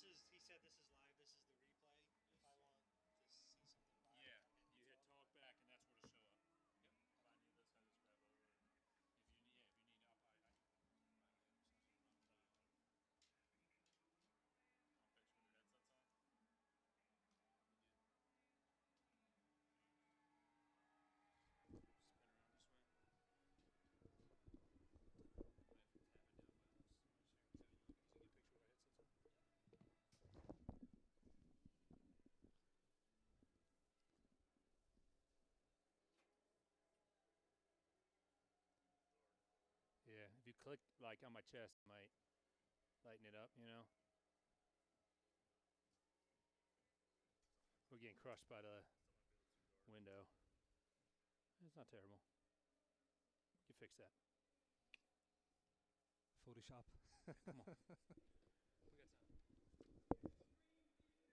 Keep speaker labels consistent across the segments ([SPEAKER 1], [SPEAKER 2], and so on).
[SPEAKER 1] is. He said this is live. This is the replay. If I want to see something live,
[SPEAKER 2] Yeah,
[SPEAKER 1] I
[SPEAKER 2] you hit talk back, and that's where to show up. Yep. If I need this, I just grab over. If you need, yeah, if you need, I can find the other stuff you want. I'll tell you what. I'll fix when your headset's on. Spin around this way. I have to tap it down by this chair. So you get a picture of our headsets on?
[SPEAKER 3] Yeah, if you click like on my chest, it might lighten it up, you know? We're getting crushed by the window. It's not terrible. You fix that.
[SPEAKER 4] Photoshop.
[SPEAKER 3] Come on. We got time.
[SPEAKER 2] Right?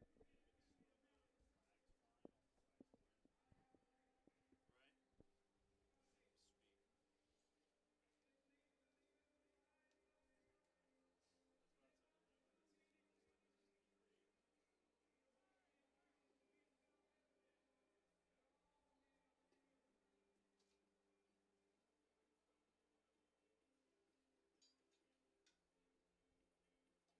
[SPEAKER 2] Sweet. That's what I said to Lou. I just think you just like be creative.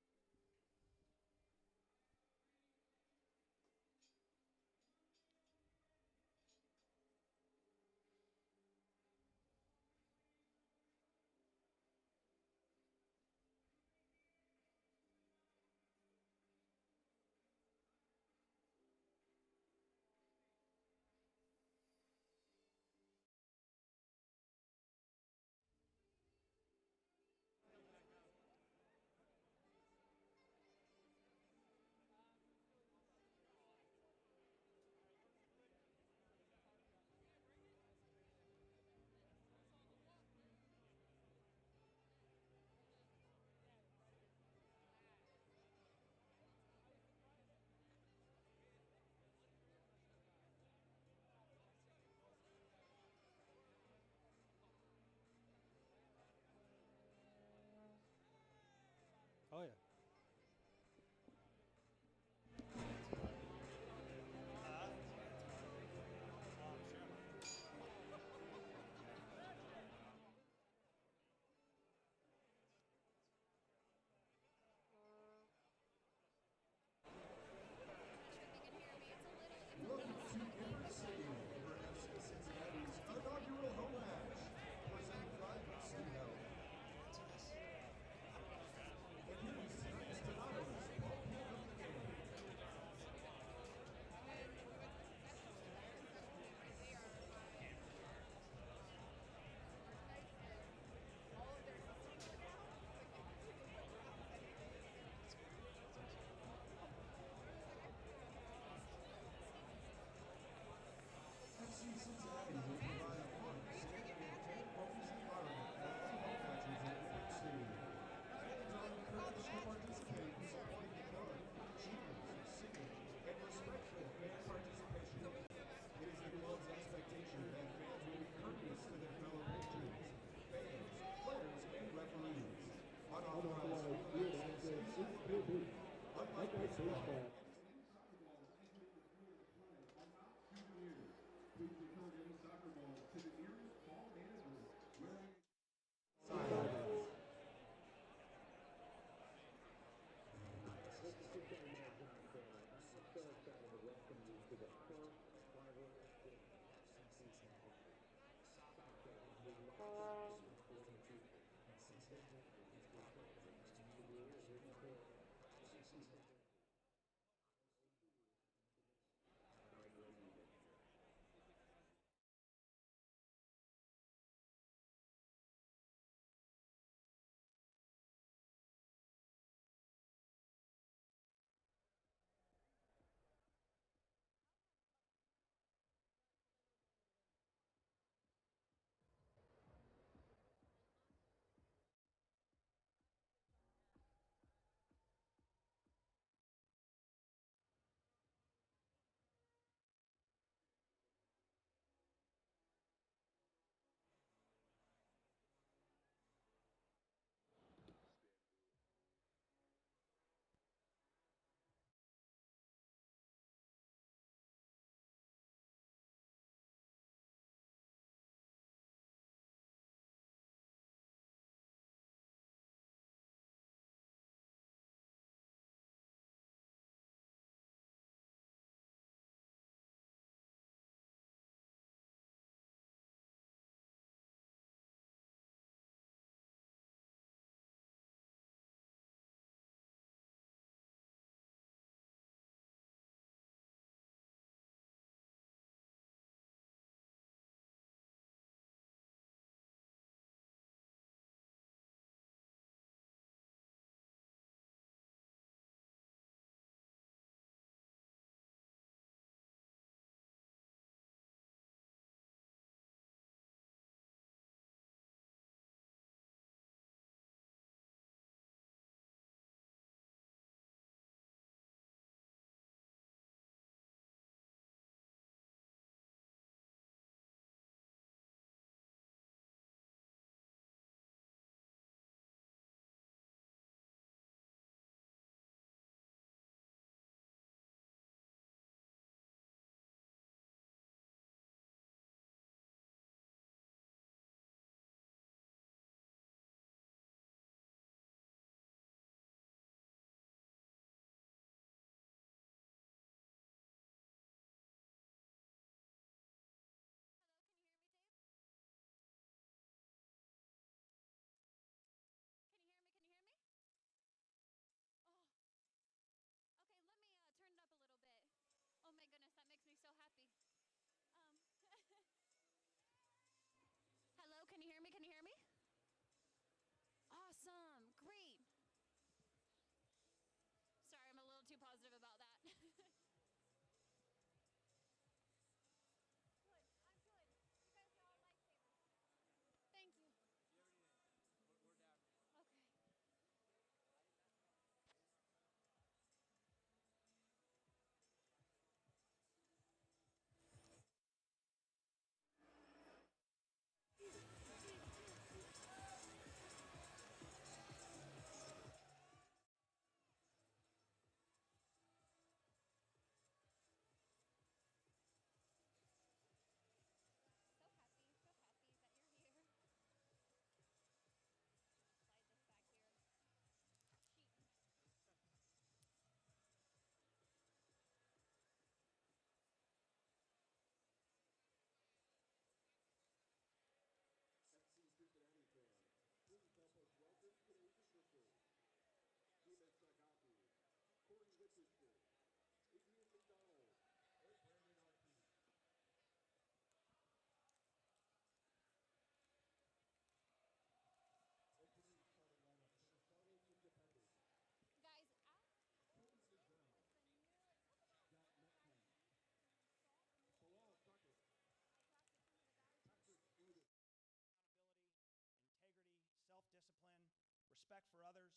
[SPEAKER 4] respect for others,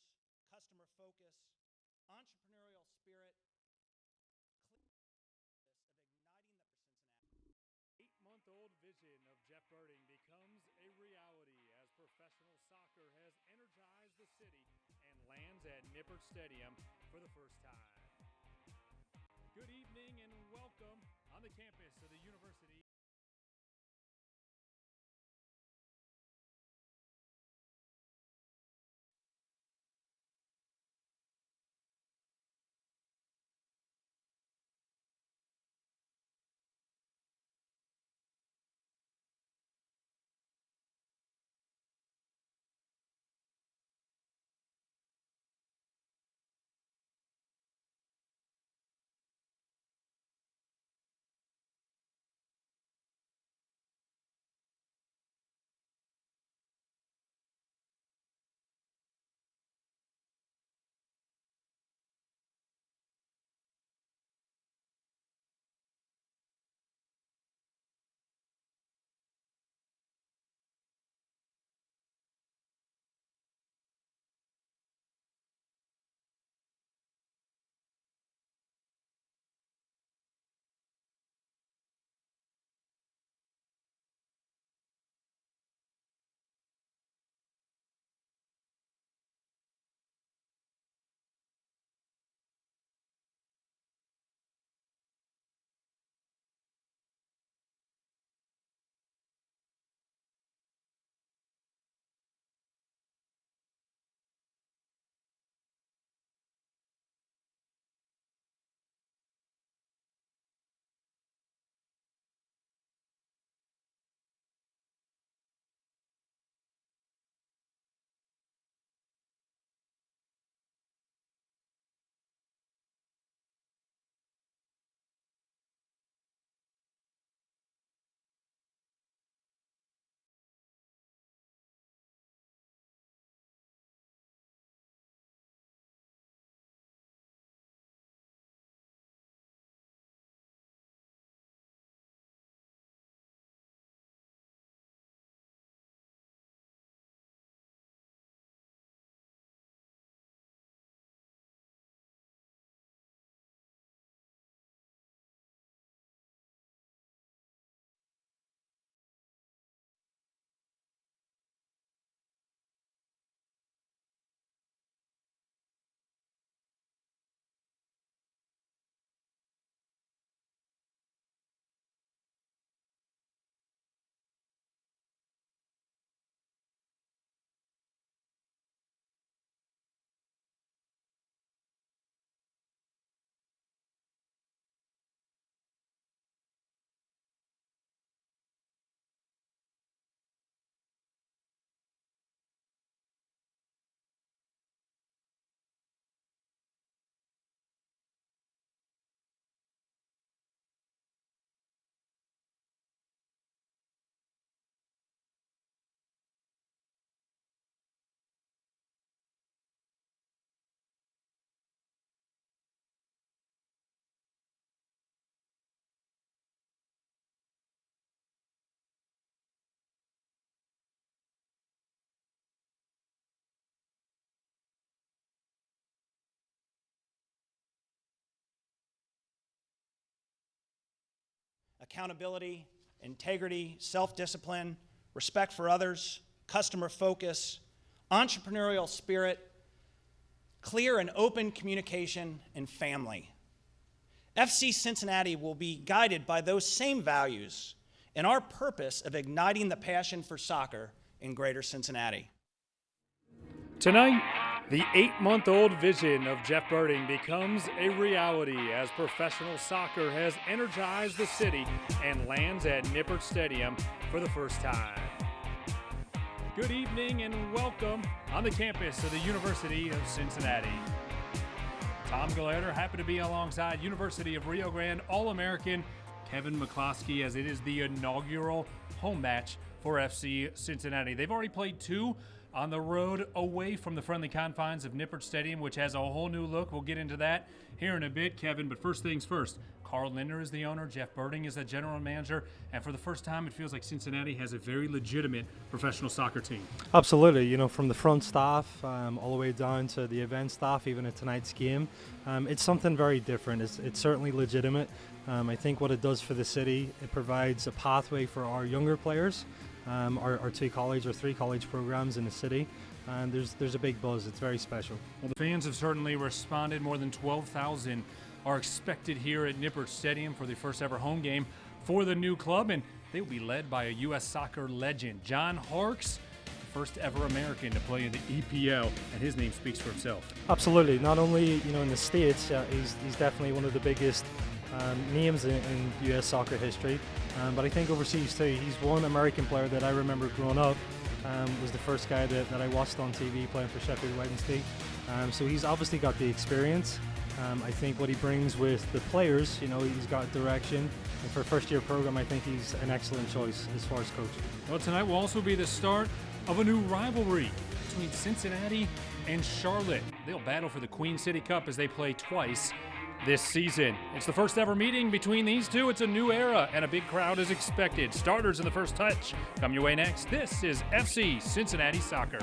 [SPEAKER 4] customer focus, entrepreneurial spirit,
[SPEAKER 3] Eight-month-old vision of Jeff Birding becomes a reality as professional soccer has energized the city and lands at Nippert Stadium for the first time. Good evening and welcome on the campus of the University.
[SPEAKER 4] accountability, integrity, self-discipline, respect for others, customer focus, entrepreneurial spirit, clear and open communication, and family. FC Cincinnati will be guided by those same values and our purpose of igniting the passion for soccer in Greater Cincinnati.
[SPEAKER 3] Tonight, the 8-month-old vision of Jeff Birding becomes a reality as professional soccer has energized the city and lands at Nippert Stadium for the first time. Good evening and welcome on the campus of the University of Cincinnati. Tom Gallardo, happy to be alongside University of Rio Grande All-American Kevin McCloskey as it is the inaugural home match for FC Cincinnati. They've already played 2 on the road away from the friendly confines of Nippert Stadium, which has a whole new look. We'll get into that here in a bit, Kevin. But first things first, Carl Linder is the owner, Jeff Birding is the general manager, and for the first time it feels like Cincinnati has a very legitimate professional soccer team.
[SPEAKER 5] Absolutely, you know, from the front staff all the way down to the event staff, even at tonight's game, it's something very different. It's certainly legitimate. I think what it does for the city, it provides a pathway for our younger players, our 2 college or 3 college programs in the city, and there's a big buzz. It's very special.
[SPEAKER 3] Well, the fans have certainly responded. More than 12,000 are expected here at Nippert Stadium for the first ever home game for the new club, and they will be led by a U.S. soccer legend, John Harkes, the first ever American to play in the EPL, and his name speaks for himself.
[SPEAKER 5] Absolutely. Not only, you know, in the States, he's definitely one of the biggest names in U.S. soccer history, but I think overseas too. He's one American player that I remember growing up. Was the first guy that I watched on TV playing for Sheffield Wednesday. So he's obviously got the experience. I think what he brings with the players, you know, he's got direction. And for a first-year program, I think he's an excellent choice as far as coach.
[SPEAKER 3] Well, tonight will also be the start of a new rivalry between Cincinnati and Charlotte. They'll battle for the Queen City Cup as they play twice this season. It's the first ever meeting between these two. It's a new era, and a big crowd is expected. Starters in the first touch come your way next. This is FC Cincinnati Soccer.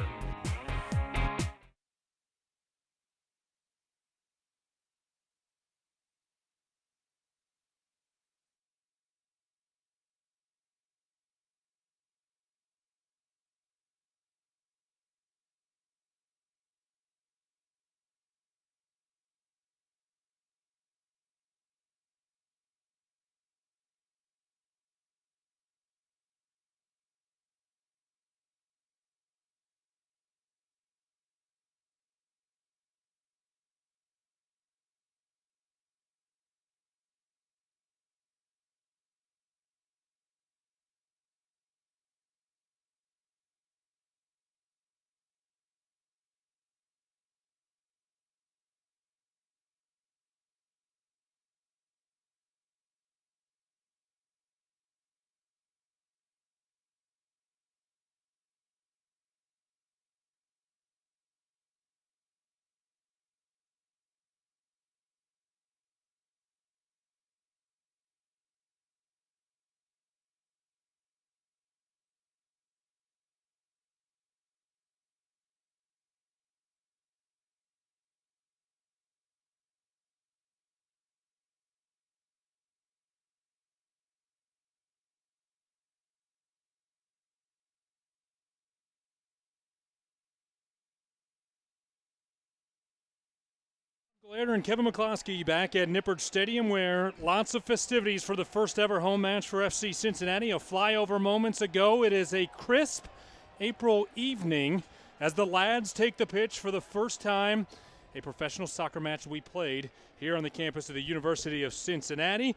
[SPEAKER 3] Glader and Kevin McCloskey back at Nippert Stadium, where lots of festivities for the first ever home match for FC Cincinnati. A flyover moments ago. It is a crisp April evening as the lads take the pitch for the first time. A professional soccer match we played here on the campus of the University of Cincinnati.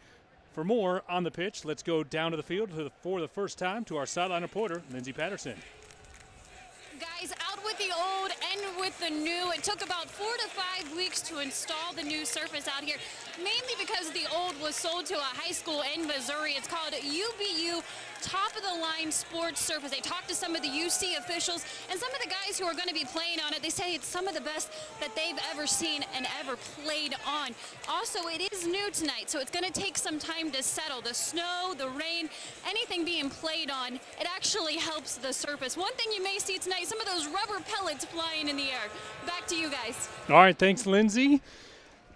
[SPEAKER 3] For more on the pitch, let's go down to the field for the first time to our sideline reporter, Lindsay Patterson.
[SPEAKER 6] Guys, out with the old and with the new. It took about 4 to 5 weeks to install the new surface out here, mainly because the old was sold to a high school in Missouri. It's called UBU top-of-the-line sports surface. They talked to some of the UC officials and some of the guys who are going to be playing on it. They say it's some of the best that they've ever seen and ever played on. Also, it is new tonight, so it's going to take some time to settle. The snow, the rain, anything being played on, it actually helps the surface. One thing you may see tonight, some of those rubber pellets flying in the air. Back to you guys.
[SPEAKER 3] All right, thanks, Lindsay.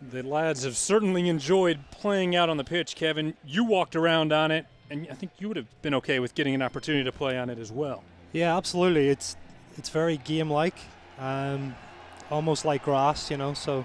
[SPEAKER 3] The lads have certainly enjoyed playing out on the pitch, Kevin. You walked around on it, and I think you would have been okay with getting an opportunity to play on it as well.
[SPEAKER 5] Yeah, absolutely. It's very game-like, almost like grass, you know. So.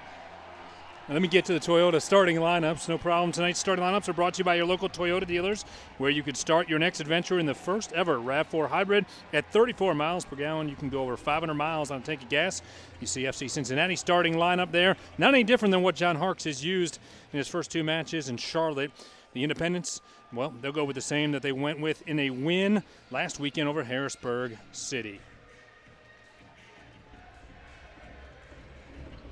[SPEAKER 3] Now let me get to the Toyota starting lineups. No problem. Tonight's starting lineups are brought to you by your local Toyota dealers, where you could start your next adventure in the first ever RAV4 hybrid at 34 miles per gallon. You can go over 500 miles on a tank of gas. You see FC Cincinnati starting lineup there. Not any different than what John Harkes has used in his first 2 matches in Charlotte. The Independents, well, they'll go with the same that they went with in a win last weekend over Harrisburg City.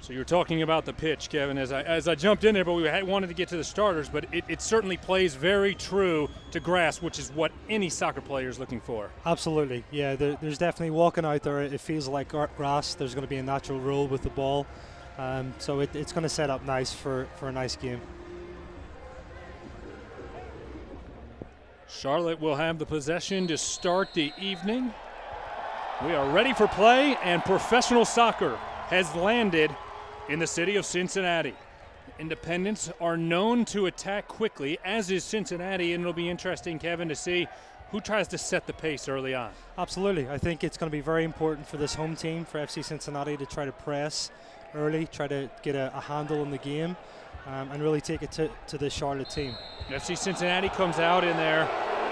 [SPEAKER 3] So you're talking about the pitch, Kevin, as I jumped in there, but we wanted to get to the starters, but it certainly plays very true to grass, which is what any soccer player is looking for.
[SPEAKER 5] Absolutely, yeah. There's definitely walking out there. It feels like grass. There's going to be a natural roll with the ball, so it's going to set up nice for a nice game.
[SPEAKER 3] Charlotte will have the possession to start the evening. We are ready for play, and professional soccer has landed in the city of Cincinnati. Independents are known to attack quickly, as is Cincinnati, and it'll be interesting, Kevin, to see who tries to set the pace early on.
[SPEAKER 5] Absolutely. I think it's going to be very important for this home team, for FC Cincinnati, to try to press early, try to get a handle on the game, and really take it to the Charlotte team.
[SPEAKER 3] FC Cincinnati comes out in their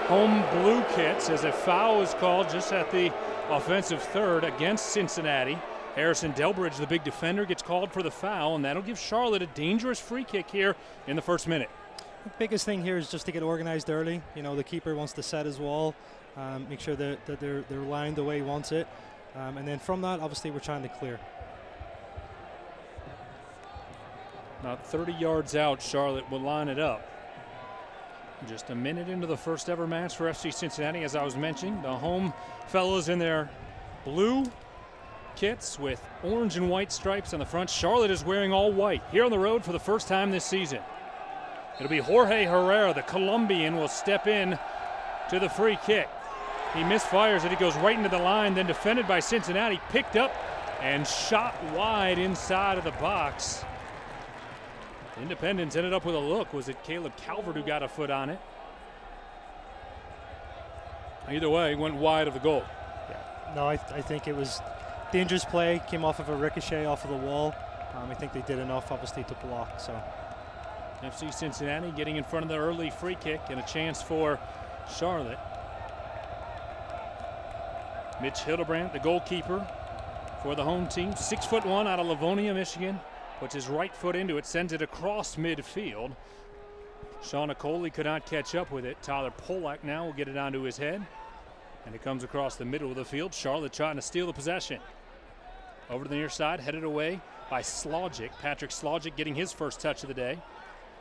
[SPEAKER 3] home blue kits as a foul is called just at the offensive third against Cincinnati. Harrison Delbridge, the big defender, gets called for the foul, and that'll give Charlotte a dangerous free kick here in the first minute.
[SPEAKER 5] The biggest thing here is just to get organized early. You know, the keeper wants to set his wall, make sure that they're lined the way he wants it, and then from that, obviously, we're trying to clear.
[SPEAKER 3] About 30 yards out, Charlotte will line it up. Just a minute into the first ever match for FC Cincinnati, as I was mentioning. The home fellows in their blue kits with orange and white stripes on the front. Charlotte is wearing all white here on the road for the first time this season. It'll be Jorge Herrera, the Colombian, will step in to the free kick. He misfires it. He goes right into the line, then defended by Cincinnati, picked up and shot wide inside of the box. Independence ended up with a look. Was it Caleb Calvert who got a foot on it? Either way, went wide of the goal.
[SPEAKER 5] Yeah. No, I think it was dangerous play, came off of a ricochet off of the wall. I think they did enough, obviously, to block. So,
[SPEAKER 3] FC Cincinnati getting in front of the early free kick and a chance for Charlotte. Mitch Hildebrandt, the goalkeeper for the home team, 6'1" out of Livonia, Michigan. Puts his right foot into it, sends it across midfield. Sean Okoli could not catch up with it. Tyler Polak now will get it onto his head. And it comes across the middle of the field. Charlotte trying to steal the possession. Over to the near side, headed away by Slogic. Patrick Slogic getting his first touch of the day.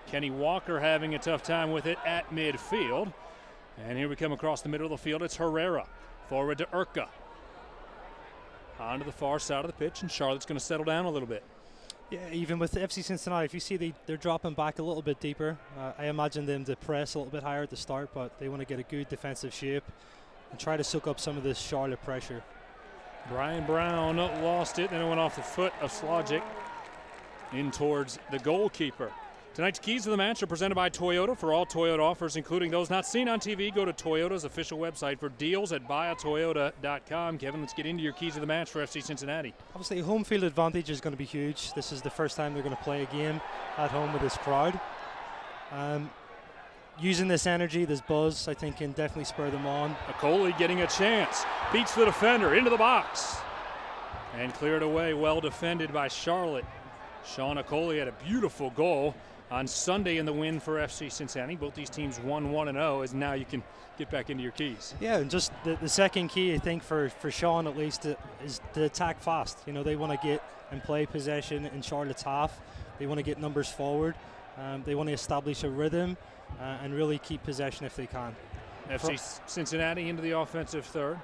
[SPEAKER 3] Kenny Walker having a tough time with it at midfield. And here we come across the middle of the field. It's Herrera. Forward to Urca. Onto the far side of the pitch, and Charlotte's going to settle down a little bit.
[SPEAKER 5] yeah, even with FC Cincinnati, if you see they're dropping back a little bit deeper. I imagine them to press a little bit higher at the start, but they want to get a good defensive shape and try to soak up some of this Charlotte pressure.
[SPEAKER 3] Brian Brown lost it, then it went off the foot of Slogic in towards the goalkeeper. Tonight's keys to the match are presented by Toyota. For all Toyota offers, including those not seen on TV, go to Toyota's official website for deals at buyatoyota.com. Kevin, let's get into your keys to the match for FC Cincinnati.
[SPEAKER 5] Obviously, home field advantage is going to be huge. This is the first time they're going to play a game at home with this crowd. Using this energy, this buzz, I think can definitely spur them on.
[SPEAKER 3] Okoli getting a chance. Beats the defender into the box. And cleared away, well defended by Charlotte. Sean Okoli had a beautiful goal on Sunday in the win for FC Cincinnati. Both these teams won 1-0, as now you can get back into your keys.
[SPEAKER 5] Yeah, and just the second key, I think, for Sean at least, is to attack fast. You know, they want to get and play possession in Charlotte's half. They want to get numbers forward. They want to establish a rhythm and really keep possession if they can.
[SPEAKER 3] FC Cincinnati into the offensive third.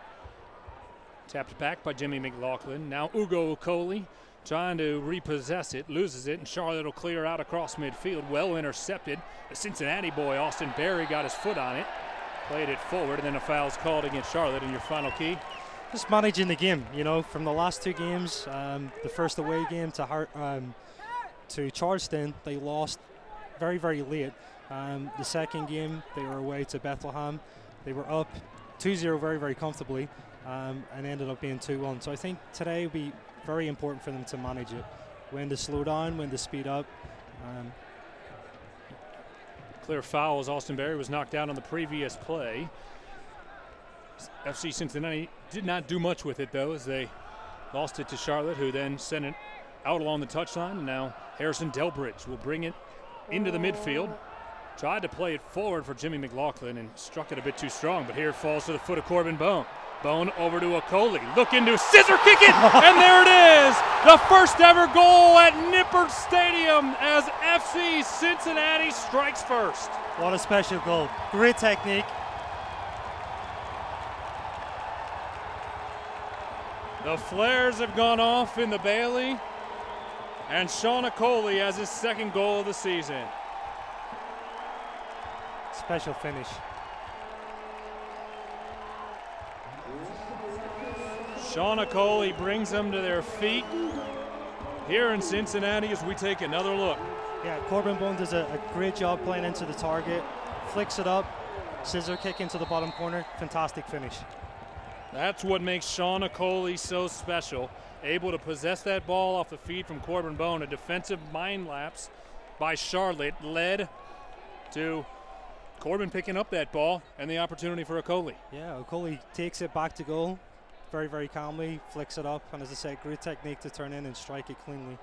[SPEAKER 3] Tapped back by Jimmy McLaughlin. Now Ugo Okoli trying to repossess it, loses it, and Charlotte will clear out across midfield. Well intercepted. The Cincinnati boy, Austin Berry, got his foot on it, played it forward, and then a foul's called against Charlotte. And your final key?
[SPEAKER 5] Just managing the game, you know, from the last two games, the first away game to Charleston, they lost very, very late. The second game, they were away to Bethlehem. They were up 2-0 very, very comfortably and ended up being 2-1. So I think today will be very important for them to manage it. When to slow down, when to speed up.
[SPEAKER 3] Clear foul as Austin Berry was knocked down on the previous play. FC Cincinnati did not do much with it, though, as they lost it to Charlotte, who then sent it out along the touchline. And now Harrison Delbridge will bring it into the midfield. Tried to play it forward for Jimmy McLaughlin and struck it a bit too strong, but here it falls to the foot of Corbin Bone. Bone over to Okoli, looking to scissor kick it, and there it is! The first ever goal at Nippert Stadium as FC Cincinnati strikes first.
[SPEAKER 5] What a special goal. Great technique.
[SPEAKER 3] The flares have gone off in the Bailey, and Sean Okoli has his second goal of the season.
[SPEAKER 5] Special finish.
[SPEAKER 3] Sean Okoli brings them to their feet here in Cincinnati as we take another look.
[SPEAKER 5] Yeah, Corbin Bone does a great job playing into the target, flicks it up, scissor kick into the bottom corner, fantastic finish.
[SPEAKER 3] That's what makes Sean Okoli so special, able to possess that ball off the feed from Corbin Bone. A defensive mind lapse by Charlotte led to Corbin picking up that ball and the opportunity for Okoli.
[SPEAKER 5] Yeah, Okoli takes it back to goal very, very calmly, flicks it up, and as I said, great technique to turn in and strike it cleanly.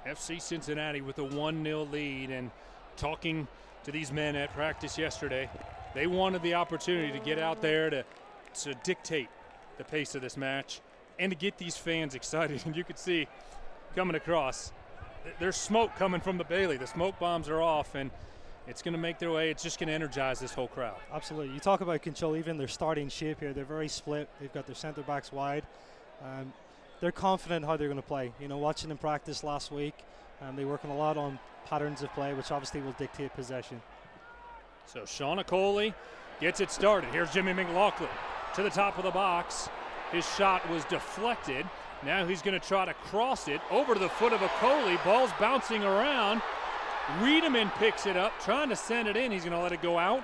[SPEAKER 3] FC Cincinnati with a 1-0 lead, and talking to these men at practice yesterday, they wanted the opportunity to get out there to dictate the pace of this match and to get these fans excited. And you could see coming across, there's smoke coming from the Bailey. The smoke bombs are off, and it's going to make their way. It's just going to energize this whole crowd.
[SPEAKER 5] Absolutely. You talk about control, even their starting shape here. They're very split. They've got their centre backs wide. They're confident how they're going to play. You know, watching them practice last week, they working a lot on patterns of play, which obviously will dictate possession.
[SPEAKER 3] So Sean Okoli gets it started. Here's Jimmy McLaughlin to the top of the box. His shot was deflected. Now he's going to try to cross it over to the foot of Okoli. Ball's bouncing around. Wiedemann picks it up, trying to send it in. He's going to let it go out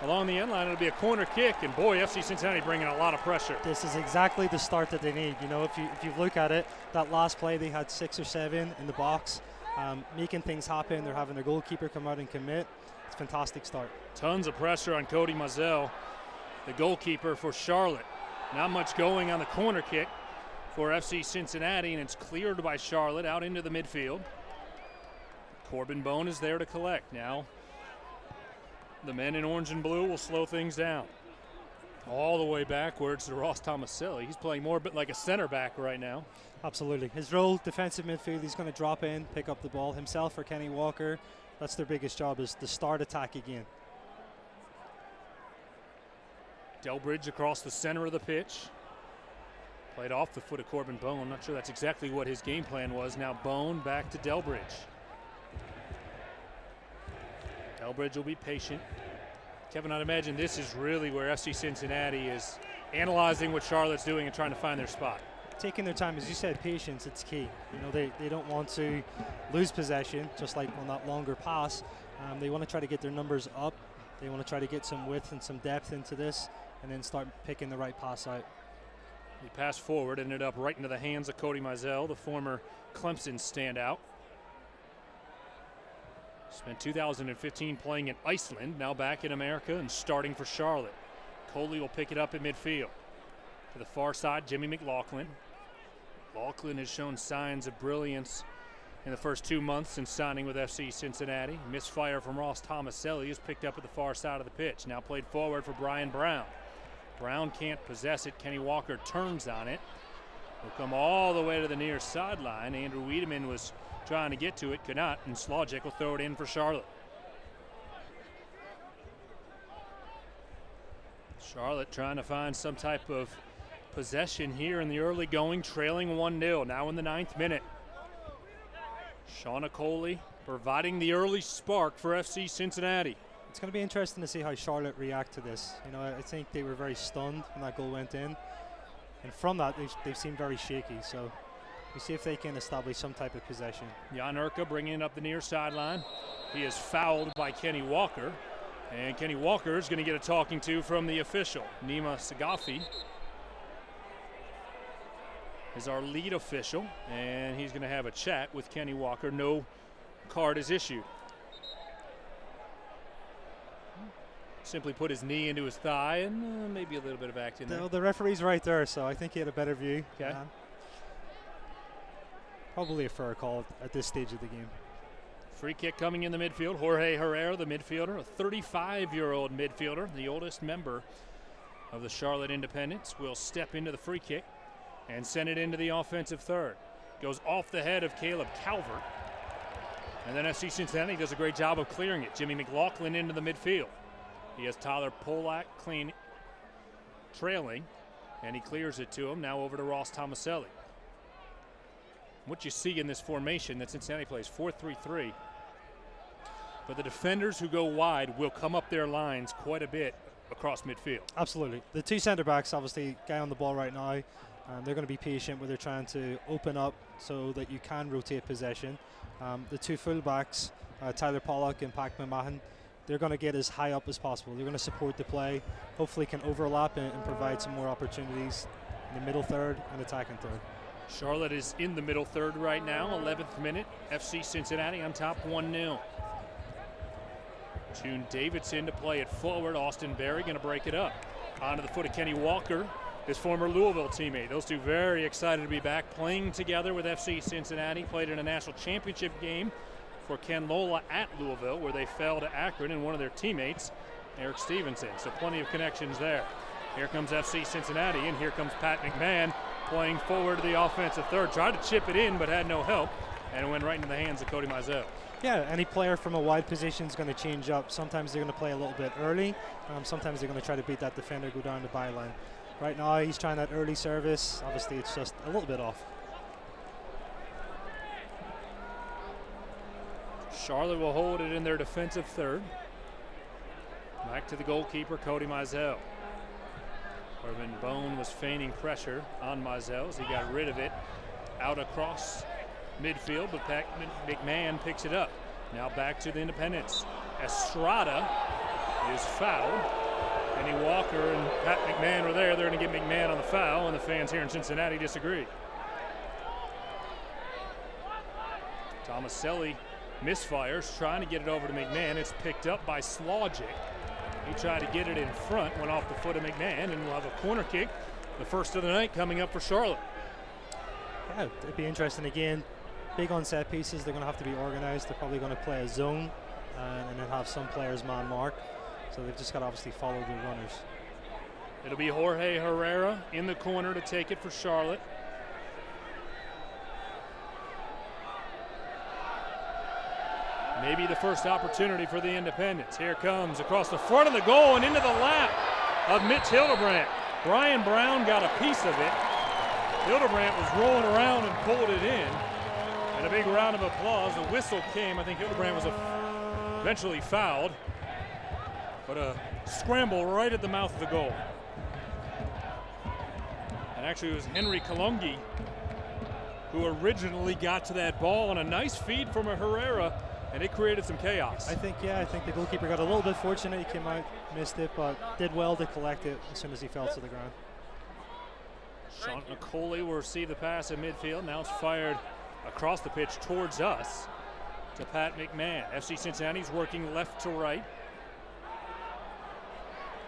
[SPEAKER 3] along the end line. It'll be a corner kick, and boy, FC Cincinnati bringing a lot of pressure.
[SPEAKER 5] This is exactly the start that they need. You know, if you look at it, that last play they had 6 or 7 in the box, making things happen. They're having their goalkeeper come out and commit. It's a fantastic start.
[SPEAKER 3] Tons of pressure on Cody Mazel, the goalkeeper for Charlotte. Not much going on the corner kick for FC Cincinnati, and it's cleared by Charlotte out into the midfield. Corbin Bone is there to collect. Now the men in orange and blue will slow things down. All the way backwards to Ross Tomaselli. He's playing more a bit like a center back right now.
[SPEAKER 5] Absolutely. His role, defensive midfield, he's going to drop in, pick up the ball. Himself or Kenny Walker, that's their biggest job, is to start attack again.
[SPEAKER 3] Delbridge across the center of the pitch. Played off the foot of Corbin Bone. I'm not sure that's exactly what his game plan was. Now Bone back to Delbridge. Delbridge will be patient. Kevin, I'd imagine this is really where FC Cincinnati is analyzing what Charlotte's doing and trying to find their spot.
[SPEAKER 5] Taking their time, as you said, patience, it's key. You know, they don't want to lose possession, just like on that longer pass. They want to try to get their numbers up. They want to try to get some width and some depth into this and then start picking the right pass out.
[SPEAKER 3] He passed forward, ended up right into the hands of Cody Mazel, the former Clemson standout. Spent 2015 playing in Iceland, now back in America and starting for Charlotte. Coley will pick it up in midfield. To the far side, Jimmy McLaughlin. McLaughlin has shown signs of brilliance in the first 2 months since signing with FC Cincinnati. Misfire from Ross Tomaselli is picked up at the far side of the pitch. Now played forward for Brian Brown. Brown can't possess it. Kenny Walker turns on it. Will come all the way to the near sideline. Andrew Wiedemann was trying to get to it, could not, and Slawczyk will throw it in for Charlotte. Charlotte trying to find some type of possession here in the early going, trailing 1-0, now in the 9th minute. Sean Okoli providing the early spark for FC Cincinnati.
[SPEAKER 5] It's going to be interesting to see how Charlotte react to this. You know, I think they were very stunned when that goal went in. And from that, they've seemed very shaky. So we see if they can establish some type of possession.
[SPEAKER 3] Jan Urka bringing it up the near sideline. He is fouled by Kenny Walker. And Kenny Walker is going to get a talking to from the official. Nima Sagafi is our lead official. And he's going to have a chat with Kenny Walker. No card is issued. Simply put his knee into his thigh and maybe a little bit of act in there.
[SPEAKER 5] The referee's right there, so I think he had a better view.
[SPEAKER 3] Okay.
[SPEAKER 5] Probably a fair call at this stage of the game.
[SPEAKER 3] Free kick coming in the midfield. Jorge Herrera, the midfielder, a 35-year-old midfielder, the oldest member of the Charlotte Independents, will step into the free kick and send it into the offensive third. Goes off the head of Caleb Calvert. And then FC Cincinnati does a great job of clearing it. Jimmy McLaughlin into the midfield. He has Tyler Polak clean trailing, and he clears it to him. Now over to Ross Tomaselli. What you see in this formation that Cincinnati plays, 4-3-3. But the defenders who go wide will come up their lines quite a bit across midfield.
[SPEAKER 5] Absolutely. The two centre backs, obviously, guy on the ball right now, they're going to be patient where they're trying to open up so that you can rotate possession. The two full backs, Tyler Pollock and Pac McMahon, they're going to get as high up as possible. They're going to support the play, hopefully can overlap and provide some more opportunities in the middle third and attacking third.
[SPEAKER 3] Charlotte is in the middle third right now, 11th minute. FC Cincinnati on top 1-0. June Davidson to play it forward. Austin Berry going to break it up. Onto the foot of Kenny Walker, his former Louisville teammate. Those two very excited to be back playing together with FC Cincinnati. Played in a national championship game for Ken Lola at Louisville, where they fell to Akron, and one of their teammates, Eric Stevenson. So plenty of connections there. Here comes FC Cincinnati, and here comes Pat McMahon playing forward to the offensive third. Tried to chip it in, but had no help, and it went right into the hands of Cody Mizell.
[SPEAKER 5] Yeah, any player from a wide position is going to change up. Sometimes they're going to play a little bit early. Sometimes they're going to try to beat that defender, go down the byline. Right now, he's trying that early service. Obviously, it's just a little bit off.
[SPEAKER 3] Charlotte will hold it in their defensive third. Back to the goalkeeper, Cody Mizell. Irvin Bone was feigning pressure on Mizell as he got rid of it out across midfield, but Pat McMahon picks it up. Now back to the Independents. Estrada is fouled. Kenny Walker and Pat McMahon are there. They're going to get McMahon on the foul, and the fans here in Cincinnati disagree. Tomaselli misfires, trying to get it over to McMahon. It's picked up by Slogic. He tried to get it in front, went off the foot of McMahon, and we'll have a corner kick, the first of the night, coming up for Charlotte.
[SPEAKER 5] Yeah, it'd be interesting again. Big on set pieces, they're going to have to be organized. They're probably going to play a zone and then have some players man mark. So they've just got to obviously follow the runners.
[SPEAKER 3] It'll be Jorge Herrera in the corner to take it for Charlotte. Maybe the first opportunity for the Independents. Here comes across the front of the goal and into the lap of Mitch Hildebrandt. Brian Brown got a piece of it. Hildebrandt was rolling around and pulled it in. And a big round of applause. A whistle came. I think Hildebrandt was eventually fouled. But a scramble right at the mouth of the goal. And actually it was Henry Kalungi who originally got to that ball, and a nice feed from a Herrera, and it created some chaos.
[SPEAKER 5] I think the goalkeeper got a little bit fortunate. He came out, missed it, but did well to collect it as soon as he fell to the ground.
[SPEAKER 3] Sean McCauley will receive the pass in midfield. Now it's fired across the pitch towards us to Pat McMahon. FC Cincinnati's working left to right.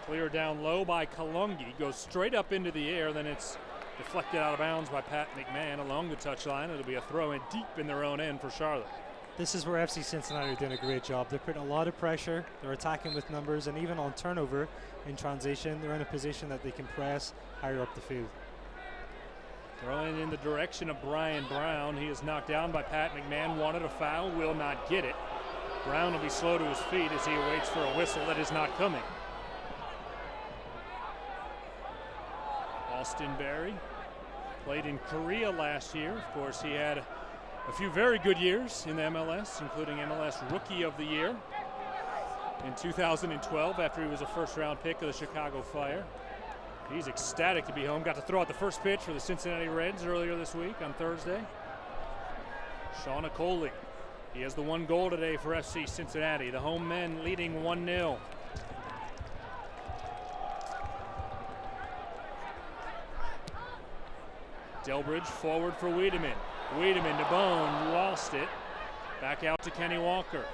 [SPEAKER 3] Clear down low by Kalungi. Goes straight up into the air, then it's deflected out of bounds by Pat McMahon along the touchline. It'll be a throw in deep in their own end for Charlotte.
[SPEAKER 5] This is where FC Cincinnati are doing a great job. They're putting a lot of pressure. They're attacking with numbers, and even on turnover in transition, they're in a position that they can press higher up the field.
[SPEAKER 3] Throwing in the direction of Brian Brown. He is knocked down by Pat McMahon. Wanted a foul, will not get it. Brown will be slow to his feet as he awaits for a whistle that is not coming. Austin Berry played in Korea last year. Of course, he had a few very good years in the MLS, including MLS Rookie of the Year in 2012 after he was a first-round pick of the Chicago Fire. He's ecstatic to be home. Got to throw out the first pitch for the Cincinnati Reds earlier this week on Thursday. Sean McCauley. He has the one goal today for FC Cincinnati. The home men leading 1-0. Delbridge forward for Wiedemann. Wiedemann to Bone, lost it. Back out to Kenny Walker.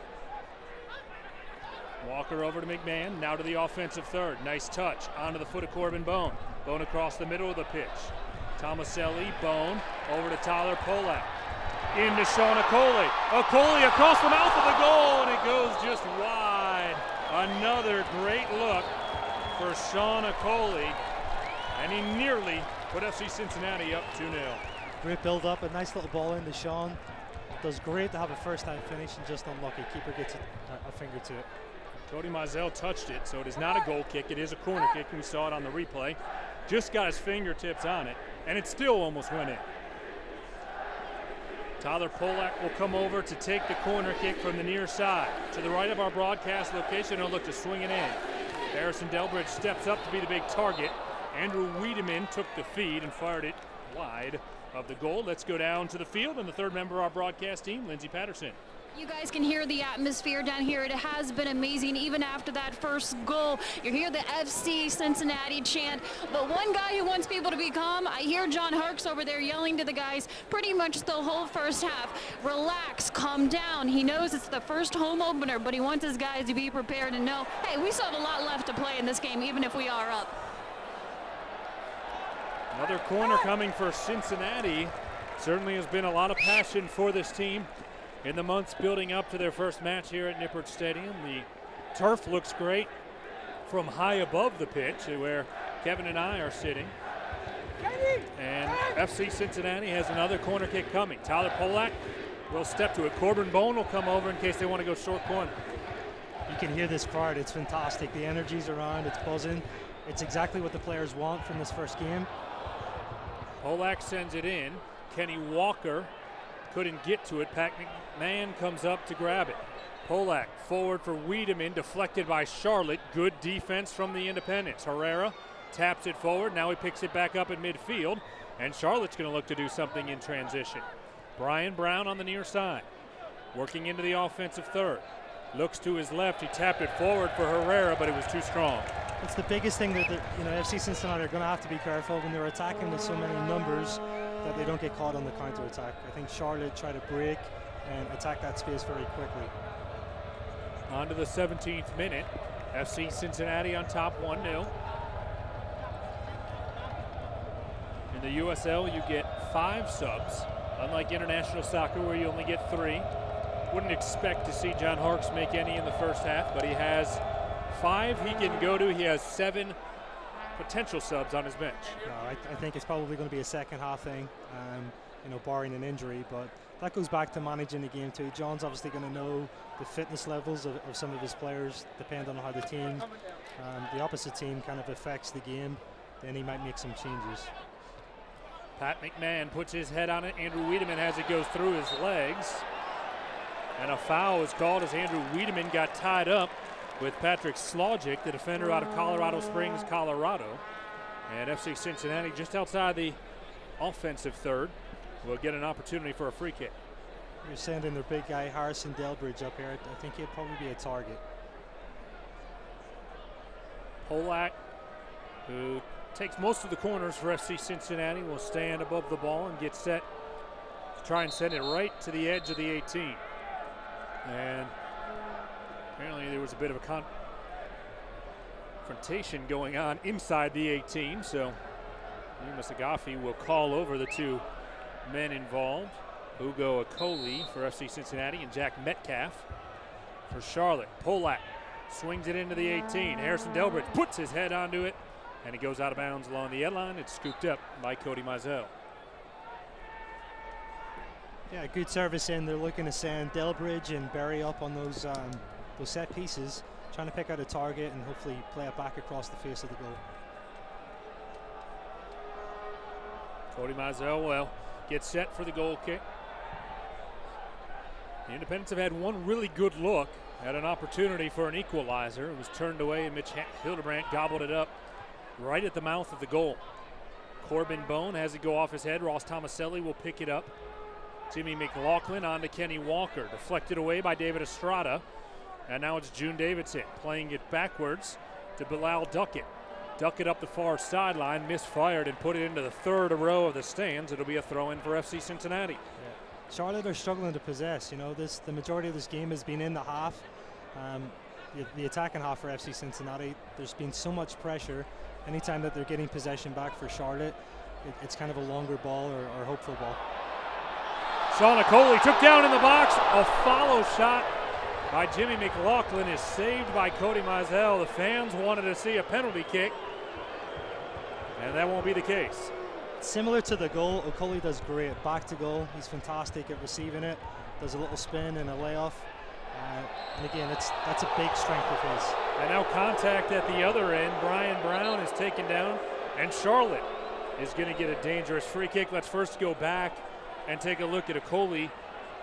[SPEAKER 3] Walker over to McMahon, now to the offensive third. Nice touch, onto the foot of Corbin Bone. Bone across the middle of the pitch. Tomaselli, Bone, over to Tyler Polak. into Sean Okoli. Okoli across the mouth of the goal, and it goes just wide. Another great look for Sean Okoli, and he nearly put FC Cincinnati up 2-0.
[SPEAKER 5] Great build up, a nice little ball into Sean. Does great to have a first time finish and just unlucky. Keeper gets a finger to it.
[SPEAKER 3] Cody Mizell touched it, so it is not a goal kick. It is a corner kick. We saw it on the replay. Just got his fingertips on it, and it still almost went in. Tyler Polak will come over to take the corner kick from the near side. To the right of our broadcast location, he'll look to swing it in. Harrison Delbridge steps up to be the big target. Andrew Wiedemann took the feed and fired it wide of the goal. Let's go down to the field, and the third member of our broadcast team, Lindsey Patterson.
[SPEAKER 6] You guys can hear the atmosphere down here. It has been amazing even after that first goal. You hear the FC Cincinnati chant, but one guy who wants people to be calm, I hear John Harkes over there yelling to the guys pretty much the whole first half. Relax, calm down. He knows it's the first home opener, but he wants his guys to be prepared and know, hey, we still have a lot left to play in this game, even if we are up.
[SPEAKER 3] Another corner coming for Cincinnati. Certainly has been a lot of passion for this team in the months building up to their first match here at Nippert Stadium. The turf looks great from high above the pitch where Kevin and I are sitting. And FC Cincinnati has another corner kick coming. Tyler Polak will step to it. Corbin Bone will come over in case they want to go short corner.
[SPEAKER 5] You can hear this crowd. It's fantastic. The energy's around. It's buzzing. It's exactly what the players want from this first game.
[SPEAKER 3] Polak sends it in. Kenny Walker couldn't get to it. Pat McMahon comes up to grab it. Polak forward for Wiedemann, deflected by Charlotte. Good defense from the Independents. Herrera taps it forward. Now he picks it back up in midfield, and Charlotte's going to look to do something in transition. Brian Brown on the near side, working into the offensive third. Looks to his left. He tapped it forward for Herrera, but it was too strong.
[SPEAKER 5] It's the biggest thing that FC Cincinnati are going to have to be careful when they're attacking with so many numbers that they don't get caught on the counter-attack. I think Charlotte tried to break and attack that space very quickly.
[SPEAKER 3] On to the 17th minute. FC Cincinnati on top 1-0. In the USL, you get 5 subs, unlike international soccer where you only get 3. Wouldn't expect to see John Harkes make any in the first half, but he has 5 he can go to. He has 7 potential subs on his bench.
[SPEAKER 5] No, I think it's probably going to be a second half thing, barring an injury, but that goes back to managing the game too. John's obviously going to know the fitness levels of some of his players, depending on how the opposite team kind of affects the game, then he might make some changes.
[SPEAKER 3] Pat McMahon puts his head on it. Andrew Wiedemann has it go through his legs. And a foul is called as Andrew Wiedemann got tied up with Patrick Slogic, the defender out of Colorado Springs, Colorado. And FC Cincinnati just outside the offensive third will get an opportunity for a free kick.
[SPEAKER 5] You're sending their big guy Harrison Delbridge up here. I think he'll probably be a target.
[SPEAKER 3] Polak, who takes most of the corners for FC Cincinnati, will stand above the ball and get set to try and send it right to the edge of the 18. And apparently there was a bit of a confrontation going on inside the 18, so Yuma Sagafi will call over the 2 men involved. Ugo Okoli for FC Cincinnati and Jack Metcalf for Charlotte. Polak swings it into the 18. Harrison Delbridge puts his head onto it, and it goes out of bounds along the end line. It's scooped up by Cody Mizell.
[SPEAKER 5] Yeah, good service in. They're looking to send Delbridge and Berry up on those set pieces, trying to pick out a target and hopefully play it back across the face of the goal.
[SPEAKER 3] Cody Mizell gets set for the goal kick. The Independents have had one really good look at an opportunity for an equalizer. It was turned away, and Mitch Hildebrandt gobbled it up right at the mouth of the goal. Corbin Bone has it go off his head. Ross Tomaselli will pick it up. Jimmy McLaughlin on to Kenny Walker. Deflected away by David Estrada. And now it's June Davidson playing it backwards to Bilal Duckett. Duckett up the far sideline, misfired and put it into the third row of the stands. It'll be a throw-in for FC Cincinnati.
[SPEAKER 5] Yeah. Charlotte are struggling to possess. The majority of this game has been in the half. The attacking half for FC Cincinnati, there's been so much pressure. Anytime that they're getting possession back for Charlotte, it's kind of a longer ball or hopeful ball.
[SPEAKER 3] Sean Coley took down in the box. A follow shot by Jimmy McLaughlin is saved by Cody Mizell. The fans wanted to see a penalty kick, and that won't be the case.
[SPEAKER 5] Similar to the goal, O'Coley does great. Back to goal, he's fantastic at receiving it. Does a little spin and a layoff. And again, that's a big strength of his.
[SPEAKER 3] And now contact at the other end. Brian Brown is taken down, and Charlotte is going to get a dangerous free kick. Let's first go back and take a look at O'Coley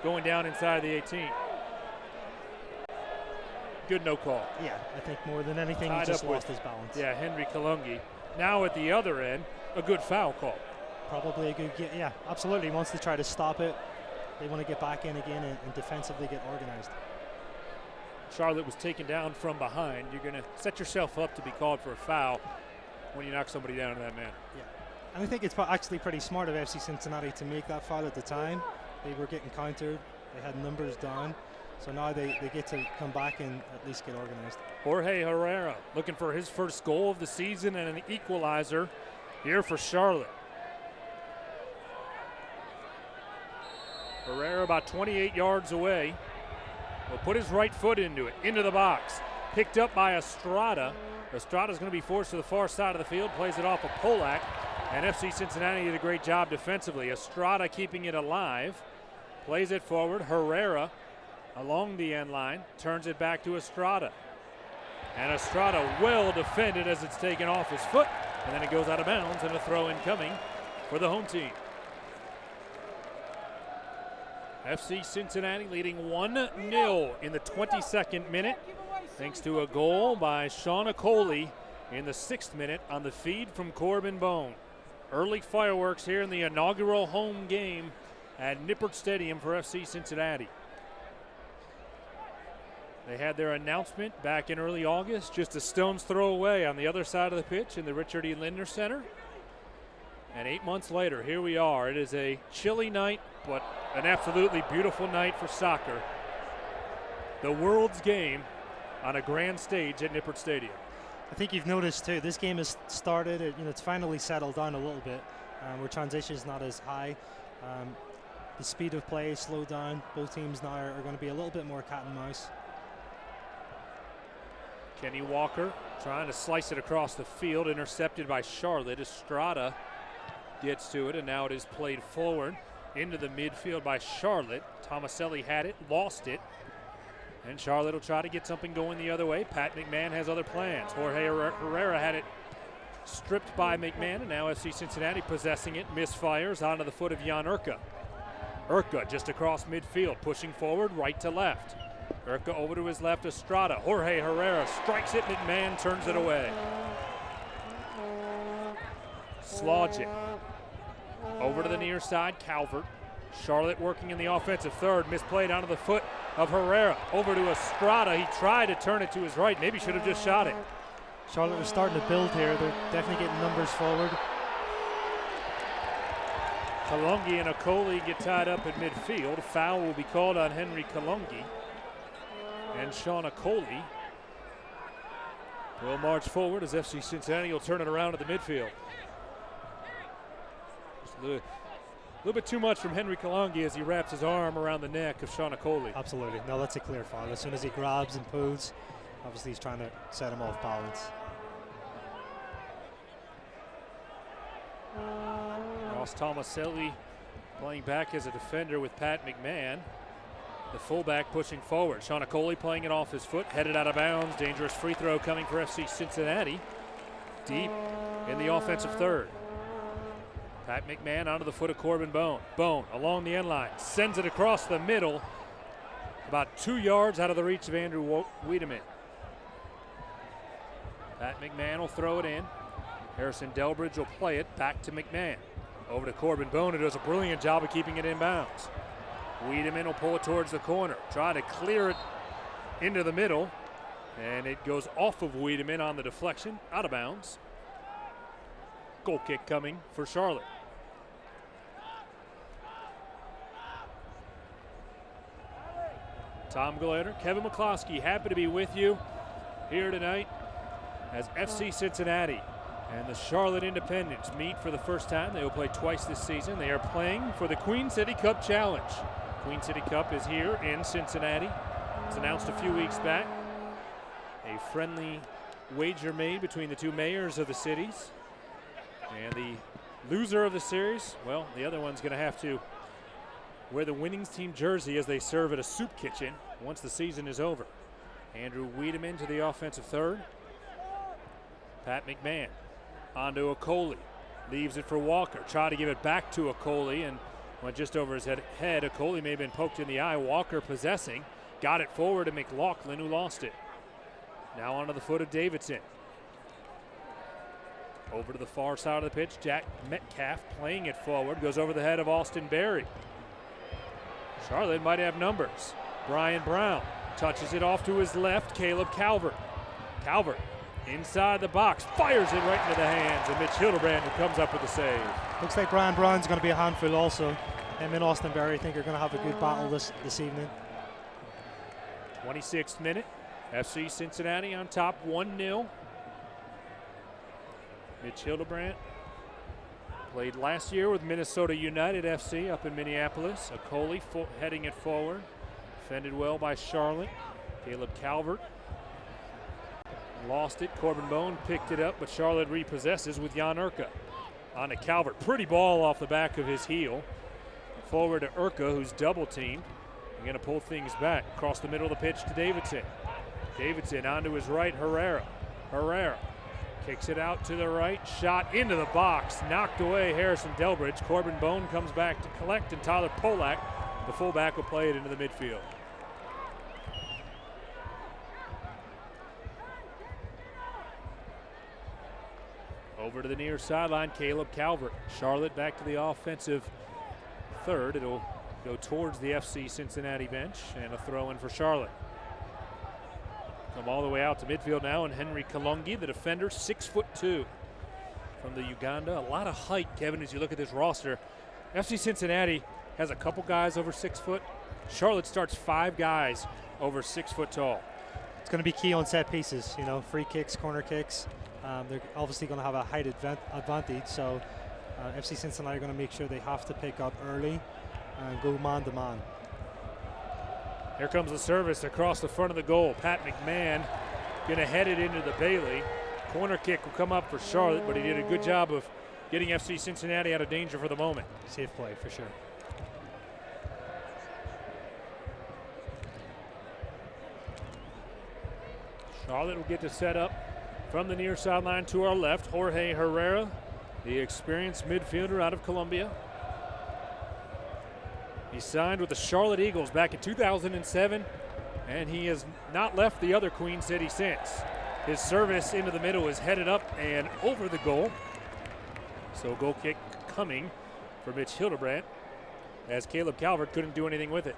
[SPEAKER 3] going down inside the 18. Good no call.
[SPEAKER 5] Yeah, I think more than anything, he just lost his balance.
[SPEAKER 3] Yeah, Henry Kalungi. Now at the other end, a good foul call.
[SPEAKER 5] Probably a good, yeah, absolutely. He wants to try to stop it. They want to get back in again and defensively get organized.
[SPEAKER 3] Charlotte was taken down from behind. You're going to set yourself up to be called for a foul when you knock somebody down in that manner.
[SPEAKER 5] Yeah, and I think it's actually pretty smart of FC Cincinnati to make that foul at the time. They were getting countered. They had numbers down. So now they get to come back and at least get organized.
[SPEAKER 3] Jorge Herrera looking for his first goal of the season and an equalizer here for Charlotte. Herrera about 28 yards away. Will put his right foot into it, into the box. Picked up by Estrada. Estrada's going to be forced to the far side of the field, plays it off of Polak. And FC Cincinnati did a great job defensively. Estrada keeping it alive. Plays it forward. Herrera along the end line, turns it back to Estrada. And Estrada well defended as it's taken off his foot, and then it goes out of bounds, and a throw in coming for the home team. FC Cincinnati leading 1-0 in the 22nd minute, thanks to a goal by Sean Coley in the 6th minute on the feed from Corbin Bone. Early fireworks here in the inaugural home game at Nippert Stadium for FC Cincinnati. They had their announcement back in early August, just a stone's throw away on the other side of the pitch in the Richard E. Lindner Center. And 8 months later, here we are. It is a chilly night, but an absolutely beautiful night for soccer. The world's game on a grand stage at Nippert Stadium.
[SPEAKER 5] I think you've noticed too, this game has started, it's finally settled down a little bit, where transition is not as high. The speed of play is slowed down. Both teams now are going to be a little bit more cat and mouse.
[SPEAKER 3] Kenny Walker trying to slice it across the field, intercepted by Charlotte. Estrada gets to it, and now it is played forward into the midfield by Charlotte. Tomaselli had it, lost it, and Charlotte will try to get something going the other way. Pat McMahon has other plans. Jorge Herrera had it stripped by McMahon, and now FC Cincinnati possessing it, misfires onto the foot of Jan Urka. Urka just across midfield, pushing forward right to left. Urka over to his left, Estrada. Jorge Herrera strikes it, McMahon turns it away. Slogic over to the near side, Calvert. Charlotte working in the offensive third, misplayed onto the foot of Herrera. Over to Estrada, he tried to turn it to his right, maybe should have just shot it.
[SPEAKER 5] Charlotte was starting to build here, they're definitely getting numbers forward.
[SPEAKER 3] Kalungi and O'Coley get tied up at midfield. Foul will be called on Henry Kalungi. And Sean Coley will march forward as FC Cincinnati will turn it around to the midfield. Just a little bit too much from Henry Kalungi as he wraps his arm around the neck of Sean Coley.
[SPEAKER 5] Absolutely. No, that's a clear foul. As soon as he grabs and pulls, obviously he's trying to set him off balance.
[SPEAKER 3] Ross Tomaselli playing back as a defender with Pat McMahon. The fullback pushing forward. Sean Coley playing it off his foot, headed out of bounds. Dangerous free throw coming for FC Cincinnati. Deep in the offensive third. Pat McMahon onto the foot of Corbin Bone. Bone along the end line, sends it across the middle, about 2 yards out of the reach of Andrew Wiedemann. Pat McMahon will throw it in. Harrison Delbridge will play it back to McMahon. Over to Corbin Bone, who does a brilliant job of keeping it in bounds. Wiedemann will pull it towards the corner, try to clear it into the middle, and it goes off of Wiedemann on the deflection, out of bounds. Goal kick coming for Charlotte. Tom Glader, Kevin McCloskey, happy to be with you here tonight as FC Cincinnati And the Charlotte Independents meet for the first time. They will play twice this season. They are playing for the Queen City Cup Challenge. Queen City Cup is here in Cincinnati. It was announced a few weeks back. A friendly wager made between the two mayors of the cities. And the loser of the series, well, the other one's going to have to wear the winning team jersey as they serve at a soup kitchen once the season is over. Andrew Wiedemann to the offensive third. Pat McMahon onto Okoli. Leaves it for Walker. Try to give it back to Okoli and went just over his head. Okoli may have been poked in the eye. Walker possessing. Got it forward to McLaughlin, who lost it. Now onto the foot of Davidson. Over to the far side of the pitch. Jack Metcalf playing it forward. Goes over the head of Austin Berry. Charlotte might have numbers. Brian Brown touches it off to his left. Caleb Calvert. Calvert inside the box. Fires it right into the hands of Mitch Hildebrand, who comes up with the save.
[SPEAKER 5] Looks like Brian Brown's going to be a handful also. Him and Austin Berry, I think, are going to have a good battle this evening.
[SPEAKER 3] 26th minute. FC Cincinnati on top 1-0. Mitch Hildebrand played last year with Minnesota United FC up in Minneapolis. Okoli heading it forward. Defended well by Charlotte. Caleb Calvert lost it. Corbin Bone picked it up, but Charlotte repossesses with Jan Urka. On to Calvert. Pretty ball off the back of his heel. Forward to Urka, who's double teamed. Going to pull things back. Across the middle of the pitch to Davidson. Davidson onto his right, Herrera. Herrera kicks it out to the right. Shot into the box. Knocked away Harrison Delbridge. Corbin Bone comes back to collect, and Tyler Polak, the fullback, will play it into the midfield. Over to the near sideline, Caleb Calvert. Charlotte back to the offensive third. It'll go towards the FC Cincinnati bench, and a throw in for Charlotte. Come all the way out to midfield now, and Henry Kalongi, the defender, 6'2" from the Uganda. A lot of height, Kevin, as you look at this roster. FC Cincinnati has a couple guys over 6 foot. Charlotte starts 5 guys over 6 foot tall.
[SPEAKER 5] It's going to be key on set pieces, you know, free kicks, corner kicks. They're obviously going to have a height advantage, so FC Cincinnati are going to make sure they have to pick up early and go man to man.
[SPEAKER 3] Here comes the service across the front of the goal. Pat McMahon going to head it into the Bailey. Corner kick will come up for Charlotte, but he did a good job of getting FC Cincinnati out of danger for the moment.
[SPEAKER 5] Safe play for sure.
[SPEAKER 3] Charlotte will get to set up from the near sideline to our left. Jorge Herrera, the experienced midfielder out of Colombia. He signed with the Charlotte Eagles back in 2007, and he has not left the other Queen City since. His service into the middle is headed up and over the goal. So a goal kick coming for Mitch Hildebrand, as Caleb Calvert couldn't do anything with it.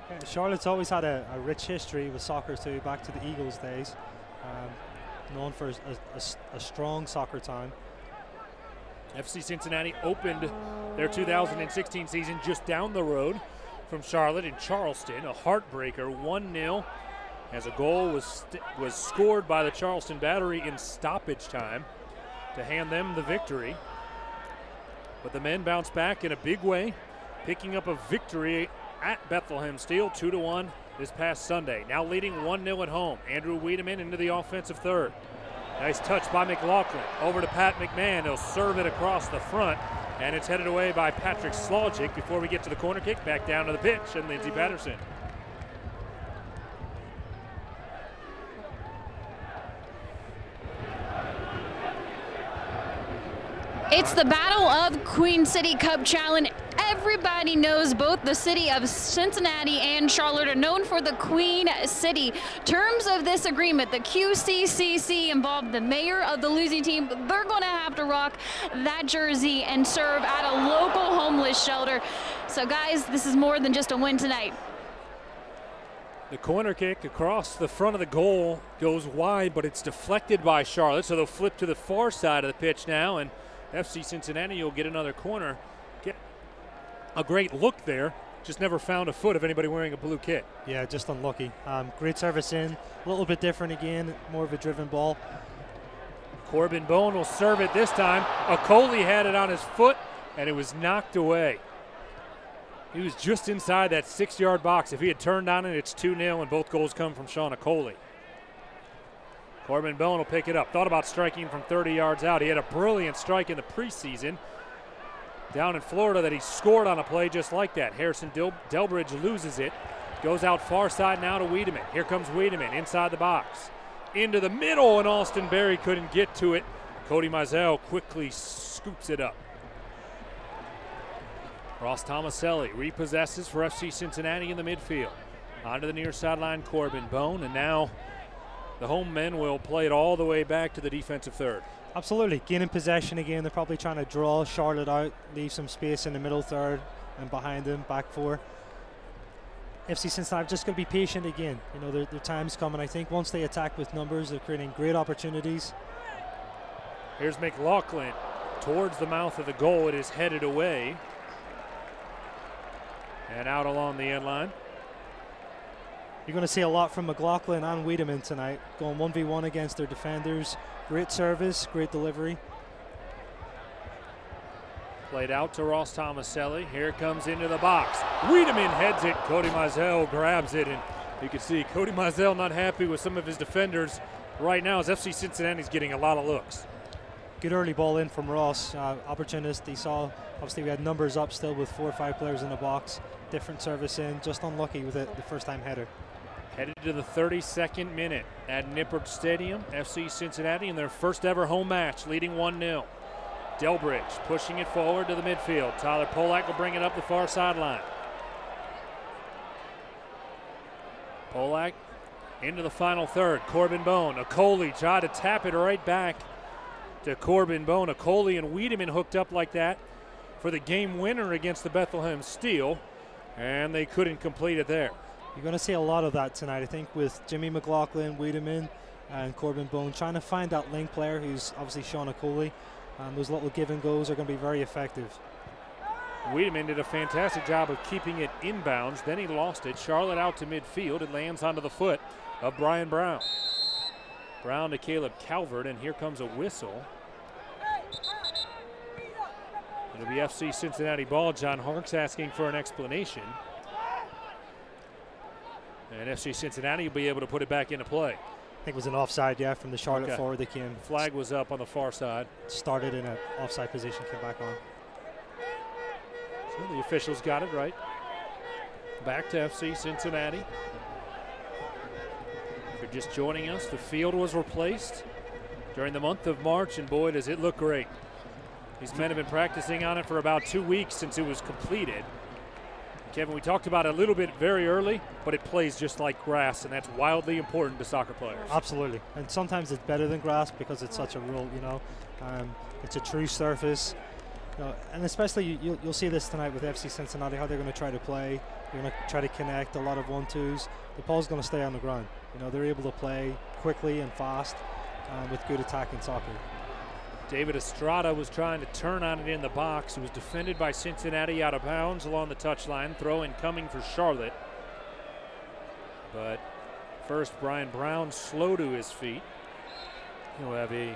[SPEAKER 5] Yeah, Charlotte's always had a rich history with soccer too, back to the Eagles days. Known for a strong soccer time.
[SPEAKER 3] FC Cincinnati opened their 2016 season just down the road from Charlotte in Charleston. A heartbreaker, 1-0, as a goal was scored by the Charleston Battery in stoppage time to hand them the victory. But the men bounced back in a big way, picking up a victory at Bethlehem Steel, 2-1 this past Sunday. Now leading 1-0 at home. Andrew Wiedemann into the offensive third. Nice touch by McLaughlin. Over to Pat McMahon. He'll serve it across the front, and it's headed away by Patrick Slogic before we get to the corner kick. Back down to the pitch, and Lindsey Patterson.
[SPEAKER 6] It's the Battle of Queen City Cup Challenge. Everybody knows both the city of Cincinnati and Charlotte are known for the Queen City. Terms of this agreement, the QCCC involved the mayor of the losing team. They're going to have to rock that jersey and serve at a local homeless shelter. So guys, this is more than just a win tonight.
[SPEAKER 3] The corner kick across the front of the goal goes wide, but it's deflected by Charlotte, so they'll flip to the far side of the pitch now, and FC Cincinnati will get another corner. Get a great look there. Just never found a foot of anybody wearing a blue kit.
[SPEAKER 5] Yeah, just unlucky. Great service in. A little bit different again, more of a driven ball.
[SPEAKER 3] Corbin Bone will serve it this time. Okoli had it on his foot, and it was knocked away. He was just inside that 6-yard box. If he had turned on it, it's 2-0, and both goals come from Sean Okoli. Corbin Bone will pick it up. Thought about striking from 30 yards out. He had a brilliant strike in the preseason down in Florida that he scored on a play just like that. Harrison Delbridge loses it. Goes out far side now to Wiedemann. Here comes Wiedemann inside the box. Into the middle, and Austin Berry couldn't get to it. Cody Mizell quickly scoops it up. Ross Tomaselli repossesses for FC Cincinnati in the midfield. Onto the near sideline, Corbin Bone, and now the home men will play it all the way back to the defensive third.
[SPEAKER 5] Absolutely, gaining possession again. They're probably trying to draw Charlotte out, leave some space in the middle third and behind them, back four. FC Cincinnati just going to be patient again. You know, their time's coming. I think once they attack with numbers, they're creating great opportunities.
[SPEAKER 3] Here's McLaughlin towards the mouth of the goal. It is headed away and out along the end line.
[SPEAKER 5] You're going to see a lot from McLaughlin and Wiedemann tonight, going 1v1 against their defenders. Great service, great delivery.
[SPEAKER 3] Played out to Ross Tomaselli. Here it comes into the box. Wiedemann heads it. Cody Mizell grabs it, and you can see Cody Mizell not happy with some of his defenders right now as FC Cincinnati's getting a lot of looks.
[SPEAKER 5] Good early ball in from Ross. Opportunist. He saw, obviously we had numbers up still with 4 or 5 players in the box. Different service in, just unlucky with it, the first time header.
[SPEAKER 3] Headed to the 32nd minute at Nippert Stadium. FC Cincinnati in their first ever home match, leading 1-0. Delbridge pushing it forward to the midfield. Tyler Polak will bring it up the far sideline. Polak into the final third. Corbin Bone. Okoli tried to tap it right back to Corbin Bone. Okoli and Wiedemann hooked up like that for the game winner against the Bethlehem Steel, and they couldn't complete it there.
[SPEAKER 5] You're going to see a lot of that tonight, I think, with Jimmy McLaughlin, Wiedemann, and Corbin Bone trying to find that link player who's obviously Sean Okoli. Those little give and goes are going to be very effective.
[SPEAKER 3] Wiedemann did a fantastic job of keeping it inbounds. Then he lost it. Charlotte out to midfield. It lands onto the foot of Brian Brown. Brown to Caleb Calvert, and here comes a whistle. It'll be FC Cincinnati ball. John Harkes asking for an explanation. And FC Cincinnati will be able to put it back into play.
[SPEAKER 5] I think it was an offside, yeah, from the Charlotte forward that came.
[SPEAKER 3] Flag was up on the far side.
[SPEAKER 5] Started in an offside position, came back on.
[SPEAKER 3] So the officials got it right. Back to FC Cincinnati. If you're just joining us, the field was replaced during the month of March, and boy, does it look great. These men have been practicing on it for about 2 weeks since it was completed. Kevin, we talked about it a little bit very early, but it plays just like grass, and that's wildly important to soccer players.
[SPEAKER 5] Absolutely, and sometimes it's better than grass because it's such a real, it's a true surface. And especially you'll see this tonight with FC Cincinnati, how they're going to try to play. They're going to try to connect a lot of 1-2s. The ball's going to stay on the ground. They're able to play quickly and fast with good attacking soccer.
[SPEAKER 3] David Estrada was trying to turn on it in the box. It was defended by Cincinnati out of bounds along the touchline. Throw in coming for Charlotte. But first, Brian Brown slow to his feet. He'll have a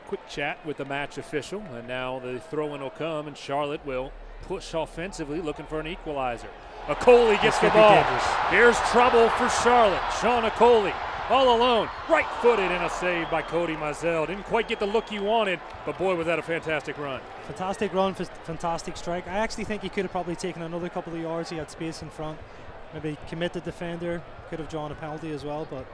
[SPEAKER 3] quick chat with the match official, and now the throw-in will come, and Charlotte will push offensively, looking for an equalizer. Okoli gets the ball. Here's trouble for Charlotte. Sean Okoli all alone, right-footed, and a save by Cody Mizell. Didn't quite get the look he wanted, but boy, was that a fantastic run.
[SPEAKER 5] Fantastic run, fantastic strike. I actually think he could have probably taken another couple of yards. He had space in front. Maybe commit the defender. Could have drawn a penalty as well, but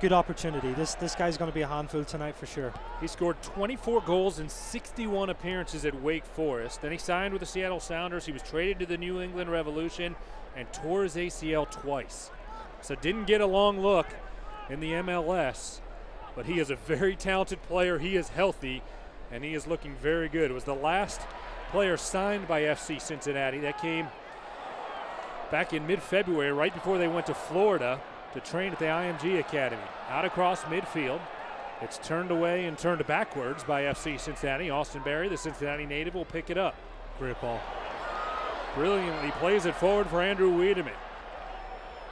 [SPEAKER 5] good opportunity. This guy's going to be a handful tonight for sure.
[SPEAKER 3] He scored 24 goals in 61 appearances at Wake Forest. Then he signed with the Seattle Sounders. He was traded to the New England Revolution and tore his ACL twice. So didn't get a long look in the MLS, but he is a very talented player. He is healthy, and he is looking very good. It was the last player signed by FC Cincinnati. That came back in mid-February, right before they went to Florida to train at the IMG Academy. Out across midfield. It's turned away and turned backwards by FC Cincinnati. Austin Berry, the Cincinnati native, will pick it up.
[SPEAKER 5] Great ball.
[SPEAKER 3] Brilliantly plays it forward for Andrew Wiedemann.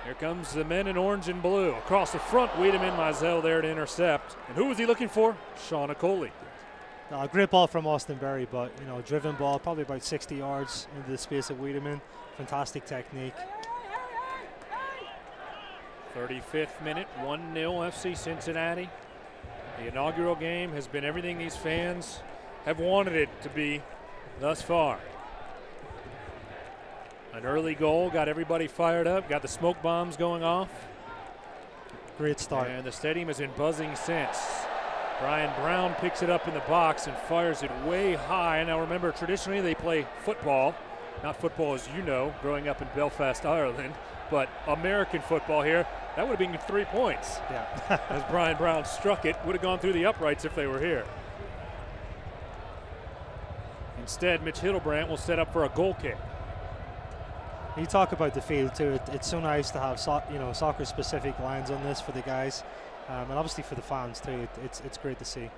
[SPEAKER 3] Here comes the men in orange and blue. Across the front, Wiedemann, Mizell there to intercept. And who was he looking for? Sean Coley.
[SPEAKER 5] Great ball from Austin Berry, but driven ball, probably about 60 yards into the space of Wiedemann. Fantastic technique.
[SPEAKER 3] 35th minute, 1-0 FC Cincinnati. The inaugural game has been everything these fans have wanted it to be thus far. An early goal got everybody fired up, got the smoke bombs going off.
[SPEAKER 5] Great start.
[SPEAKER 3] And the stadium has been buzzing since. Brian Brown picks it up in the box and fires it way high. Now remember, traditionally they play football. Not football as you know, growing up in Belfast, Ireland, but American football here. That would have been 3 points.
[SPEAKER 5] Yeah.
[SPEAKER 3] As Brian Brown struck it, would have gone through the uprights if they were here. Instead, Mitch Hildebrandt will set up for a goal kick.
[SPEAKER 5] You talk about the field too. It's so nice to have soccer-specific lines on this for the guys, and obviously for the fans too. It's great to see.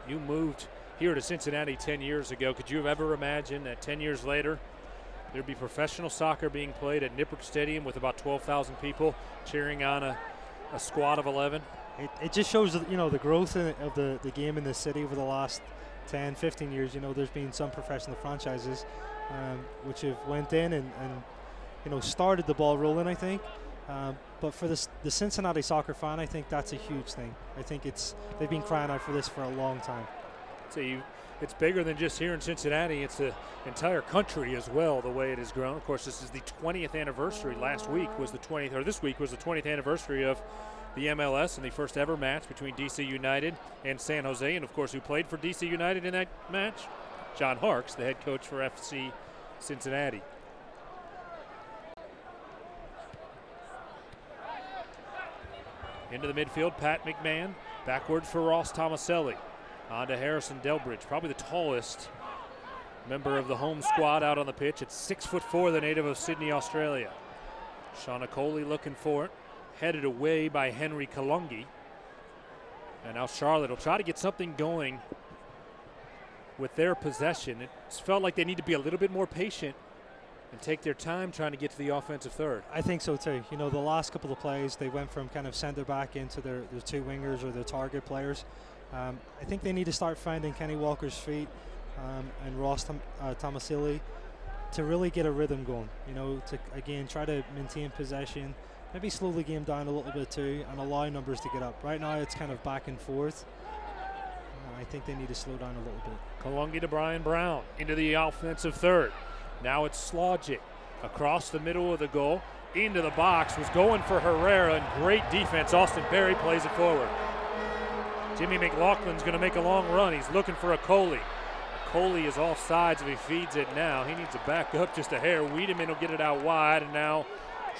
[SPEAKER 3] You moved here to Cincinnati 10 years ago. Could you have ever imagined that 10 years later there'd be professional soccer being played at Nippert Stadium with about 12,000 people cheering on a squad of 11?
[SPEAKER 5] It just shows the growth of the game in the city over the last 10, 15 years. There's been some professional franchises which have went in and started the ball rolling, I think. But for the Cincinnati soccer fan, I think that's a huge thing. I think they've been crying out for this for a long time.
[SPEAKER 3] So it's bigger than just here in Cincinnati. It's the entire country as well, the way it has grown. Of course, this is the 20th anniversary. This week was the 20th anniversary of the MLS and the first ever match between DC United and San Jose. And of course, who played for DC United in that match? John Harkes, the head coach for FC Cincinnati. Into the midfield, Pat McMahon. Backwards for Ross Tomaselli. On to Harrison Delbridge, probably the tallest member of the home squad out on the pitch. At 6'4", the native of Sydney, Australia. Sean Coley looking for it. Headed away by Henry Kalungi. And now Charlotte will try to get something going with their possession. It's felt like they need to be a little bit more patient and take their time trying to get to the offensive third.
[SPEAKER 5] I think so too. The last couple of plays, they went from kind of center back into their two wingers or their target players. I think they need to start finding Kenny Walker's feet and Ross Tomaselli to really get a rhythm going. To again try to maintain possession, maybe slow the game down a little bit too, and allow numbers to get up. Right now it's kind of back and forth. I think they need to slow down a little bit.
[SPEAKER 3] Kalungi to Brian Brown into the offensive third. Now it's Slogic across the middle of the goal into the box. Was going for Herrera, and great defense. Austin Berry plays it forward. Jimmy McLaughlin's going to make a long run. He's looking for a Coley. Coley is off sides if he feeds it now. He needs to back up just a hair. Wiedemann will get it out wide, and now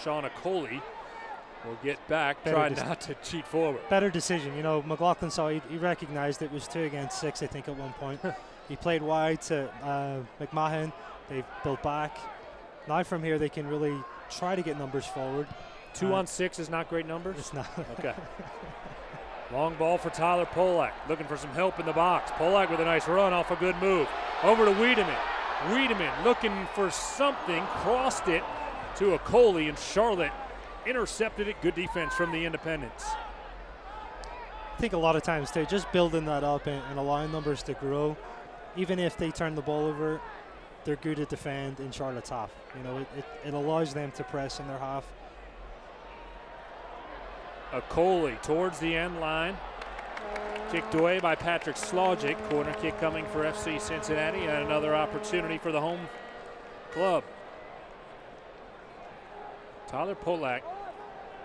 [SPEAKER 3] Sean Coley will get back, try not to cheat forward.
[SPEAKER 5] Better decision. McLaughlin saw he recognized it was 2 against 6, I think, at one point. He played wide to McMahon. They've built back. Now from here they can really try to get numbers forward.
[SPEAKER 3] 2 on 6 is not great numbers?
[SPEAKER 5] It's not.
[SPEAKER 3] Okay. Long ball for Tyler Polak, looking for some help in the box. Polak with a nice run off a good move. Over to Wiedemann. Wiedemann looking for something, crossed it to a Coley, and Charlotte intercepted it. Good defense from the Independents.
[SPEAKER 5] I think a lot of times too, just building that up and allowing numbers to grow. Even if they turn the ball over, they're good at defend in Charlotte's half. It allows them to press in their half.
[SPEAKER 3] A Coley towards the end line. Kicked away by Patrick Slogic. Corner kick coming for FC Cincinnati, and another opportunity for the home club. Tyler Polak.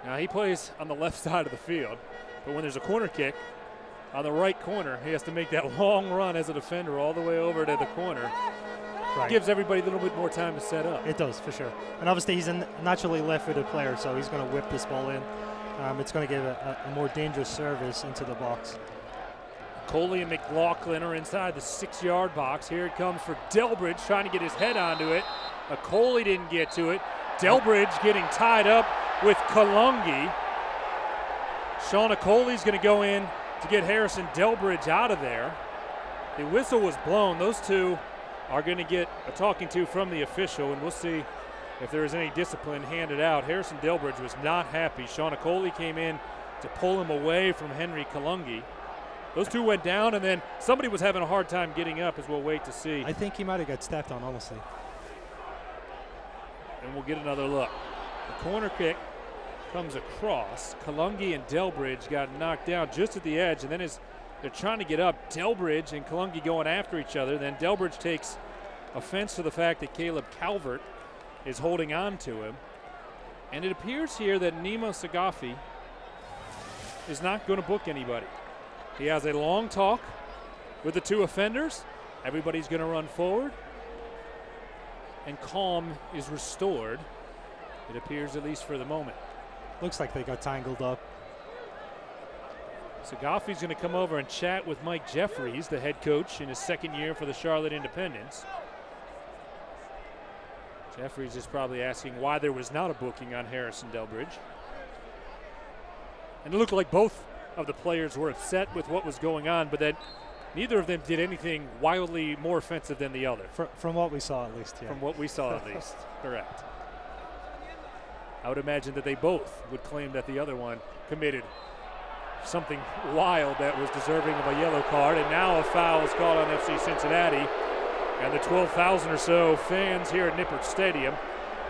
[SPEAKER 3] Now he plays on the left side of the field, but when there's a corner kick on the right corner, he has to make that long run as a defender all the way over to the corner. Right. Gives everybody a little bit more time to set up.
[SPEAKER 5] It does, for sure. And obviously he's a naturally left-footed player, so he's going to whip this ball in. It's going to give a more dangerous service into the box.
[SPEAKER 3] Coley and McLaughlin are inside the 6-yard box. Here it comes for Delbridge, trying to get his head onto it. Coley didn't get to it. Delbridge getting tied up with Kalungi. Sean Coley's going to go in to get Harrison Delbridge out of there. The whistle was blown. Those two are going to get a talking to from the official, and we'll see if there was any discipline handed out. Harrison Delbridge was not happy. Sean Okoli came in to pull him away from Henry Kalungi. Those two went down, and then somebody was having a hard time getting up, as we'll wait to see.
[SPEAKER 5] I think he might have got stepped on, honestly.
[SPEAKER 3] And we'll get another look. The corner kick comes across. Kalungi and Delbridge got knocked down just at the edge, and then as they're trying to get up, Delbridge and Kalungi going after each other. Then Delbridge takes offense to the fact that Caleb Calvert is holding on to him. And it appears here that Nima Sagafi is not going to book anybody. He has a long talk with the two offenders. Everybody's going to run forward. And calm is restored, it appears, at least for the moment.
[SPEAKER 5] Looks like they got tangled up.
[SPEAKER 3] Sagafi's going to come over and chat with Mike Jeffries, the head coach in his second year for the Charlotte Independents. Jeffries is probably asking why there was not a booking on Harrison Delbridge. And it looked like both of the players were upset with what was going on, but that neither of them did anything wildly more offensive than the other.
[SPEAKER 5] From what we saw, at least, yeah.
[SPEAKER 3] From what we saw, at least. Correct. I would imagine that they both would claim that the other one committed something wild that was deserving of a yellow card, and now a foul is called on FC Cincinnati, and the 12,000 or so fans here at Nippert Stadium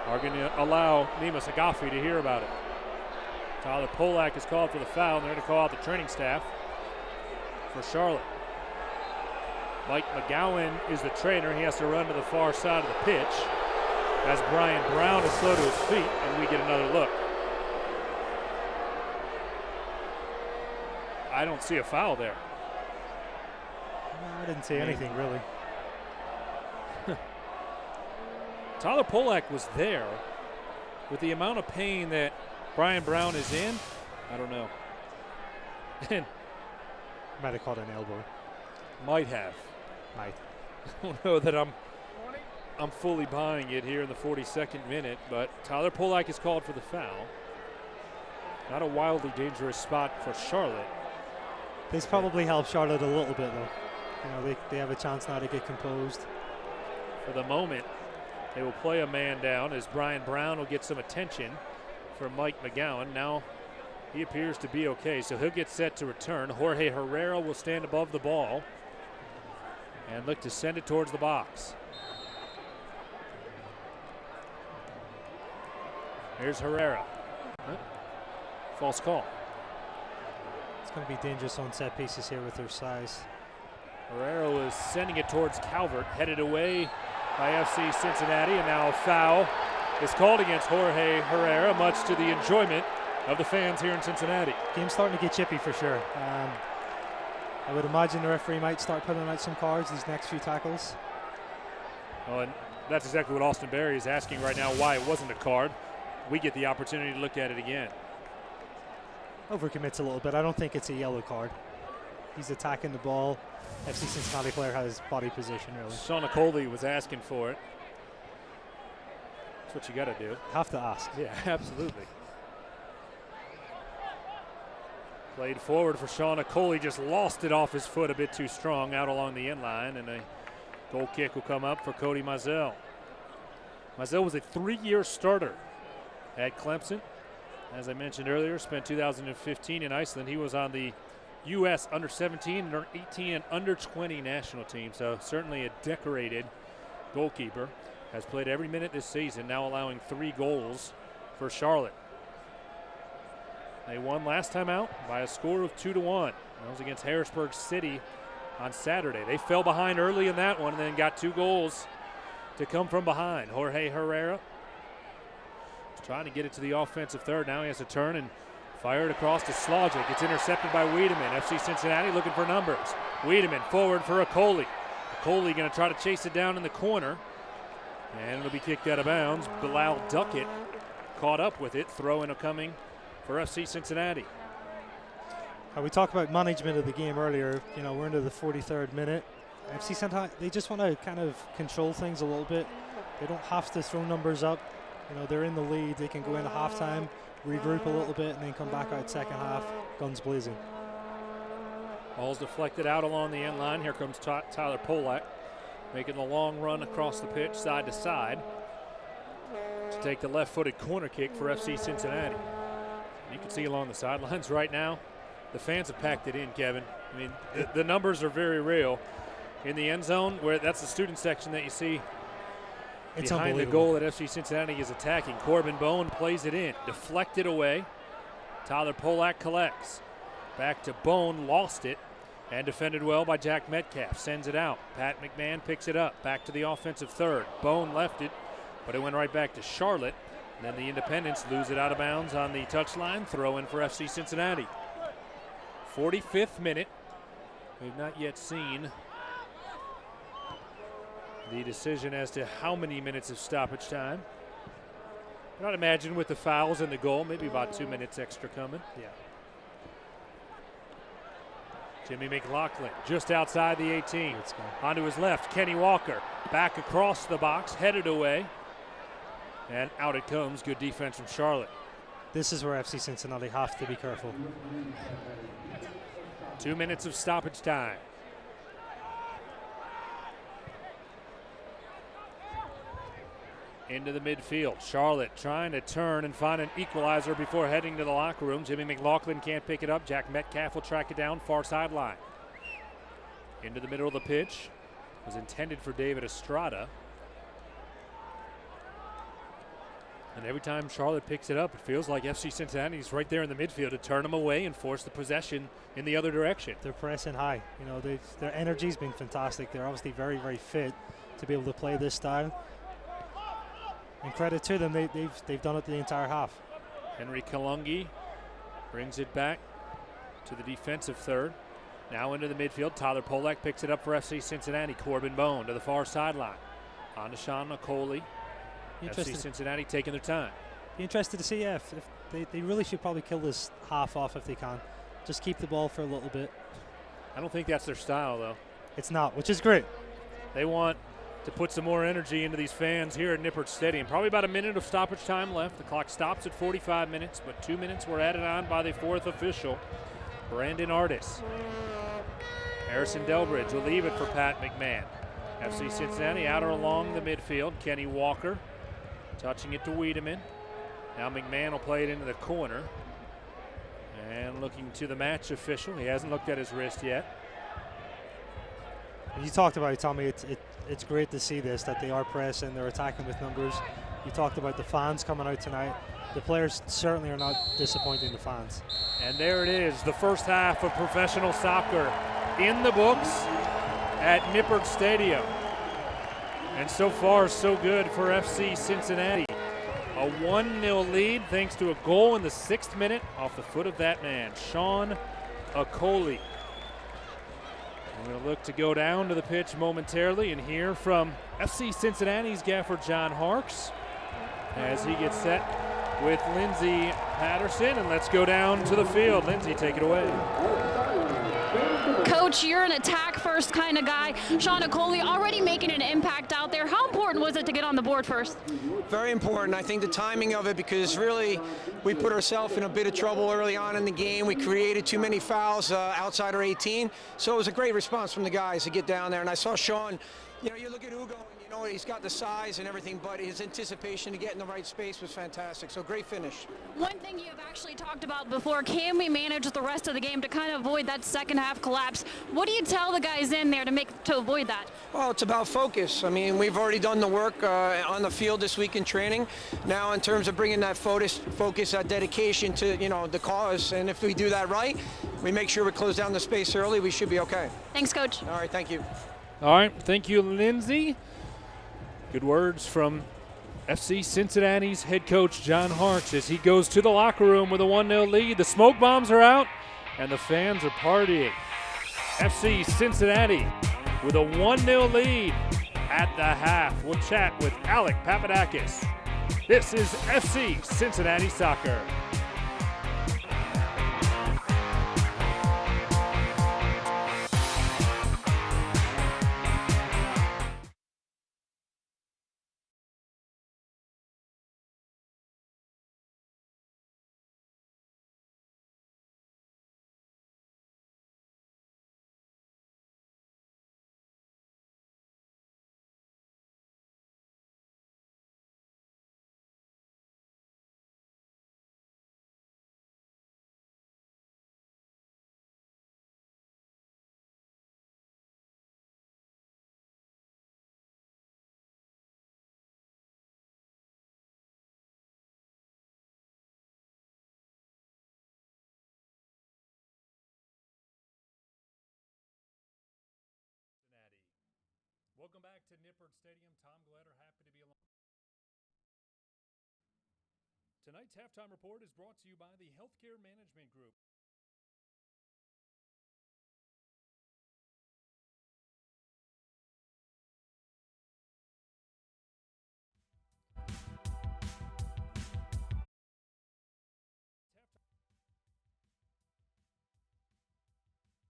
[SPEAKER 3] are going to allow Nima Sagafi to hear about it. Tyler Polak is called for the foul, and they're going to call out the training staff for Charlotte. Mike McGowan is the trainer. He has to run to the far side of the pitch as Brian Brown is slow to his feet, and we get another look. I don't see a foul there.
[SPEAKER 5] No, I didn't see anything, really.
[SPEAKER 3] Tyler Polak was there. With the amount of pain that Brian Brown is in, I don't know.
[SPEAKER 5] Might have caught an elbow.
[SPEAKER 3] Might have.
[SPEAKER 5] Might.
[SPEAKER 3] I don't know that I'm fully buying it here in the 42nd minute, but Tyler Polak is called for the foul. Not a wildly dangerous spot for Charlotte.
[SPEAKER 5] This probably helped Charlotte a little bit, though. You know, they have a chance now to get composed.
[SPEAKER 3] For the moment, they will play a man down as Brian Brown will get some attention from Mike McGowan. Now he appears to be okay, so he'll get set to return. Jorge Herrera will stand above the ball and look to send it towards the box. Here's Herrera. False call.
[SPEAKER 5] It's going to be dangerous on set pieces here with their size.
[SPEAKER 3] Herrera was sending it towards Calvert, headed away by FC Cincinnati, and now a foul is called against Jorge Herrera, much to the enjoyment of the fans here in Cincinnati.
[SPEAKER 5] Game's starting to get chippy for sure. I would imagine the referee might start putting out some cards these next few tackles.
[SPEAKER 3] Well, and that's exactly what Austin Berry is asking right now, why it wasn't a card. We get the opportunity to look at it again.
[SPEAKER 5] Overcommits a little bit. I don't think it's a yellow card. He's attacking the ball. FC Cincinnati player has body position, really.
[SPEAKER 3] Sean Okoli was asking for it. That's what you got to do.
[SPEAKER 5] Have to ask.
[SPEAKER 3] Yeah, absolutely. Played forward for Sean Okoli, just lost it off his foot a bit too strong out along the end line, and a goal kick will come up for Cody Mizell. Mizell was a 3-year starter at Clemson. As I mentioned earlier, spent 2015 in Iceland. He was on the U.S. under-17, under-18, and under-20 national team, so certainly a decorated goalkeeper. Has played every minute this season, now allowing 3 goals for Charlotte. They won last time out by a score of 2-1. That was against Harrisburg City on Saturday. They fell behind early in that one and then got 2 goals to come from behind. Jorge Herrera trying to get it to the offensive third. Now he has to turn and fire it across to Slogic. It's intercepted by Wiedemann. FC Cincinnati looking for numbers. Wiedemann forward for Okoli. Okoli going to try to chase it down in the corner. And it'll be kicked out of bounds. Bilal Duckett caught up with it. Throw-in coming for FC Cincinnati.
[SPEAKER 5] We talked about management of the game earlier. You know, we're into the 43rd minute. FC Cincinnati, they just want to kind of control things a little bit. They don't have to throw numbers up. You know, they're in the lead. They can go into halftime, regroup a little bit, and then come back out second half, guns blazing.
[SPEAKER 3] Ball's deflected out along the end line. Here comes Tyler Polak, making the long run across the pitch, side to side. take the left-footed corner kick for FC Cincinnati. You can see along the sidelines right now, the fans have packed it in, Kevin. I mean, the numbers are very real. In the end zone, where that's the student section that you see
[SPEAKER 5] It's
[SPEAKER 3] behind the goal that FC Cincinnati is attacking. Corbin Bone plays it in, deflected away. Tyler Polak collects. Back to Bone, lost it, and defended well by Jack Metcalf. Sends it out. Pat McMahon picks it up. Back to the offensive third. Bone left it, but it went right back to Charlotte. And then the Independents lose it out of bounds on the touchline. Throw in for FC Cincinnati. 45th minute. We've not yet seen the decision as to how many minutes of stoppage time. But I'd imagine with the fouls and the goal, maybe about 2 minutes extra coming.
[SPEAKER 5] Yeah.
[SPEAKER 3] Jimmy McLaughlin just outside the 18. Onto his left, Kenny Walker back across the box, headed away. And out it comes. Good defense from Charlotte.
[SPEAKER 5] This is where FC Cincinnati have to be careful.
[SPEAKER 3] 2 minutes of stoppage time. Into the midfield. Charlotte trying to turn and find an equalizer before heading to the locker room. Jimmy McLaughlin can't pick it up. Jack Metcalf will track it down, far sideline. Into the middle of the pitch. Was intended for David Estrada. And every time Charlotte picks it up, it feels like FC Cincinnati is right there in the midfield to turn them away and force the possession in the other direction.
[SPEAKER 5] They're pressing high. You know, their energy's been fantastic. They're obviously very, very fit to be able to play this style. And credit to them, they've done it the entire half.
[SPEAKER 3] Henry Kalungi brings it back to the defensive third. Now into the midfield. Tyler Polak picks it up for FC Cincinnati. Corbin Bone to the far sideline. On to Sean McCauley. FC Cincinnati taking their time.
[SPEAKER 5] Be interested to see if they really should probably kill this half off if they can. Just keep the ball for a little bit.
[SPEAKER 3] I don't think that's their style, though.
[SPEAKER 5] It's not, which is great.
[SPEAKER 3] They want to put some more energy into these fans here at Nippert Stadium. Probably about a minute of stoppage time left. The clock stops at 45 minutes, but 2 minutes were added on by the fourth official, Brandon Artis. Harrison Delbridge will leave it for Pat McMahon. FC Cincinnati out or along the midfield. Kenny Walker touching it to Wiedemann. Now McMahon will play it into the corner. And looking to the match official. He hasn't looked at his wrist yet.
[SPEAKER 5] You talked about it, Tommy. It's great to see this, that they are pressing, they're attacking with numbers. You talked about the fans coming out tonight. The players certainly are not disappointing the fans.
[SPEAKER 3] And there it is, the first half of professional soccer in the books at Nippert Stadium. And so far, so good for FC Cincinnati. A 1-0 lead thanks to a goal in the 6th minute off the foot of that man, Sean Okoli. We'll look to go down to the pitch momentarily and hear from FC Cincinnati's gaffer John Harkes as he gets set with Lindsey Patterson. And let's go down to the field. Lindsey, take it away.
[SPEAKER 6] Coach, you're an attack-first kind of guy. Sean Okoli already making an impact out there. How important was it to get on the board first?
[SPEAKER 7] Very important. I think the timing of it, because really we put ourselves in a bit of trouble early on in the game. We created too many fouls outside our 18. So it was a great response from the guys to get down there. And I saw Sean, you know, you look at Ugo, and you know he's got the size and everything, but his anticipation to get in the right space was fantastic. So great finish.
[SPEAKER 6] One thing you've actually talked about before, can we manage the rest of the game to kind of avoid that second half collapse? What do you tell the guys in there to avoid that?
[SPEAKER 7] Well, it's about focus. I mean, we've already done the work on the field this week in training. Now, in terms of bringing that focus, that dedication to, you know, the cause, and if we do that right, we make sure we close down the space early, we should be okay.
[SPEAKER 6] Thanks, Coach.
[SPEAKER 7] All right, thank you.
[SPEAKER 3] All right, thank you, Lindsey. Good words from FC Cincinnati's head coach, John Harkes, as he goes to the locker room with a 1-0 lead. The smoke bombs are out, and the fans are partying. FC Cincinnati with a 1-0 lead at the half. We'll chat with Alec Papadakis. This is FC Cincinnati Soccer. Welcome back to Nippert Stadium. Tom Gledder, happy to be along. Tonight's halftime report is brought to you by the Healthcare Management Group. Tonight's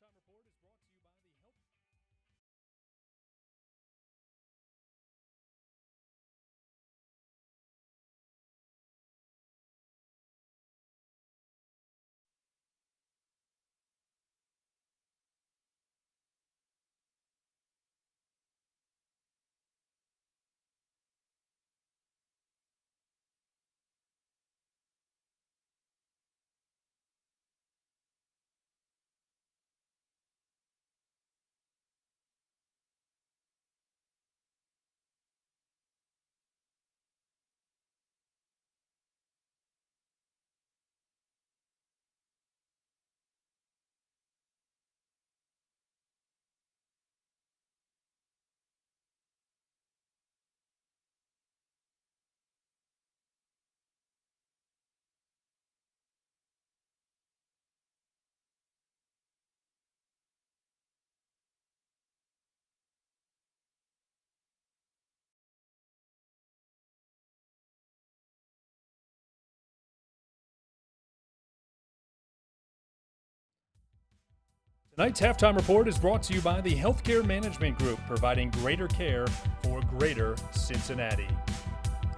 [SPEAKER 3] halftime report is brought to you by the Health. Tonight's halftime report is brought to you by the Healthcare Management Group, providing greater care for greater Cincinnati.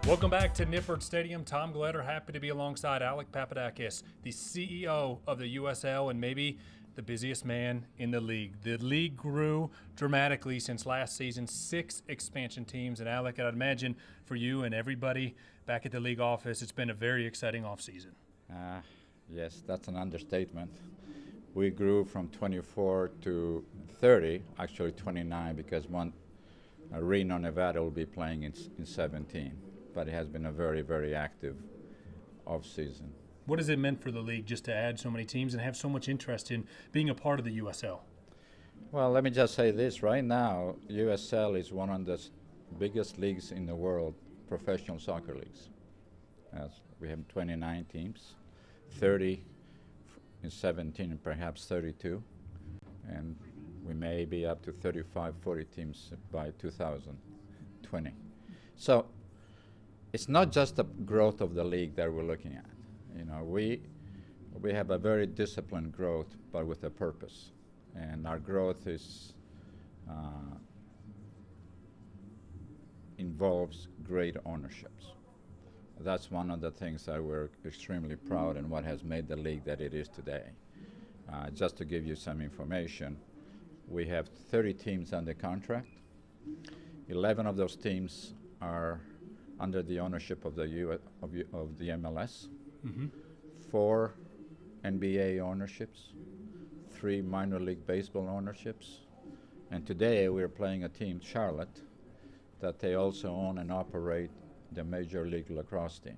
[SPEAKER 3] Welcome back to Nippert Stadium. Tom Gledder, happy to be alongside Alec Papadakis, the CEO of the USL and maybe the busiest man in the league. The league grew dramatically since last season, 6 expansion teams. And Alec, I'd imagine for you and everybody back at the league office, it's been a very exciting offseason.
[SPEAKER 8] Yes, that's an understatement. We grew from 24 to 30, actually 29, because Reno, Nevada will be playing in 17. But it has been a very, very active off-season.
[SPEAKER 3] What has it meant for the league just to add so many teams and have so much interest in being a part of the USL?
[SPEAKER 8] Well, let me just say this. Right now, USL is one of the biggest leagues in the world, professional soccer leagues. We have 29 teams, 30 in 17 and perhaps 32. And we may be up to 35, 40 teams by 2020. So it's not just the growth of the league that we're looking at. You know, we have a very disciplined growth, but with a purpose. And our growth involves great ownerships. That's one of the things that we're extremely proud and what has made the league that it is today. Just to give you some information, we have 30 teams under contract. 11 of those teams are under the ownership of the MLS. Mm-hmm. 4 NBA ownerships, 3 minor league baseball ownerships, and today we're playing a team, Charlotte, that they also own and operate the Major League Lacrosse team.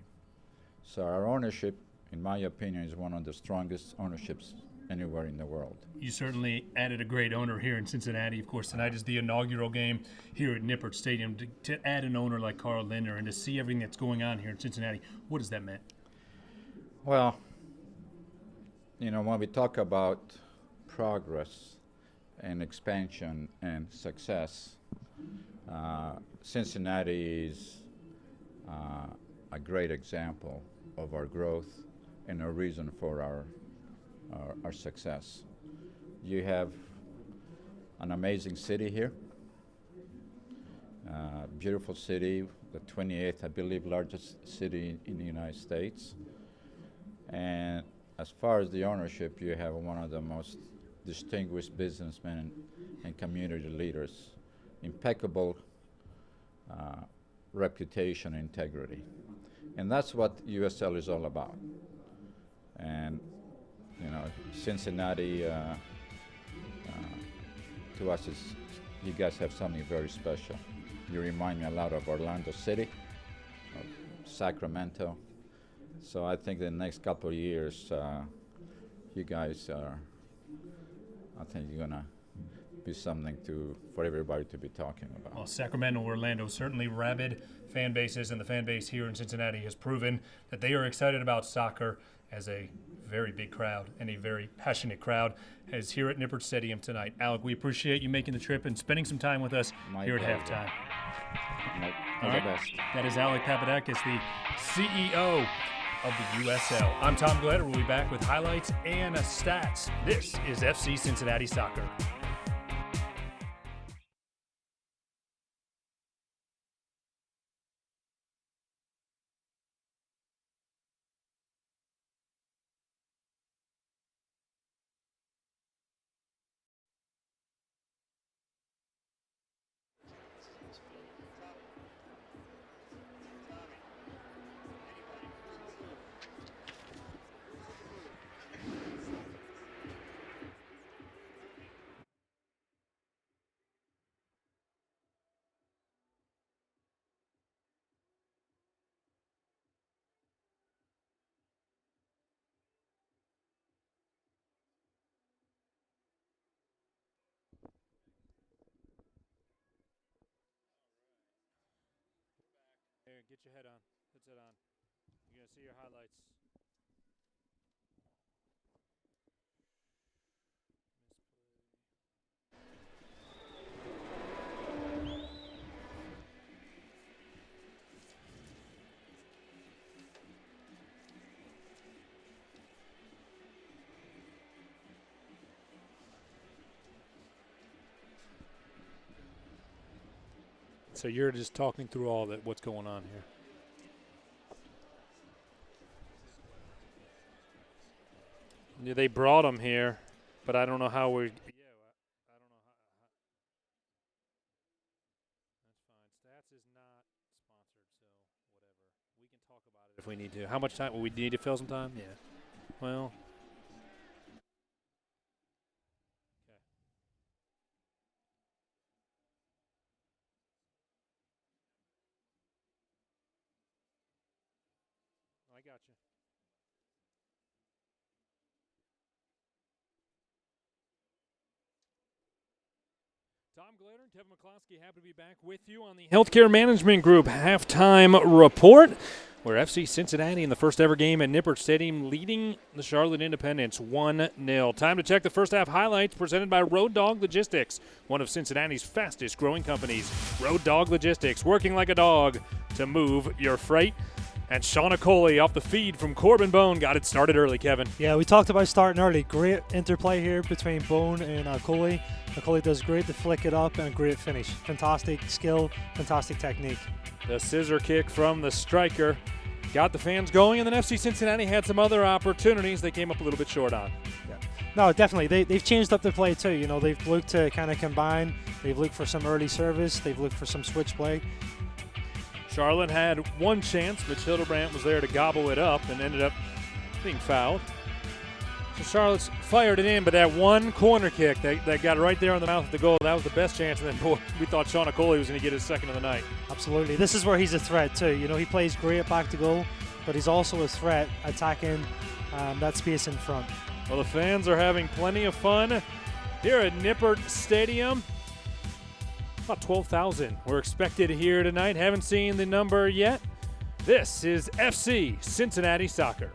[SPEAKER 8] So our ownership, in my opinion, is one of the strongest ownerships anywhere in the world.
[SPEAKER 3] You certainly added a great owner here in Cincinnati. Of course, tonight is the inaugural game here at Nippert Stadium. To add an owner like Carl Lindner and to see everything that's going on here in Cincinnati, what does that mean?
[SPEAKER 8] Well, you know, when we talk about progress and expansion and success, Cincinnati is a great example of our growth and a reason for our success. You have an amazing city here, beautiful city, the 28th, I believe, largest city in the United States. And as far as the ownership, you have one of the most distinguished businessmen and community leaders, impeccable reputation, integrity. And that's what USL is all about. And, you know, Cincinnati, to us, you guys have something very special. You remind me a lot of Orlando City, of Sacramento. So I think the next couple of years, you guys are, I think you're gonna be something for everybody to be talking about.
[SPEAKER 3] Well, Sacramento, Orlando, certainly rabid fan bases, and the fan base here in Cincinnati has proven that they are excited about soccer as a very big crowd and a very passionate crowd as here at Nippert Stadium tonight. Alec, we appreciate you making the trip and spending some time with us here
[SPEAKER 8] pleasure.
[SPEAKER 3] at halftime.
[SPEAKER 8] All the best.
[SPEAKER 3] That is Alec Papadakis, the CEO of the USL. I'm Tom Gledder. We'll be back with highlights and stats. This is FC Cincinnati Soccer. Here, get your head on. Headset on. You're going to see your highlights. So you're just talking through all that, what's going on here. Yeah, they brought him here, but I don't know how we. Yeah, I don't know how. That's fine. Stats is not sponsored, so whatever. We can talk about it if we need to. How much time? Will we need to fill some time? Yeah. Well. Okay. I got you. Tom Gledder and Kevin McCloskey happy to be back with you on the Healthcare Management Group halftime report, where FC Cincinnati in the first ever game at Nippert Stadium leading the Charlotte Independents 1-0. Time to check the first half highlights presented by Road Dog Logistics, one of Cincinnati's fastest growing companies. Road Dog Logistics, working like a dog to move your freight. And Shauna Coley off the feed from Corbin Bone got it started early, Kevin.
[SPEAKER 5] Yeah, we talked about starting early. Great interplay here between Bone and Coley. Coley does great to flick it up and a great finish. Fantastic skill, fantastic technique.
[SPEAKER 3] The scissor kick from the striker got the fans going, and then FC Cincinnati had some other opportunities they came up a little bit short on.
[SPEAKER 5] Yeah. No, definitely. They've changed up their play too. You know, they've looked to kind of combine. They've looked for some early service. They've looked for some switch play.
[SPEAKER 3] Charlotte had one chance. Mitch Hildebrandt was there to gobble it up and ended up being fouled. So Charlotte's fired it in, but that one corner kick that got right there on the mouth of the goal, that was the best chance. And then, boy, we thought Shauna Coley was going to get his second of the night.
[SPEAKER 5] Absolutely. This is where he's a threat too. You know, he plays great back to goal, but he's also a threat attacking that space in front.
[SPEAKER 3] Well, the fans are having plenty of fun here at Nippert Stadium. About 12,000 were expected here tonight. Haven't seen the number yet. This is FC Cincinnati Soccer.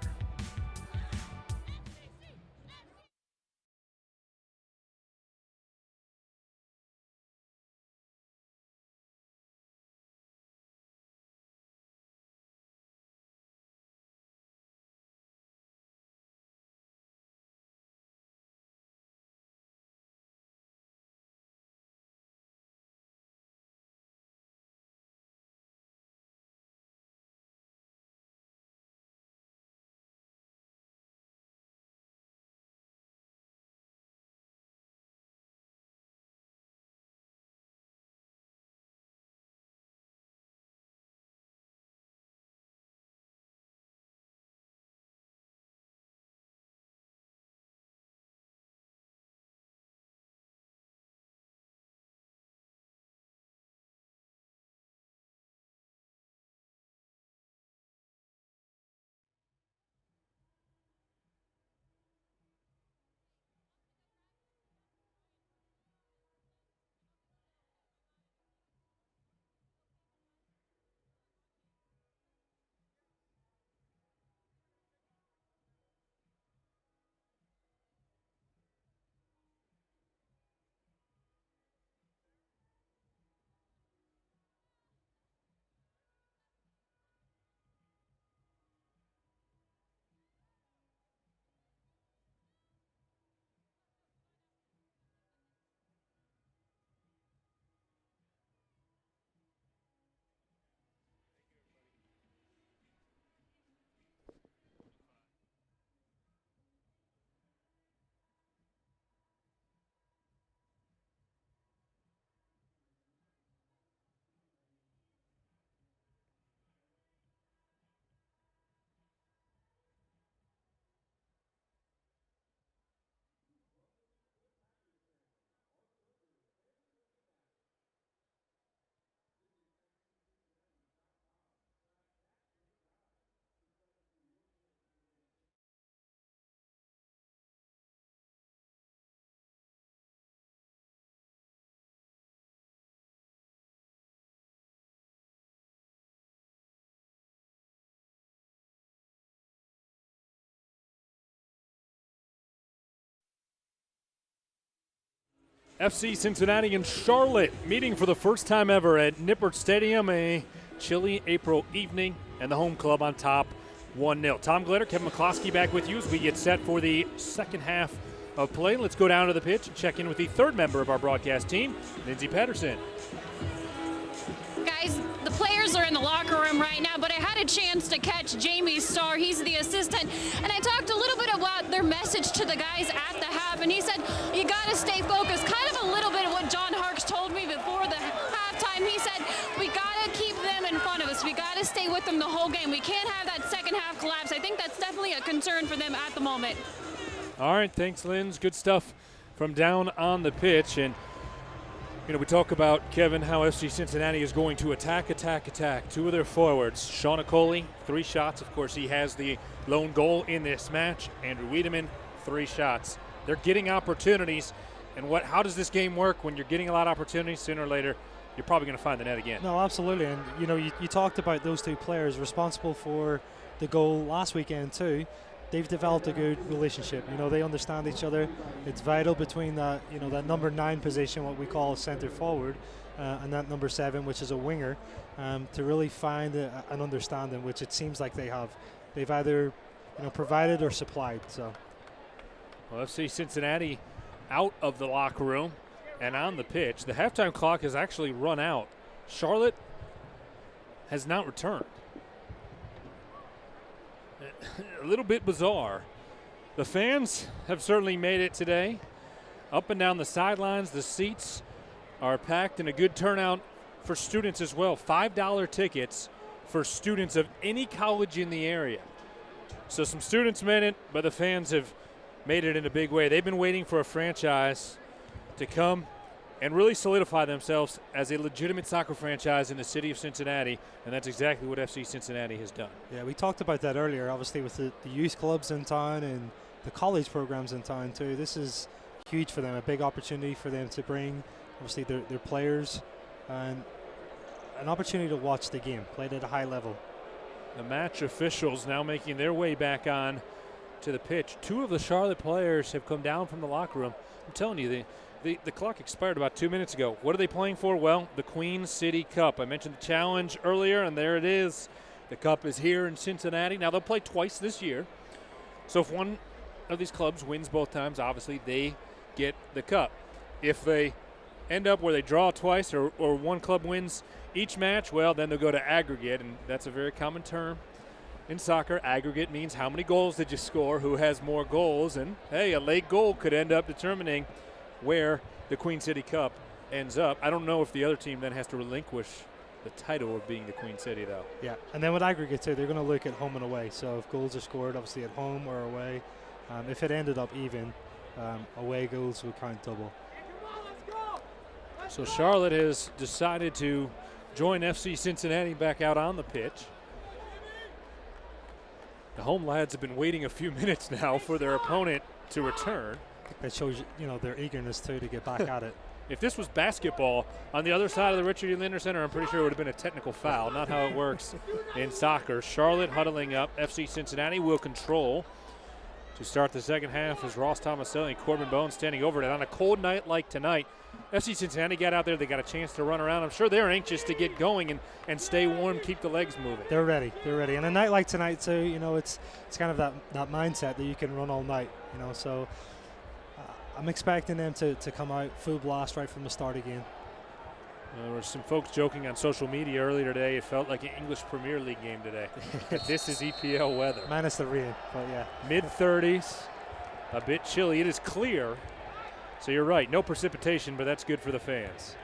[SPEAKER 3] FC Cincinnati and Charlotte meeting for the first time ever at Nippert Stadium, a chilly April evening, and the home club on top 1-0. Tom Glitter, Kevin McCloskey back with you as we get set for the second half of play. Let's go down to the pitch and check in with the third member of our broadcast team, Lindsay Patterson.
[SPEAKER 6] Guys, the players are in the locker room right now, but I had a chance to catch Jamie Starr. He's the assistant, and I talked a little bit about their message to the guys at the half, and he said, you got to stay focused. Kind of a little bit of what John Harkes told me before the halftime. He said, we got to keep them in front of us. We got to stay with them the whole game. We can't have that second half collapse. I think that's definitely a concern for them at the moment.
[SPEAKER 3] All right, thanks, Linz. Good stuff from down on the pitch. And, you know, we talk about, Kevin, how FC Cincinnati is going to attack. Two of their forwards, Sean Okoli, 3 shots. Of course, he has the lone goal in this match. Andrew Wiedemann, 3 shots. They're getting opportunities. And how does this game work? When you're getting a lot of opportunities, sooner or later, you're probably going to find the net again.
[SPEAKER 5] No, absolutely. And, you know, you talked about those 2 players responsible for the goal last weekend too. They've developed a good relationship. You know, they understand each other. It's vital between that, you know, that number 9 position, what we call center forward, and that number 7, which is a winger, to really find an understanding, which it seems like they have. They've either, you know, provided or supplied. So,
[SPEAKER 3] well, FC Cincinnati out of the locker room and on the pitch. The halftime clock has actually run out. Charlotte has not returned. A little bit bizarre. The fans have certainly made it today. Up and down the sidelines, the seats are packed, and a good turnout for students as well. $5 tickets for students of any college in the area. So some students made it, but the fans have made it in a big way. They've been waiting for a franchise to come and really solidify themselves as a legitimate soccer franchise in the city of Cincinnati, and that's exactly what FC Cincinnati has done.
[SPEAKER 5] Yeah, we talked about that earlier, obviously, with the youth clubs in town and the college programs in town too. This is huge for them, a big opportunity for them to bring, obviously, their players, and an opportunity to watch the game played at a high level.
[SPEAKER 3] The match officials now making their way back on to the pitch. 2 of the Charlotte players have come down from the locker room. I'm telling you, the clock expired about 2 minutes ago. What are they playing for? Well, the Queen City Cup. I mentioned the challenge earlier, and there it is. The Cup is here in Cincinnati. Now, they'll play twice this year. So if one of these clubs wins both times, obviously they get the Cup. If they end up where they draw twice or one club wins each match, well, then they'll go to aggregate, and that's a very common term in soccer. Aggregate means how many goals did you score, who has more goals, and, hey, a late goal could end up determining where the Queen City Cup ends up. I don't know if the other team then has to relinquish the title of being the Queen City, though.
[SPEAKER 5] Yeah, and then with aggregate too, they're going to look at home and away. So if goals are scored, obviously at home or away, if it ended up even, away goals would count double.
[SPEAKER 3] So Charlotte has decided to join FC Cincinnati back out on the pitch. The home lads have been waiting a few minutes now for their opponent to return.
[SPEAKER 5] That shows, you know, their eagerness too to get back at it.
[SPEAKER 3] If this was basketball on the other side of the Richard E. Linder Center, I'm pretty sure it would have been a technical foul. Not how it works in soccer. Charlotte huddling up. FC Cincinnati will control to start the second half as Ross Tomaselli and Corbin Bone standing over it. On a cold night like tonight, FC Cincinnati got out there. They got a chance to run around. I'm sure they're anxious to get going and stay warm, keep the legs moving.
[SPEAKER 5] They're ready. They're ready. And a night like tonight too, you know, it's kind of that mindset that you can run all night, you know, so I'm expecting them to come out full blast right from the start again.
[SPEAKER 3] There were some folks joking on social media earlier today. It felt like an English Premier League game today. This is EPL weather.
[SPEAKER 5] Minus the rain, but yeah.
[SPEAKER 3] Mid-30s, a bit chilly. It is clear, so you're right. No precipitation, but that's good for the fans.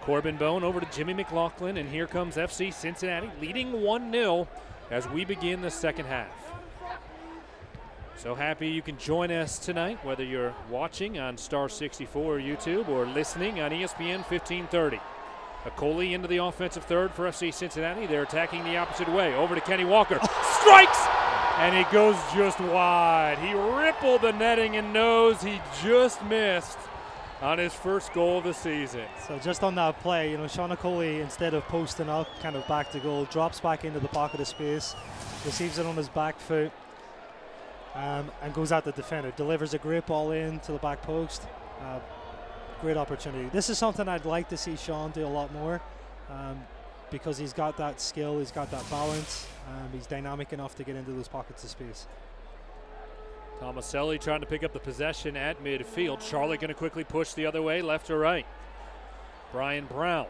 [SPEAKER 3] Corbin Bone over to Jimmy McLaughlin, and here comes FC Cincinnati leading 1-0 as we begin the second half. So happy you can join us tonight, whether you're watching on Star 64 or YouTube or listening on ESPN 1530. Okoli into the offensive third for FC Cincinnati. They're attacking the opposite way. Over to Kenny Walker. Strikes! And it goes just wide. He rippled the netting and knows he just missed on his first goal of the season.
[SPEAKER 5] So just on that play, you know, Sean Okoli, instead of posting up kind of back to goal, drops back into the pocket of space, receives it on his back foot, and goes at the defender. Delivers a great ball in to the back post. great opportunity. This is something I'd like to see Sean do a lot more, because he's got that skill, he's got that balance, he's dynamic enough to get into those pockets of space.
[SPEAKER 3] Tomaselli trying to pick up the possession at midfield. Charlotte going to quickly push the other way, left or right. Brian Brown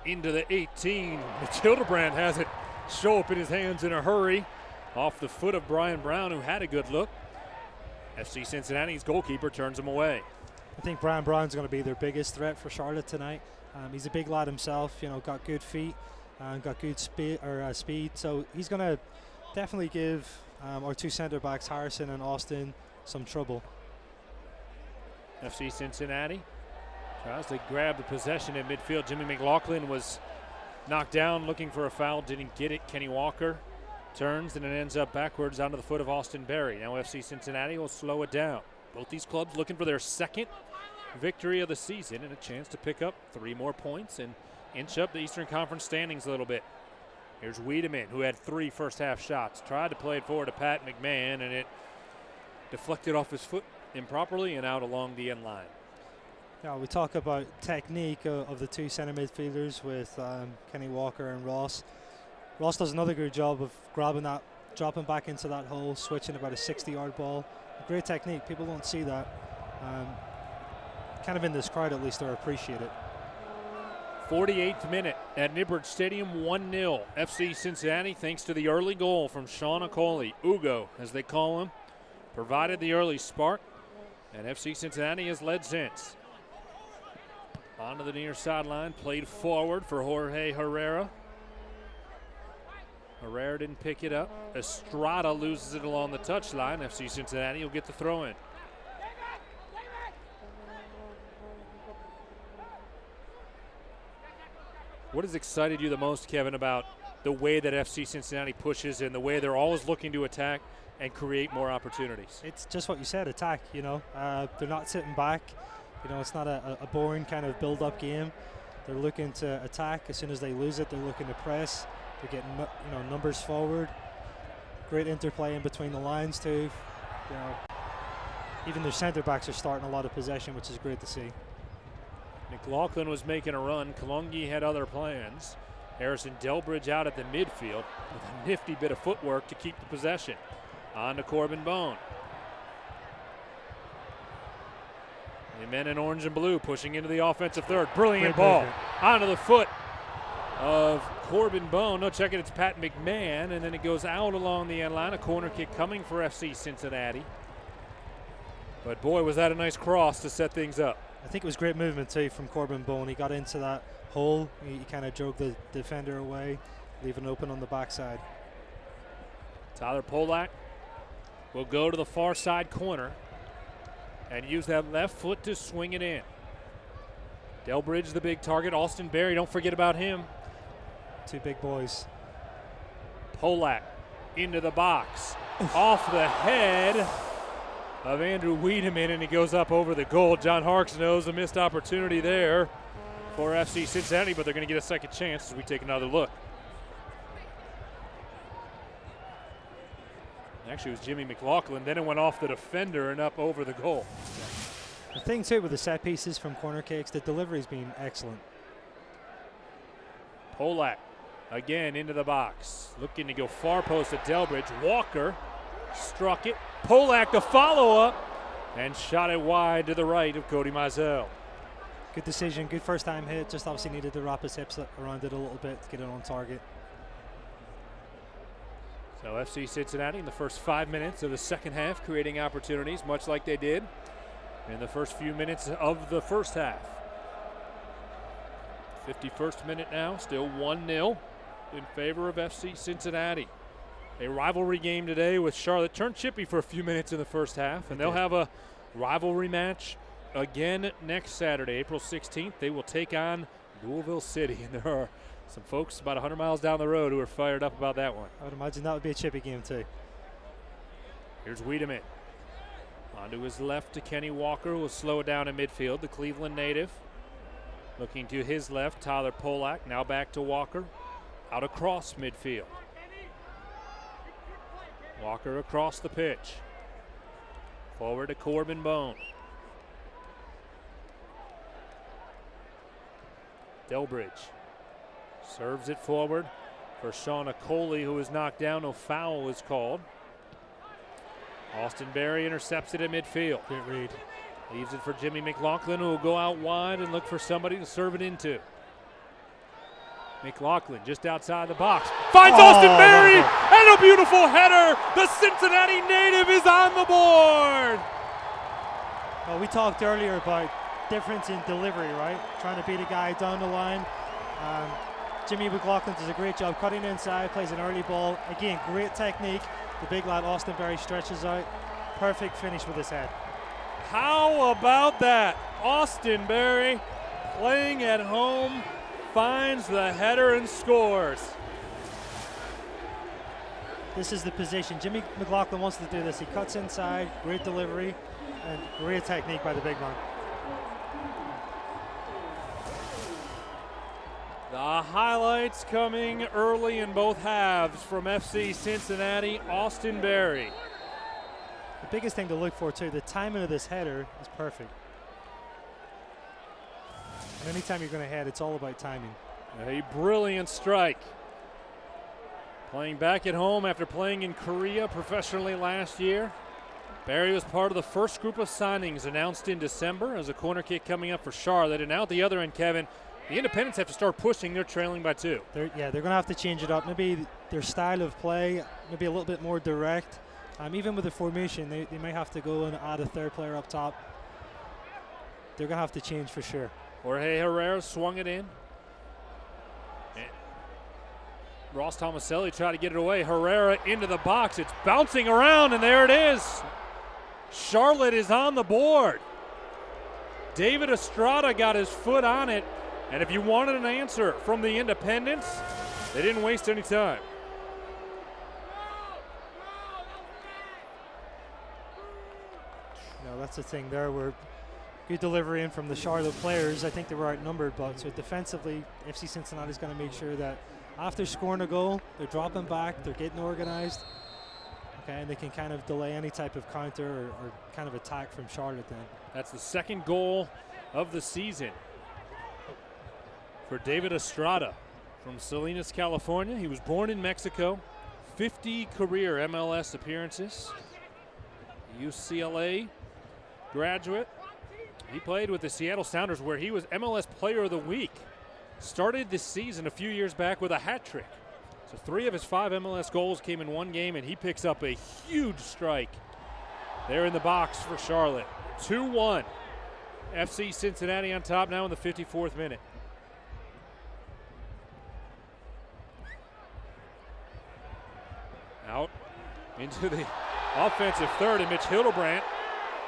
[SPEAKER 3] into the 18. Hildebrand has it show up in his hands in a hurry. Off the foot of Brian Brown, who had a good look. FC Cincinnati's goalkeeper turns him away.
[SPEAKER 5] I think Brian Brown's going to be their biggest threat for Charlotte tonight. He's a big lad himself, you know, got good feet and got good speed. So he's going to definitely give our two centre backs, Harrison and Austin, some trouble.
[SPEAKER 3] FC Cincinnati tries to grab the possession in midfield. Jimmy McLaughlin was knocked down looking for a foul, didn't get it. Kenny Walker turns and it ends up backwards onto the foot of Austin Berry. Now FC Cincinnati will slow it down. Both these clubs looking for their second victory of the season and a chance to pick up 3 more points and inch up the Eastern Conference standings a little bit. Here's Wiedemann, who had 3 first-half shots. Tried to play it forward to Pat McMahon, and it deflected off his foot improperly and out along the end line.
[SPEAKER 5] Yeah, we talk about technique of the two centre midfielders with Kenny Walker and Ross. Ross does another good job of grabbing that, dropping back into that hole, switching about a 60-yard ball. Great technique. People don't see that. Kind of in this crowd, at least, they appreciate it.
[SPEAKER 3] 48th minute at Nippert Stadium, 1-0. FC Cincinnati, thanks to the early goal from Sean Okoli. Ugo, as they call him, provided the early spark, and FC Cincinnati has led since. Onto the near sideline, played forward for Jorge Herrera. Herrera didn't pick it up. Estrada loses it along the touchline. FC Cincinnati will get the throw in. What has excited you the most, Kevin, about the way that FC Cincinnati pushes and the way they're always looking to attack and create more opportunities?
[SPEAKER 5] It's just what you said, attack, you know. They're not sitting back. You know, it's not a boring kind of build-up game. They're looking to attack. As soon as they lose it, they're looking to press. They're getting numbers forward. Great interplay in between the lines too. You know, even their centre backs are starting a lot of possession, which is great to see.
[SPEAKER 3] McLaughlin was making a run. Kalungi had other plans. Harrison Delbridge out at the midfield with a nifty bit of footwork to keep the possession. On to Corbin Bone. The men in orange and blue pushing into the offensive third. Brilliant ball. Onto the foot of Corbin Bone. No, check it, it's Pat McMahon, and then it goes out along the end line. A corner kick coming for FC Cincinnati. But boy, was that a nice cross to set things up.
[SPEAKER 5] I think it was great movement too from Corbin Bone. He got into that hole. He kind of drove the defender away, leaving it open on the backside.
[SPEAKER 3] Tyler Polak will go to the far side corner and use that left foot to swing it in. Delbridge, the big target. Austin Berry, don't forget about him.
[SPEAKER 5] 2 big boys.
[SPEAKER 3] Polak into the box. Off the head of Andrew Wiedemann, and he goes up over the goal. John Harks knows a missed opportunity there for FC Cincinnati, but they're going to get a second chance as we take another look. Actually, it was Jimmy McLaughlin. Then it went off the defender and up over the goal.
[SPEAKER 5] The thing too with the set pieces from corner kicks, the delivery's been excellent.
[SPEAKER 3] Polak again into the box, looking to go far post at Delbridge. Walker struck it. Polak the follow-up and shot it wide to the right of Cody Mizell.
[SPEAKER 5] Good decision, good first time hit. Just obviously needed to wrap his hips around it a little bit to get it on target.
[SPEAKER 3] So FC Cincinnati in the first 5 minutes of the second half creating opportunities, much like they did in the first few minutes of the first half. 51st minute now, still 1-0 in favor of FC Cincinnati. A rivalry game today with Charlotte. Turned chippy for a few minutes in the first half, and they'll have a rivalry match again next Saturday, April 16th. They will take on Louisville City, and there are some folks about 100 miles down the road who are fired up about that one.
[SPEAKER 5] I would imagine that would be a chippy game too.
[SPEAKER 3] Here's Wiedemann. Onto his left to Kenny Walker, who will slow it down in midfield, the Cleveland native. Looking to his left, Tyler Polak. Now back to Walker. Out across midfield. Walker across the pitch. Forward to Corbin Bone. Delbridge serves it forward for Shauna Coley, who is knocked down. No foul was called. Austin Berry intercepts it in midfield.
[SPEAKER 5] Great read.
[SPEAKER 3] Leaves it for Jimmy McLaughlin, who will go out wide and look for somebody to serve it into. McLaughlin just outside the box. Finds Austin Berry, and a beautiful header. The Cincinnati native is on the board.
[SPEAKER 5] Well, we talked earlier about difference in delivery, right? Trying to beat a guy down the line. Jimmy McLaughlin does a great job cutting inside, plays an early ball. Again, great technique. The big lad Austin Berry stretches out. Perfect finish with his head.
[SPEAKER 3] How about that? Austin Berry playing at home, finds the header and scores.
[SPEAKER 5] This is the position. Jimmy McLaughlin wants to do this. He cuts inside, great delivery, and great technique by the big man.
[SPEAKER 3] The highlights coming early in both halves from FC Cincinnati. Austin Berry.
[SPEAKER 5] The biggest thing to look for, too, the timing of this header is perfect. And anytime you're going to head, it's all about timing.
[SPEAKER 3] A brilliant strike. Playing back at home after playing in Korea professionally last year. Berry was part of the first group of signings announced in December as a corner kick coming up for Charlotte. And out the other end, Kevin, the Independents have to start pushing. They're trailing by 2.
[SPEAKER 5] They're going to have to change it up. Maybe their style of play, maybe a little bit more direct. Even with the formation, they might have to go and add a third player up top. They're going to have to change for sure.
[SPEAKER 3] Jorge Herrera swung it in. And Ross Tomaselli tried to get it away. Herrera into the box. It's bouncing around, and there it is. Charlotte is on the board. David Estrada got his foot on it. And if you wanted an answer from the Independents, they didn't waste any time.
[SPEAKER 5] No, that's the thing there. We're good delivery in from the Charlotte players. I think they were outnumbered, but so defensively, FC Cincinnati is going to make sure that after scoring a goal, they're dropping back, they're getting organized, okay, and they can kind of delay any type of counter or kind of attack from Charlotte then.
[SPEAKER 3] That's the second goal of the season for David Estrada from Salinas, California. He was born in Mexico, 50 career MLS appearances, UCLA graduate. He played with the Seattle Sounders, where he was MLS Player of the Week. Started this season a few years back with a hat trick. So 3 of his 5 MLS goals came in one game, and he picks up a huge strike there in the box for Charlotte. 2-1. FC Cincinnati on top now in the 54th minute. Out into the offensive third, and Mitch Hildebrandt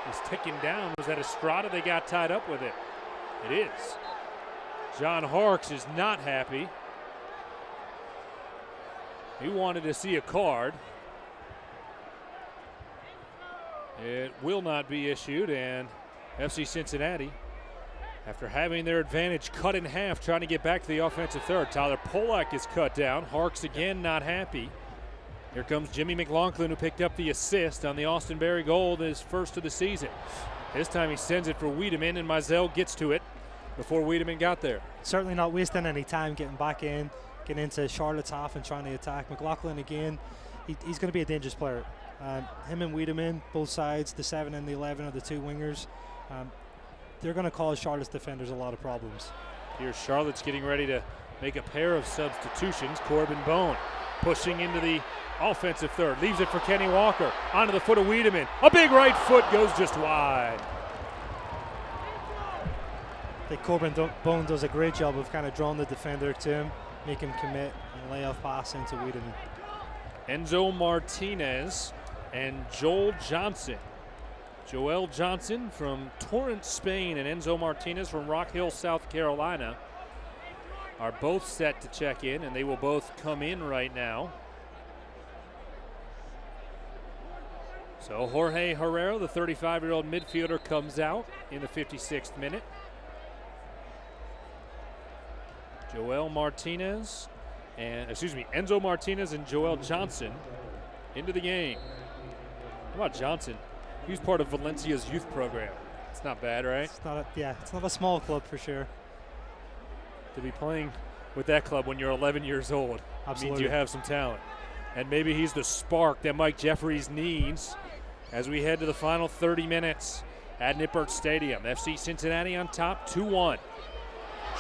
[SPEAKER 3] is ticking down. Was that Estrada? They got tied up with it. It is. John Harks is not happy. He wanted to see a card. It will not be issued, and FC Cincinnati, after having their advantage cut in half, trying to get back to the offensive third. Tyler Polak is cut down. Harks again not happy. Here comes Jimmy McLaughlin, who picked up the assist on the Austin Berry goal, his first of the season. This time he sends it for Wiedemann, and Mizell gets to it before Wiedemann got there.
[SPEAKER 5] Certainly not wasting any time getting back in, getting into Charlotte's half and trying to attack. McLaughlin again, he's going to be a dangerous player. Him and Wiedemann, both sides, the 7 and the 11 are the 2 wingers. They're going to cause Charlotte's defenders a lot of problems.
[SPEAKER 3] Here's Charlotte's getting ready to make a pair of substitutions. Corbin Bone pushing into the offensive third, leaves it for Kenny Walker, onto the foot of Wiedemann. A big right foot goes just wide.
[SPEAKER 5] I think Corbin Bone does a great job of kind of drawing the defender to him, make him commit, and lay off pass into Wiedemann.
[SPEAKER 3] Enzo Martinez and Joel Johnson. Joel Johnson from Torrance, Spain, and Enzo Martinez from Rock Hill, South Carolina are both set to check in, and they will both come in right now. So Jorge Herrera, the 35-year-old midfielder, comes out in the 56th minute. Enzo Martinez and Joel Johnson into the game. How about Johnson? He was part of Valencia's youth program. It's not bad, right?
[SPEAKER 5] It's not a small club for sure.
[SPEAKER 3] to be playing with that club when you're 11 years old.
[SPEAKER 5] Absolutely.
[SPEAKER 3] Means you have some talent. And maybe he's the spark that Mike Jeffries needs as we head to the final 30 minutes at Nippert Stadium. FC Cincinnati on top, 2-1.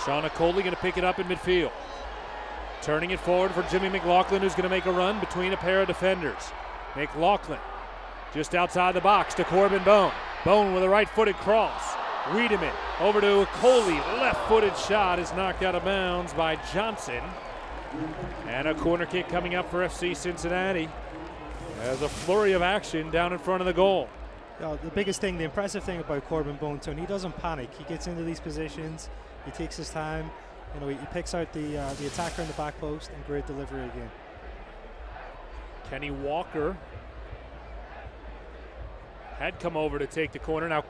[SPEAKER 3] Sean Coley going to pick it up in midfield. Turning it forward for Jimmy McLaughlin, who's going to make a run between a pair of defenders. McLaughlin just outside the box to Corbin Bone. Bone with a right-footed cross. Wiedemann over to Coley. Left-footed shot is knocked out of bounds by Johnson. And a corner kick coming up for FC Cincinnati as a flurry of action down in front of the goal.
[SPEAKER 5] The biggest thing, the impressive thing about Corbin Bone, Tony, he doesn't panic. He gets into these positions, he takes his time, he picks out the attacker in the back post, and great delivery again.
[SPEAKER 3] Kenny Walker had come over to take the corner. Now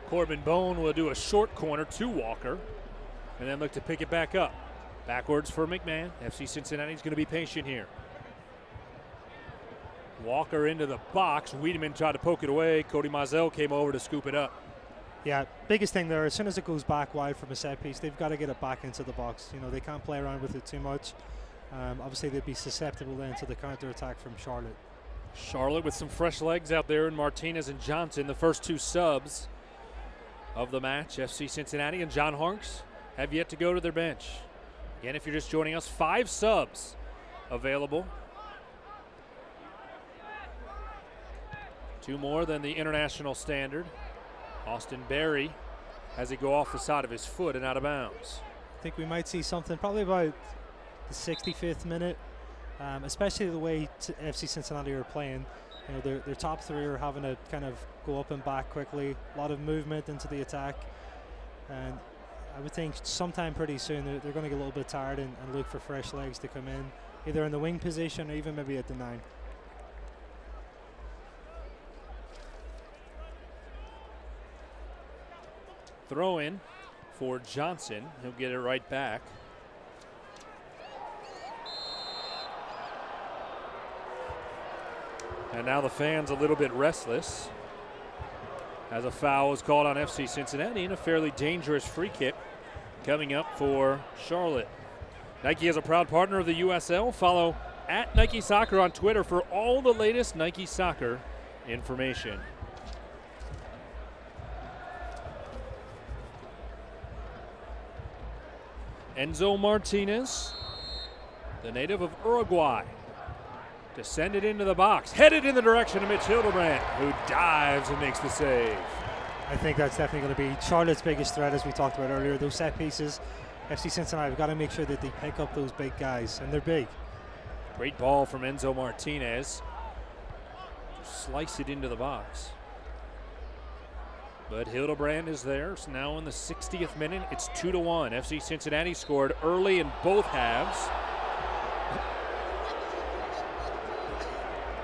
[SPEAKER 3] Corbin Bone will do a short corner to Walker and then look to pick it back up. Backwards for McMahon. FC Cincinnati is going to be patient here. Walker into the box. Wiedemann tried to poke it away. Cody Mizell came over to scoop it up.
[SPEAKER 5] Yeah, biggest thing there, as soon as it goes back wide from a set piece, they've got to get it back into the box. They can't play around with it too much. Obviously, they'd be susceptible then to the counter-attack from Charlotte.
[SPEAKER 3] Charlotte with some fresh legs out there in Martinez and Johnson, the first two subs of the match. FC Cincinnati and John Harks have yet to go to their bench. Again, if you're just joining us, 5 subs available. 2 more than the international standard. Austin Berry has it go off the side of his foot and out of bounds.
[SPEAKER 5] I think we might see something probably about the 65th minute, especially the way FC Cincinnati are playing. Their top 3 are having to kind of go up and back quickly. A lot of movement into the attack. And I would think sometime pretty soon they're going to get a little bit tired and look for fresh legs to come in, either in the wing position or even maybe at the 9.
[SPEAKER 3] Throw in for Johnson. He'll get it right back. And now the fans a little bit restless as a foul is called on FC Cincinnati and a fairly dangerous free kick coming up for Charlotte. Nike is a proud partner of the USL. Follow at Nike Soccer on Twitter for all the latest Nike Soccer information. Enzo Martinez, the native of Uruguay, to send it into the box, headed in the direction of Mitch Hildebrand, who dives and makes the save.
[SPEAKER 5] I think that's definitely going to be Charlotte's biggest threat, as we talked about earlier. Those set pieces, FC Cincinnati have got to make sure that they pick up those big guys, and they're big.
[SPEAKER 3] Great ball from Enzo Martinez. Just slice it into the box. But Hildebrand is there. So now in the 60th minute, it's 2-1. FC Cincinnati scored early in both halves.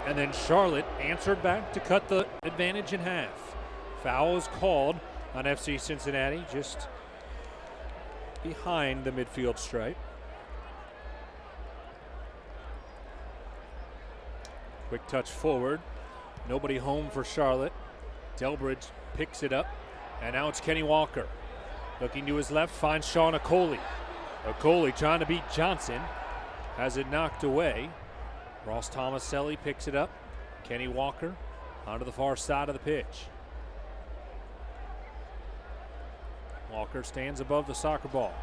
[SPEAKER 3] And then Charlotte answered back to cut the advantage in half. Foul is called on FC Cincinnati, just behind the midfield stripe. Quick touch forward. Nobody home for Charlotte. Delbridge picks it up, and now it's Kenny Walker. Looking to his left, finds Sean Okoli. Okoli trying to beat Johnson. Has it knocked away. Ross Tomaselli picks it up. Kenny Walker onto the far side of the pitch. Walker stands above the soccer ball.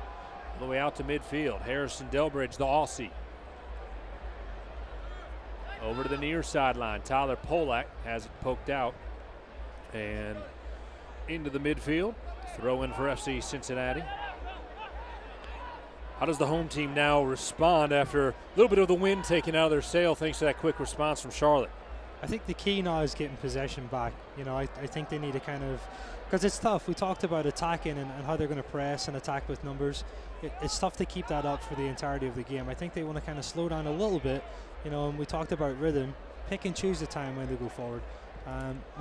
[SPEAKER 3] All the way out to midfield. Harrison Delbridge, the Aussie. Over to the near sideline. Tyler Polak has it poked out. And into the midfield. Throw in for FC Cincinnati. How does the home team now respond after a little bit of the wind taken out of their sail thanks to that quick response from Charlotte?
[SPEAKER 5] I think the key now is getting possession back. I think they need to kind of, because it's tough. We talked about attacking and how they're going to press and attack with numbers. It's tough to keep that up for the entirety of the game. I think they want to kind of slow down a little bit, and we talked about rhythm. Pick and choose the time when they go forward.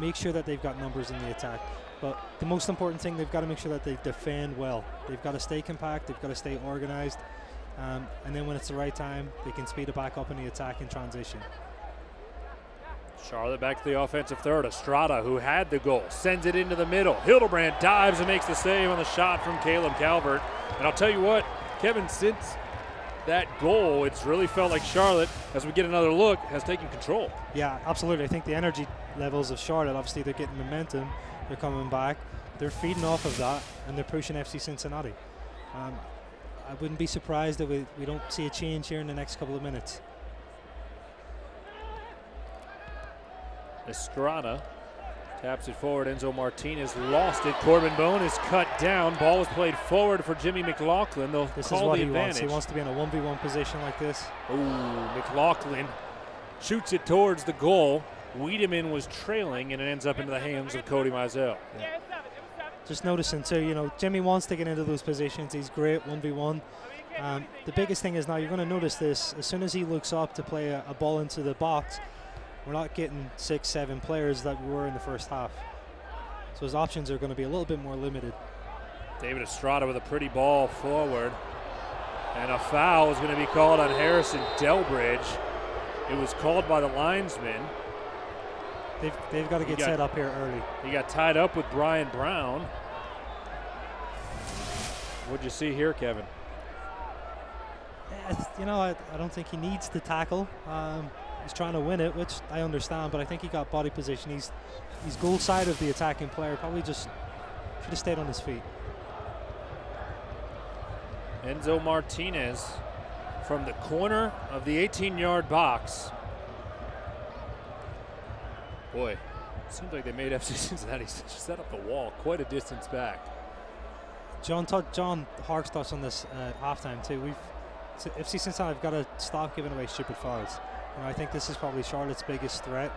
[SPEAKER 5] Make sure that they've got numbers in the attack. But the most important thing, they've got to make sure that they defend well. They've got to stay compact, they've got to stay organized, and then when it's the right time, they can speed it back up in the attack in transition.
[SPEAKER 3] Charlotte back to the offensive third. Estrada, who had the goal, sends it into the middle. Hildebrand dives and makes the save on the shot from Caleb Calvert. And I'll tell you what, Kevin, since that goal, it's really felt like Charlotte, as we get another look, has taken control.
[SPEAKER 5] Yeah, absolutely. I think the energy levels of Charlotte, obviously they're getting momentum, they're coming back, they're feeding off of that, and they're pushing FC Cincinnati. I wouldn't be surprised if we don't see a change here in the next couple of minutes.
[SPEAKER 3] Estrada taps it forward. Enzo Martinez lost it. Corbin Bone is cut down. Ball was played forward for Jimmy McLaughlin. They'll
[SPEAKER 5] This
[SPEAKER 3] call
[SPEAKER 5] is what
[SPEAKER 3] the
[SPEAKER 5] he wants.
[SPEAKER 3] advantage.
[SPEAKER 5] He wants to be in a 1v1 position like this.
[SPEAKER 3] Ooh, McLaughlin shoots it towards the goal. Wiedemann was trailing, and it ends up into the hands of Cody Mizell.
[SPEAKER 5] Yeah. Just noticing too, Jimmy wants to get into those positions. He's great 1v1. The biggest thing is now you're going to notice this. As soon as he looks up to play a ball into the box, we're not getting 6-7 players that we were in the first half. So his options are going to be a little bit more limited.
[SPEAKER 3] David Estrada with a pretty ball forward. And a foul is going to be called on Harrison Delbridge. It was called by the linesman.
[SPEAKER 5] They've got to get set up here early.
[SPEAKER 3] He got tied up with Brian Brown. What'd you see here, Kevin?
[SPEAKER 5] I don't think he needs to tackle. He's trying to win it, which I understand, but I think he got body position. He's goal side of the attacking player. Probably just should have stayed on his feet.
[SPEAKER 3] Enzo Martinez from the corner of the 18-yard box. Boy, seems like they made FC Cincinnati set up the wall quite a distance back.
[SPEAKER 5] John Harks touched on this at halftime too. FC Cincinnati have got to stop giving away stupid fouls. I think this is probably Charlotte's biggest threat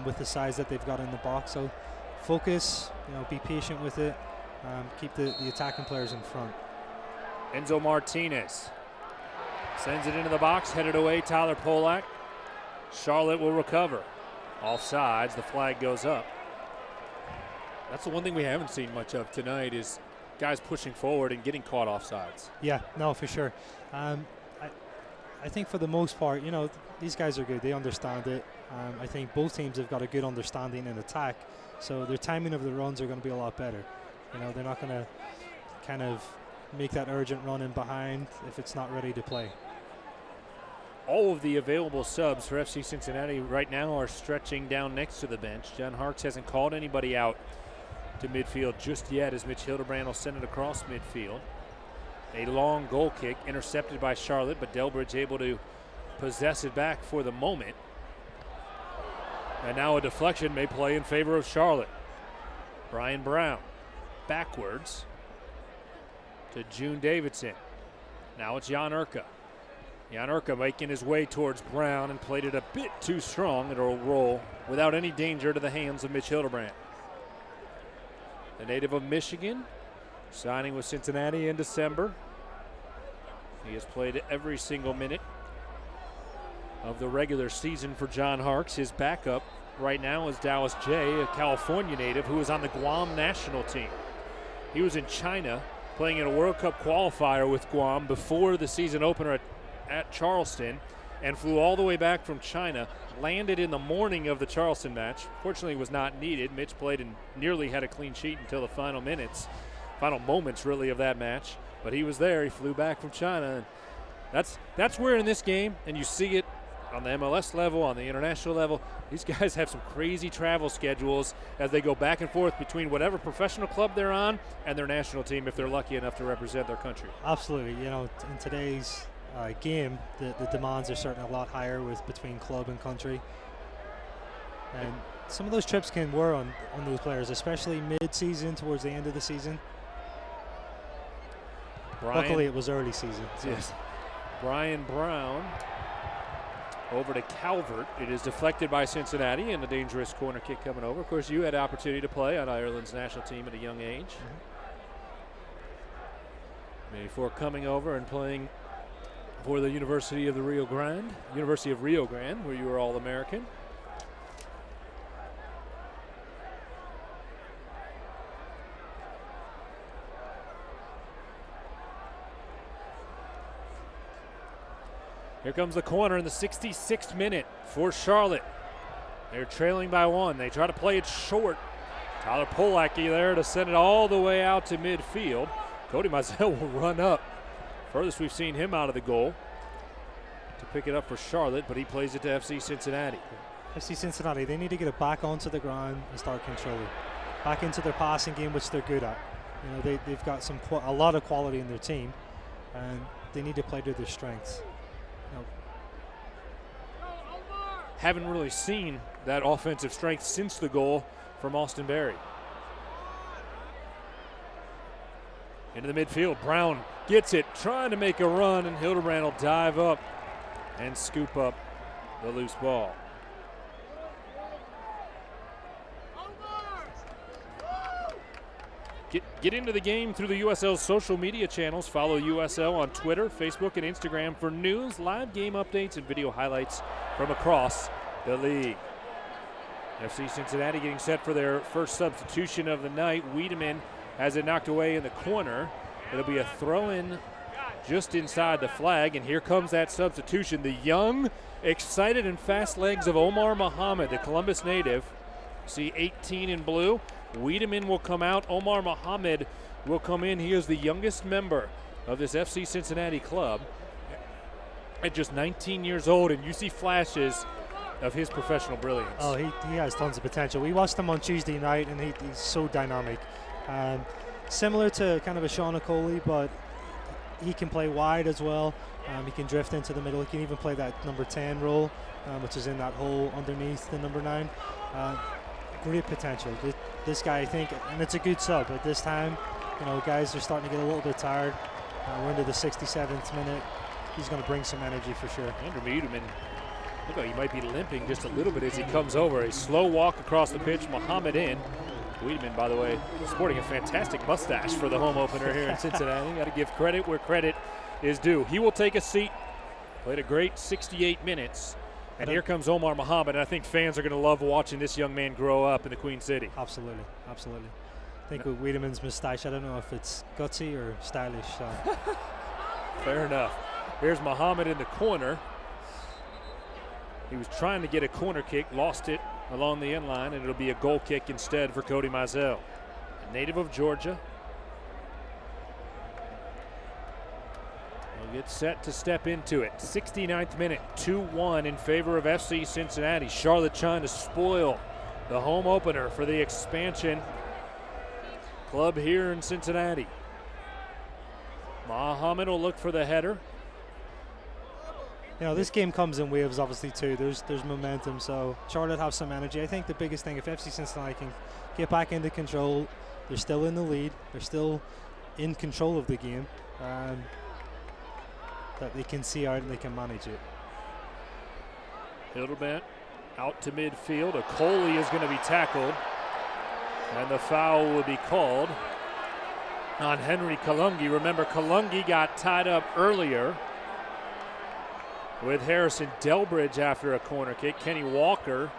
[SPEAKER 5] with the size that they've got in the box. So focus, be patient with it, keep the attacking players in front.
[SPEAKER 3] Enzo Martinez sends it into the box, headed away, Tyler Polak. Charlotte will recover. Offsides, the flag goes up. That's the one thing we haven't seen much of tonight is guys pushing forward and getting caught offsides.
[SPEAKER 5] Yeah, no, for sure. I think for the most part, these guys are good. They understand it. I think both teams have got a good understanding in attack, so their timing of the runs are going to be a lot better. They're not going to kind of make that urgent run in behind if it's not ready to play.
[SPEAKER 3] All of the available subs for FC Cincinnati right now are stretching down next to the bench. John Harks hasn't called anybody out to midfield just yet as Mitch Hildebrand will send it across midfield. A long goal kick intercepted by Charlotte, but Delbridge able to possess it back for the moment. And now a deflection may play in favor of Charlotte. Brian Brown backwards to June Davidson. Now it's Jan Urka. Jan Urka making his way towards Brown and played it a bit too strong. It'll roll without any danger to the hands of Mitch Hildebrand. The native of Michigan, signing with Cincinnati in December. He has played every single minute of the regular season for John Harks. His backup right now is Dallas Jay, a California native who is on the Guam national team. He was in China playing in a World Cup qualifier with Guam before the season opener at Charleston and flew all the way back from China, landed in the morning of the Charleston match. Fortunately, was not needed. Mitch played and nearly had a clean sheet until the final moments really of that match. But he was there. He flew back from China. And that's where in this game, and you see it on the MLS level, on the international level, these guys have some crazy travel schedules as they go back and forth between whatever professional club they're on and their national team if they're lucky enough to represent their country.
[SPEAKER 5] Absolutely. In today's game, the demands are certainly a lot higher between club and country. And some of those trips can wear on those players, especially mid-season towards the end of the season. Luckily, it was early season. So.
[SPEAKER 3] Yes. Brian Brown over to Calvert. It is deflected by Cincinnati and a dangerous corner kick coming over. Of course, you had the opportunity to play on Ireland's national team at a young age. Before coming over and playing for the University of Rio Grande, where you were All-American. Here comes the corner in the 66th minute for Charlotte. They're trailing by 1. They try to play it short. Tyler Polak there to send it all the way out to midfield. Cody Mizell will run up Furthest we've seen him out of the goal to pick it up for Charlotte, but he plays it to FC Cincinnati.
[SPEAKER 5] FC Cincinnati, they need to get it back onto the ground and start controlling. Back into their passing game, which they're good at. You know, they've got a lot of quality in their team, and they need to play to their strengths. You know,
[SPEAKER 3] Haven't really seen that offensive strength since the goal from Austin Berry. Into the midfield, Brown gets it, trying to make a run, and Hildebrand will dive up and scoop up the loose ball. Get into the game through the USL's social media channels. Follow USL on Twitter, Facebook, and Instagram for news, live game updates, and video highlights from across the league. FC Cincinnati getting set for their first substitution of the night. Wiedemann has it knocked away in the corner. It'll be a throw-in just inside the flag, and here comes that substitution. The young, excited, and fast legs of Omar Muhammad, the Columbus native. See 18 in blue. Wiedemann will come out. Omar Muhammad will come in. He is the youngest member of this FC Cincinnati club at just 19 years old, and you see flashes of his professional brilliance.
[SPEAKER 5] Oh, he has tons of potential. We watched him on Tuesday night, and he's so dynamic. Similar to kind of a Sean Okoli, but he can play wide as well. He can drift into the middle. He can even play that number 10 role, which is in that hole underneath the number 9. Great potential. This guy, I think, and it's a good sub at this time. You know, guys are starting to get a little bit tired. We're into the 67th minute. He's going to bring some energy for sure.
[SPEAKER 3] Andrew Wiedemann, look like he might be limping just a little bit as he comes over. A slow walk across the pitch. Muhammad in. Wiedemann, by the way, sporting a fantastic mustache for the home opener here in Cincinnati. Got to give credit where credit is due. He will take a seat. Played a great 68 minutes. And here comes Omar Muhammad, and I think fans are going to love watching this young man grow up in the Queen City.
[SPEAKER 5] Absolutely, absolutely. I think with Wiedemann's moustache, I don't know if it's gutsy or stylish. So.
[SPEAKER 3] Fair enough. Here's Muhammad in the corner. He was trying to get a corner kick, lost it along the end line, and it'll be a goal kick instead for Cody Mizell, a native of Georgia. He'll get set to step into it. 69th minute, 2-1 in favor of FC Cincinnati. Charlotte trying to spoil the home opener for the expansion club here in Cincinnati. Muhammad will look for the header.
[SPEAKER 5] You know, this game comes in waves, obviously, too. There's momentum, so Charlotte have some energy. I think the biggest thing, if FC Cincinnati can get back into control, they're still in the lead, they're still in control of the game, that they can see out and they can manage it.
[SPEAKER 3] Hildebrand out to midfield. Okoli is going to be tackled, and the foul will be called on Henry Kalungi. Remember, Kalungi got tied up earlier with Harrison Delbridge after a corner kick. Kenny Walker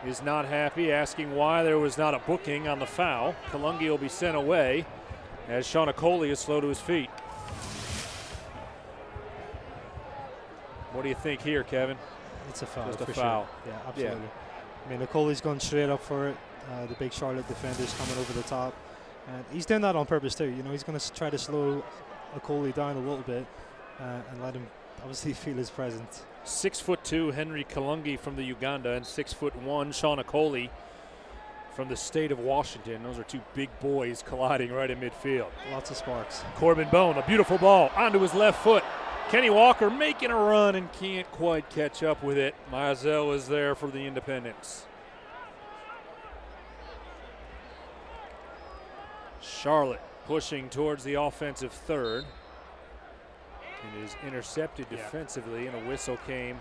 [SPEAKER 3] is not happy, asking why there was not a booking on the foul. Kalungi will be sent away as Sean Okoli is slow to his feet. What do you think here, Kevin?
[SPEAKER 5] It's a foul.
[SPEAKER 3] Just a
[SPEAKER 5] for
[SPEAKER 3] foul.
[SPEAKER 5] Sure. Yeah, absolutely. Yeah. I mean, Okoli's gone straight up for it. The big Charlotte defender's coming over the top. And he's doing that on purpose too. You know, he's going to try to slow Okoli down a little bit and let him obviously feel his presence.
[SPEAKER 3] 6'2" Henry Kalungi from the Uganda, and 6'1" Sean Okoli from the state of Washington. Those are two big boys colliding right in midfield.
[SPEAKER 5] Lots of sparks.
[SPEAKER 3] Corbin Bone, a beautiful ball onto his left foot. Kenny Walker making a run and can't quite catch up with it. Mizell is there for the Independents. Charlotte pushing towards the offensive third. It is intercepted defensively, and a whistle came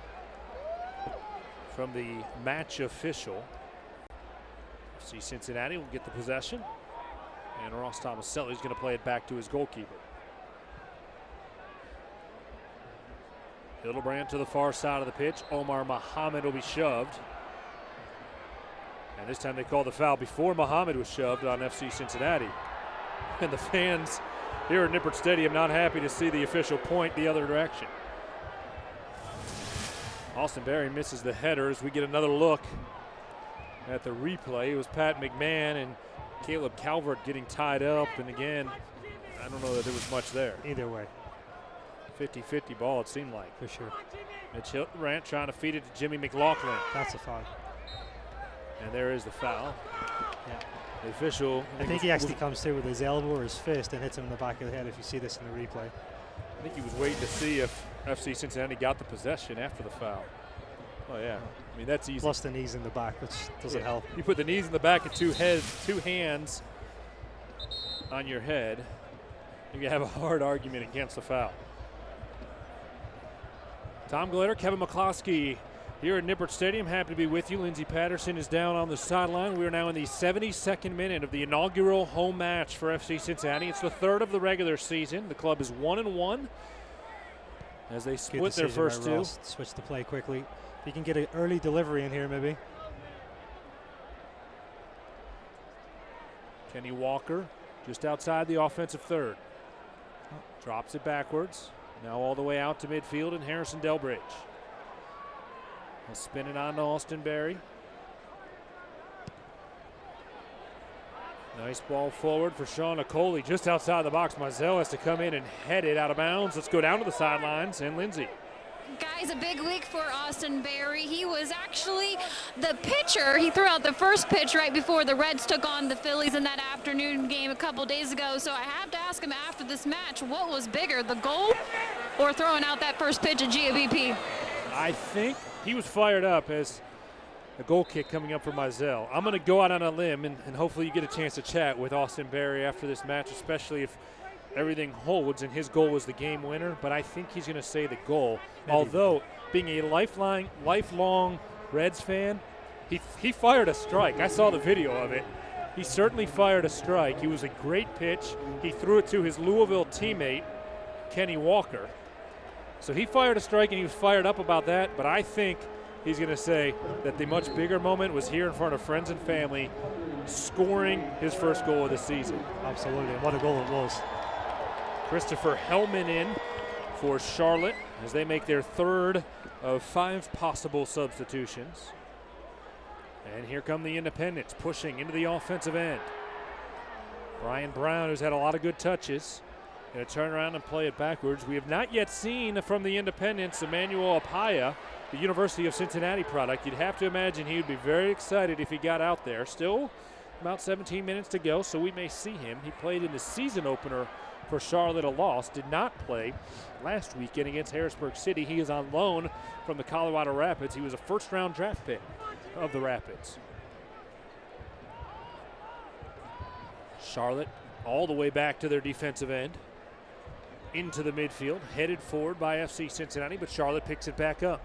[SPEAKER 3] from the match official. See, Cincinnati will get the possession, and Ross Tomaselli is going to play it back to his goalkeeper. Hildebrand to the far side of the pitch. Omar Muhammad will be shoved. And this time they call the foul before Muhammad was shoved on FC Cincinnati. And the fans here at Nippert Stadium not happy to see the official point the other direction. Austin Berry misses the header as we get another look at the replay. It was Pat McMahon and Caleb Calvert getting tied up. And again, I don't know that there was much there.
[SPEAKER 5] Either way.
[SPEAKER 3] 50-50 ball, it seemed like.
[SPEAKER 5] For sure.
[SPEAKER 3] Mitch Hildebrand trying to feed it to Jimmy McLaughlin.
[SPEAKER 5] That's a foul.
[SPEAKER 3] And there is the foul.
[SPEAKER 5] Yeah.
[SPEAKER 3] The official.
[SPEAKER 5] I think he actually comes through with his elbow or his fist and hits him in the back of the head if you see this in the replay.
[SPEAKER 3] I think he was waiting to see if FC Cincinnati got the possession after the foul. Oh, yeah. I mean, that's easy.
[SPEAKER 5] Plus the knees in the back, which doesn't help.
[SPEAKER 3] You put the knees in the back and two hands on your head, you can have a hard argument against the foul. Tom Glitter, Kevin McCloskey here at Nippert Stadium. Happy to be with you. Lindsey Patterson is down on the sideline. We are now in the 72nd minute of the inaugural home match for FC Cincinnati. It's the third of the regular season. The club is 1-1 as they split their first two.
[SPEAKER 5] Ross. Switch the play quickly. If you can get an early delivery in here, maybe.
[SPEAKER 3] Kenny Walker just outside the offensive third. Drops it backwards. Now all the way out to midfield, and Harrison Delbridge. He'll spin it on to Austin Berry. Nice ball forward for Sean Okoli just outside the box. Mizell has to come in and head it out of bounds. Let's go down to the sidelines and Lindsey.
[SPEAKER 6] Guys, a big week for Austin Berry. He was actually the pitcher. He threw out the first pitch right before the Reds took on the Phillies in that afternoon game a couple days ago. So I have to ask him after this match, what was bigger, the goal or throwing out that first pitch at GABP?
[SPEAKER 3] I think he was fired up as a goal kick coming up for Mizell. I'm going to go out on a limb and hopefully you get a chance to chat with Austin Berry after this match, especially if everything holds and his goal was the game winner, but I think he's going to say the goal. Maybe. Although, being a lifelong Reds fan, he fired a strike. I saw the video of it. He certainly fired a strike. It was a great pitch. He threw it to his Louisville teammate, Kenny Walker. So he fired a strike and he was fired up about that, but I think he's going to say that the much bigger moment was here in front of friends and family, scoring his first goal of the season.
[SPEAKER 5] Absolutely. What a goal it was.
[SPEAKER 3] Christopher Hellman in for Charlotte as they make their third of 5 possible substitutions. And here come the Independents pushing into the offensive end. Brian Brown, who's had a lot of good touches, going to turn around and play it backwards. We have not yet seen from the Independents Emmanuel Apaya, the University of Cincinnati product. You'd have to imagine he would be very excited if he got out there. Still about 17 minutes to go, so we may see him. He played in the season opener for Charlotte, a loss. Did not play last weekend against Harrisburg City. He is on loan from the Colorado Rapids. He was a first-round draft pick of the Rapids. Charlotte all the way back to their defensive end. Into the midfield, headed forward by FC Cincinnati, but Charlotte picks it back up.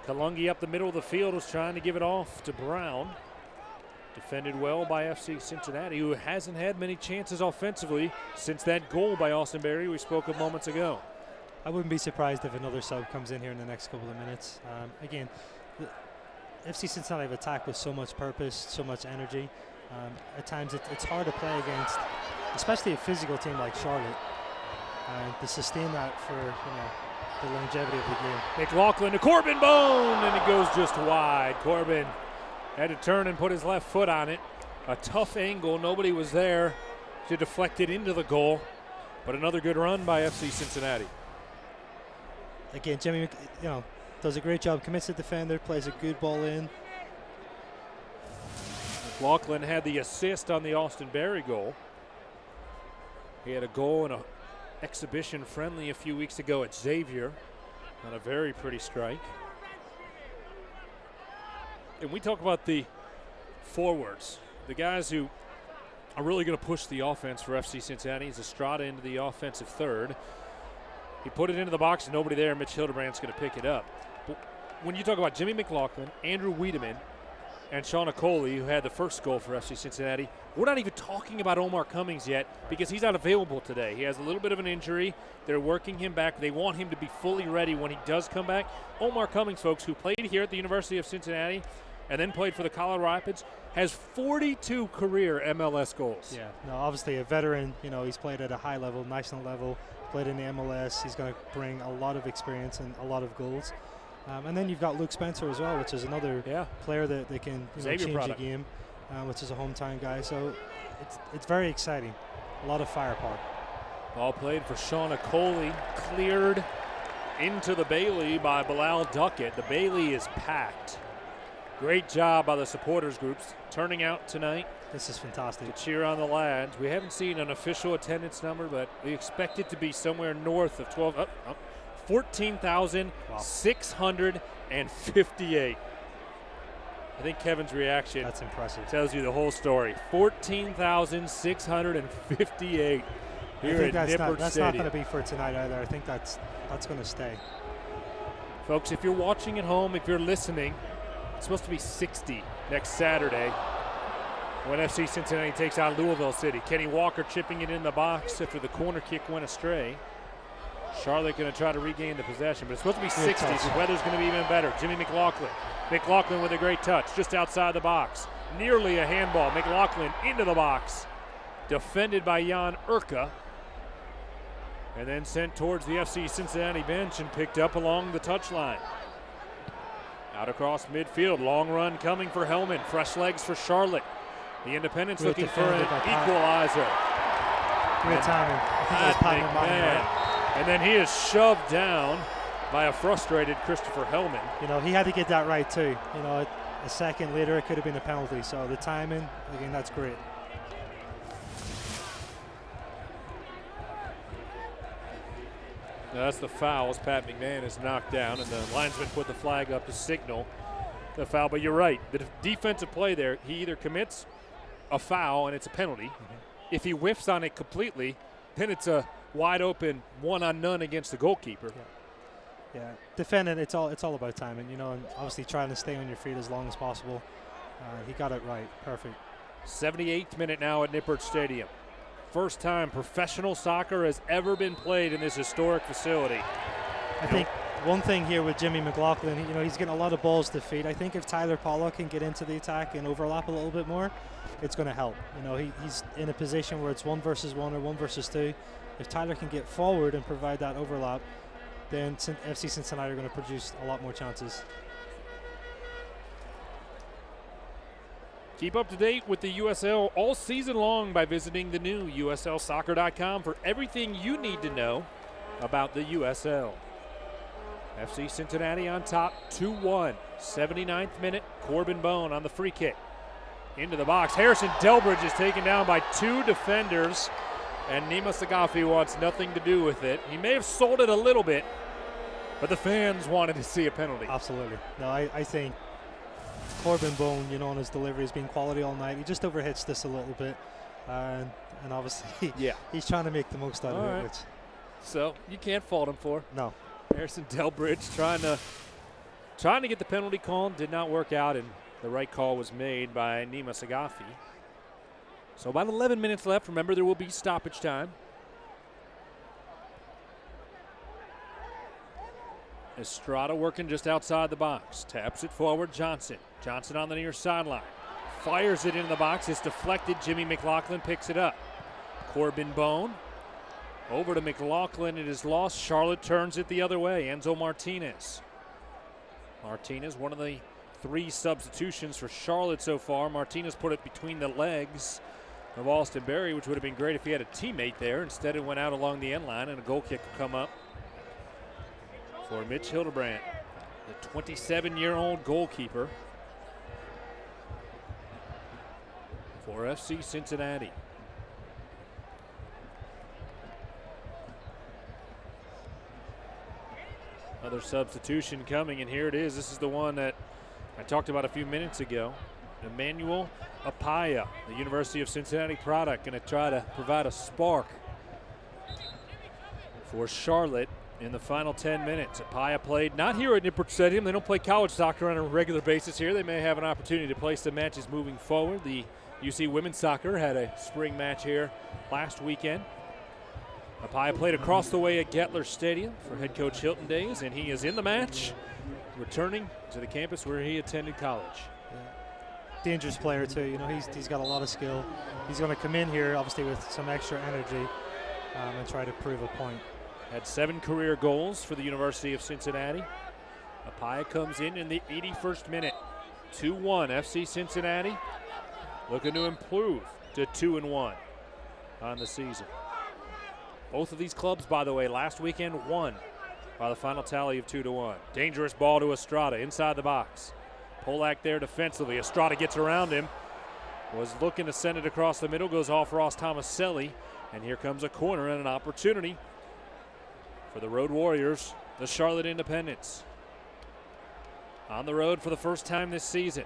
[SPEAKER 3] Kalungi up the middle of the field was trying to give it off to Brown. Defended well by FC Cincinnati, who hasn't had many chances offensively since that goal by Austin Berry we spoke of moments ago.
[SPEAKER 5] I wouldn't be surprised if another sub comes in here in the next couple of minutes. Again, FC Cincinnati have attacked with so much purpose, so much energy. At times it's hard to play against, especially a physical team like Charlotte, to sustain that for the longevity of the game.
[SPEAKER 3] McLaughlin to Corbin Bone, and it goes just wide. Corbin had to turn and put his left foot on it. A tough angle. Nobody was there to deflect it into the goal. But another good run by FC Cincinnati.
[SPEAKER 5] Again, Jimmy, does a great job. Commits the defender, plays a good ball in.
[SPEAKER 3] McLaughlin had the assist on the Austin Berry goal. He had a goal in an exhibition friendly a few weeks ago at Xavier on a very pretty strike. And we talk about the forwards, the guys who are really going to push the offense for FC Cincinnati. Is Estrada into the offensive third. He put it into the box, nobody there. Mitch Hildebrand's going to pick it up. But when you talk about Jimmy McLaughlin, Andrew Wiedemann, and Sean Okoli, who had the first goal for FC Cincinnati, we're not even talking about Omar Cummings yet because he's not available today. He has a little bit of an injury. They're working him back. They want him to be fully ready when he does come back. Omar Cummings, folks, who played here at the University of Cincinnati and then played for the Colorado Rapids, has 42 career MLS goals.
[SPEAKER 5] Yeah, no, obviously a veteran. He's played at a high level, national level, played in the MLS. He's going to bring a lot of experience and a lot of goals. And then you've got Luke Spencer as well, which is another player that they can change the game, which is a hometown guy. So it's very exciting. A lot of firepower.
[SPEAKER 3] Ball played for Shauna Coley, cleared into the Bailey by Bilal Duckett. The Bailey is packed. Great job by the supporters groups turning out tonight.
[SPEAKER 5] This is fantastic.
[SPEAKER 3] To cheer on the lads. We haven't seen an official attendance number, but we expect it to be somewhere north of 14,658. I think Kevin's reaction,
[SPEAKER 5] that's impressive,
[SPEAKER 3] tells you the whole story. 14,658 here at Nippert
[SPEAKER 5] That's
[SPEAKER 3] Stadium.
[SPEAKER 5] not going to be for tonight either. I think that's going to stay.
[SPEAKER 3] Folks, if you're watching at home, if you're listening, it's supposed to be 60 next Saturday when FC Cincinnati takes out Louisville City. Kenny Walker chipping it in the box after the corner kick went astray. Charlotte going to try to regain the possession, but it's supposed to be 60, so the weather's going to be even better. Jimmy McLaughlin. McLaughlin with a great touch just outside the box. Nearly a handball. McLaughlin into the box. Defended by Jan Urka. And then sent towards the FC Cincinnati bench and picked up along the touchline. Out across midfield. Long run coming for Hellman. Fresh legs for Charlotte. The Independents looking for an equalizer.
[SPEAKER 5] Great timing.
[SPEAKER 3] And then he is shoved down by a frustrated Christopher Hellman.
[SPEAKER 5] You know, he had to get that right too. You know, a second later it could have been a penalty. So the timing, again, that's great.
[SPEAKER 3] Now that's the foul as Pat McMahon is knocked down, and the linesman put the flag up to signal the foul. But you're right, the defensive play there, he either commits a foul and it's a penalty. Mm-hmm. If he whiffs on it completely, then it's a wide open one-on-none against the goalkeeper.
[SPEAKER 5] Yeah, defending, it's all about timing, you know, and obviously trying to stay on your feet as long as possible. He got it right, perfect.
[SPEAKER 3] 78th minute now at Nippert Stadium. First time professional soccer has ever been played in this historic facility.
[SPEAKER 5] I think one thing here with Jimmy McLaughlin, you know, he's getting a lot of balls to feet. I think if Tyler Pollock can get into the attack and overlap a little bit more, it's going to help. You know, he's in a position where it's 1 versus 1 or 1 versus 2. If Tyler can get forward and provide that overlap, then FC Cincinnati are going to produce a lot more chances.
[SPEAKER 3] Keep up to date with the USL all season long by visiting the new USLsoccer.com for everything you need to know about the USL. FC Cincinnati on top, 2-1. 79th minute, Corbin Bone on the free kick. Into the box. Harrison Delbridge is taken down by 2 defenders, and Nima Sagafi wants nothing to do with it. He may have sold it a little bit, but the fans wanted to see a penalty.
[SPEAKER 5] Absolutely. No, I think Corbin Bone, you know, on his delivery has been quality all night. He just overhits this a little bit, and obviously he's trying to make the most out of it.
[SPEAKER 3] So you can't fault him for.
[SPEAKER 5] No.
[SPEAKER 3] Harrison Delbridge trying to get the penalty called, did not work out, and the right call was made by Nima Sagafi. So about 11 minutes left. Remember, there will be stoppage time. Estrada working just outside the box. Taps it forward, Johnson. Johnson on the near sideline. Fires it into the box. It's deflected. Jimmy McLaughlin picks it up. Corbin Bone. Over to McLaughlin. It is lost. Charlotte turns it the other way. Enzo Martinez. Martinez, one of the 3 substitutions for Charlotte so far. Martinez put it between the legs of Austin Berry, which would have been great if he had a teammate there. Instead, it went out along the end line, and a goal kick will come up for Mitch Hildebrandt, the 27-year-old goalkeeper for FC Cincinnati. Another substitution coming, and here it is. This is the one that I talked about a few minutes ago. Emmanuel Apaya, the University of Cincinnati product, going to try to provide a spark for Charlotte in the final 10 minutes. Apaya played not here at Nippert Stadium. They don't play college soccer on a regular basis here. They may have an opportunity to play some matches moving forward. The UC women's soccer had a spring match here last weekend. Apaya played across the way at Gettler Stadium for head coach Hilton Days, and he is in the match, returning to the campus where he attended college.
[SPEAKER 5] Dangerous player too. You know, he's got a lot of skill. He's going to come in here obviously with some extra energy and try to prove a point.
[SPEAKER 3] Had 7 career goals for the University of Cincinnati. Apaya comes in the 81st minute. 2-1 FC Cincinnati, looking to improve to 2-1 on the season. Both of these clubs, by the way, last weekend won by the final tally of 2-1. Dangerous ball to Estrada inside the box. Polak there defensively. Estrada gets around him. Was looking to send it across the middle. Goes off Ross Tomaselli. And here comes a corner and an opportunity for the Road Warriors, the Charlotte Independents. On the road for the first time this season.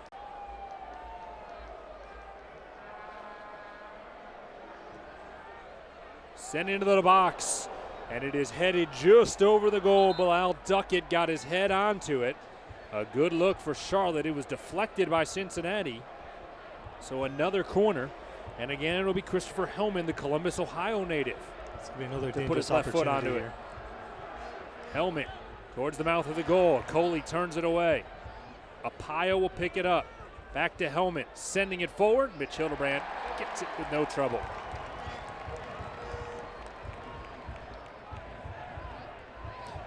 [SPEAKER 3] Sent into the box, and it is headed just over the goal. Bilal Duckett got his head onto it. A good look for Charlotte. It was deflected by Cincinnati. So another corner, and again it'll be Christopher Hellman, the Columbus, Ohio native.
[SPEAKER 5] It's going to be another
[SPEAKER 3] to
[SPEAKER 5] dangerous
[SPEAKER 3] put his left foot onto
[SPEAKER 5] here.
[SPEAKER 3] it. Hellman towards the mouth of the goal. Coley turns it away. Apaya will pick it up. Back to Hellman, sending it forward. Mitch Hildebrand gets it with no trouble.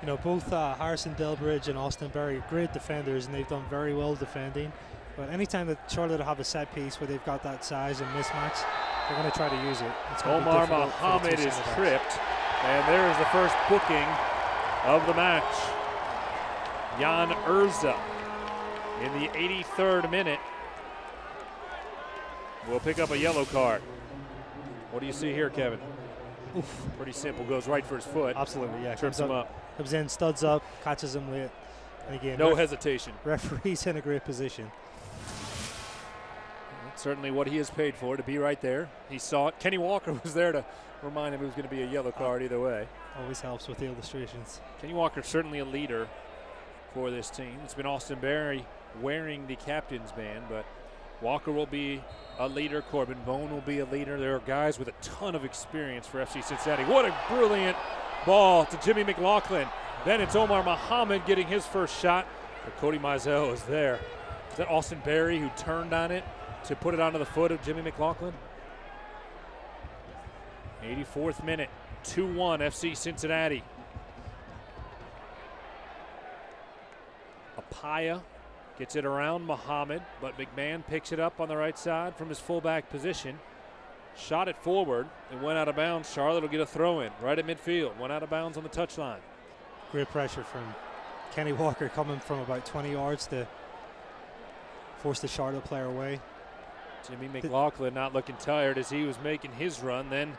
[SPEAKER 5] You know, both Harrison Delbridge and Austin Berry, great defenders, and they've done very well defending. But anytime that Charlotte have a set piece where they've got that size and mismatch, they're going to try to use it. It's gonna be
[SPEAKER 3] Omar
[SPEAKER 5] difficult for the
[SPEAKER 3] Muhammad
[SPEAKER 5] two
[SPEAKER 3] is
[SPEAKER 5] center backs.
[SPEAKER 3] tripped, and there is the first booking of the match. Jan Urza in the 83rd minute will pick up a yellow card. What do you see here, Kevin?
[SPEAKER 5] Oof.
[SPEAKER 3] Pretty simple, goes right for his foot.
[SPEAKER 5] Absolutely, yeah.
[SPEAKER 3] Trips him up.
[SPEAKER 5] Comes in, studs up, catches him late. And again,
[SPEAKER 3] No hesitation.
[SPEAKER 5] referee's in a great position.
[SPEAKER 3] That's certainly what he is paid for, to be right there. He saw it. Kenny Walker was there to remind him it was going to be a yellow card either way.
[SPEAKER 5] Always helps with the illustrations.
[SPEAKER 3] Kenny Walker certainly a leader for this team. It's been Austin Berry wearing the captain's band, but Walker will be a leader. Corbin Bone will be a leader. There are guys with a ton of experience for FC Cincinnati. What a brilliant ball to Jimmy McLaughlin. Then it's Omar Muhammad getting his first shot, but Cody Mizell is there. Is that Austin Berry who turned on it to put it onto the foot of Jimmy McLaughlin? 84th minute, 2-1 FC Cincinnati. Apaya gets it around Muhammad, but McMahon picks it up on the right side from his fullback position. Shot it forward. It went out of bounds. Charlotte will get a throw in right at midfield. Went out of bounds on the touchline.
[SPEAKER 5] Great pressure from Kenny Walker coming from about 20 yards to force the Charlotte player away.
[SPEAKER 3] Jimmy McLaughlin not looking tired as he was making his run, then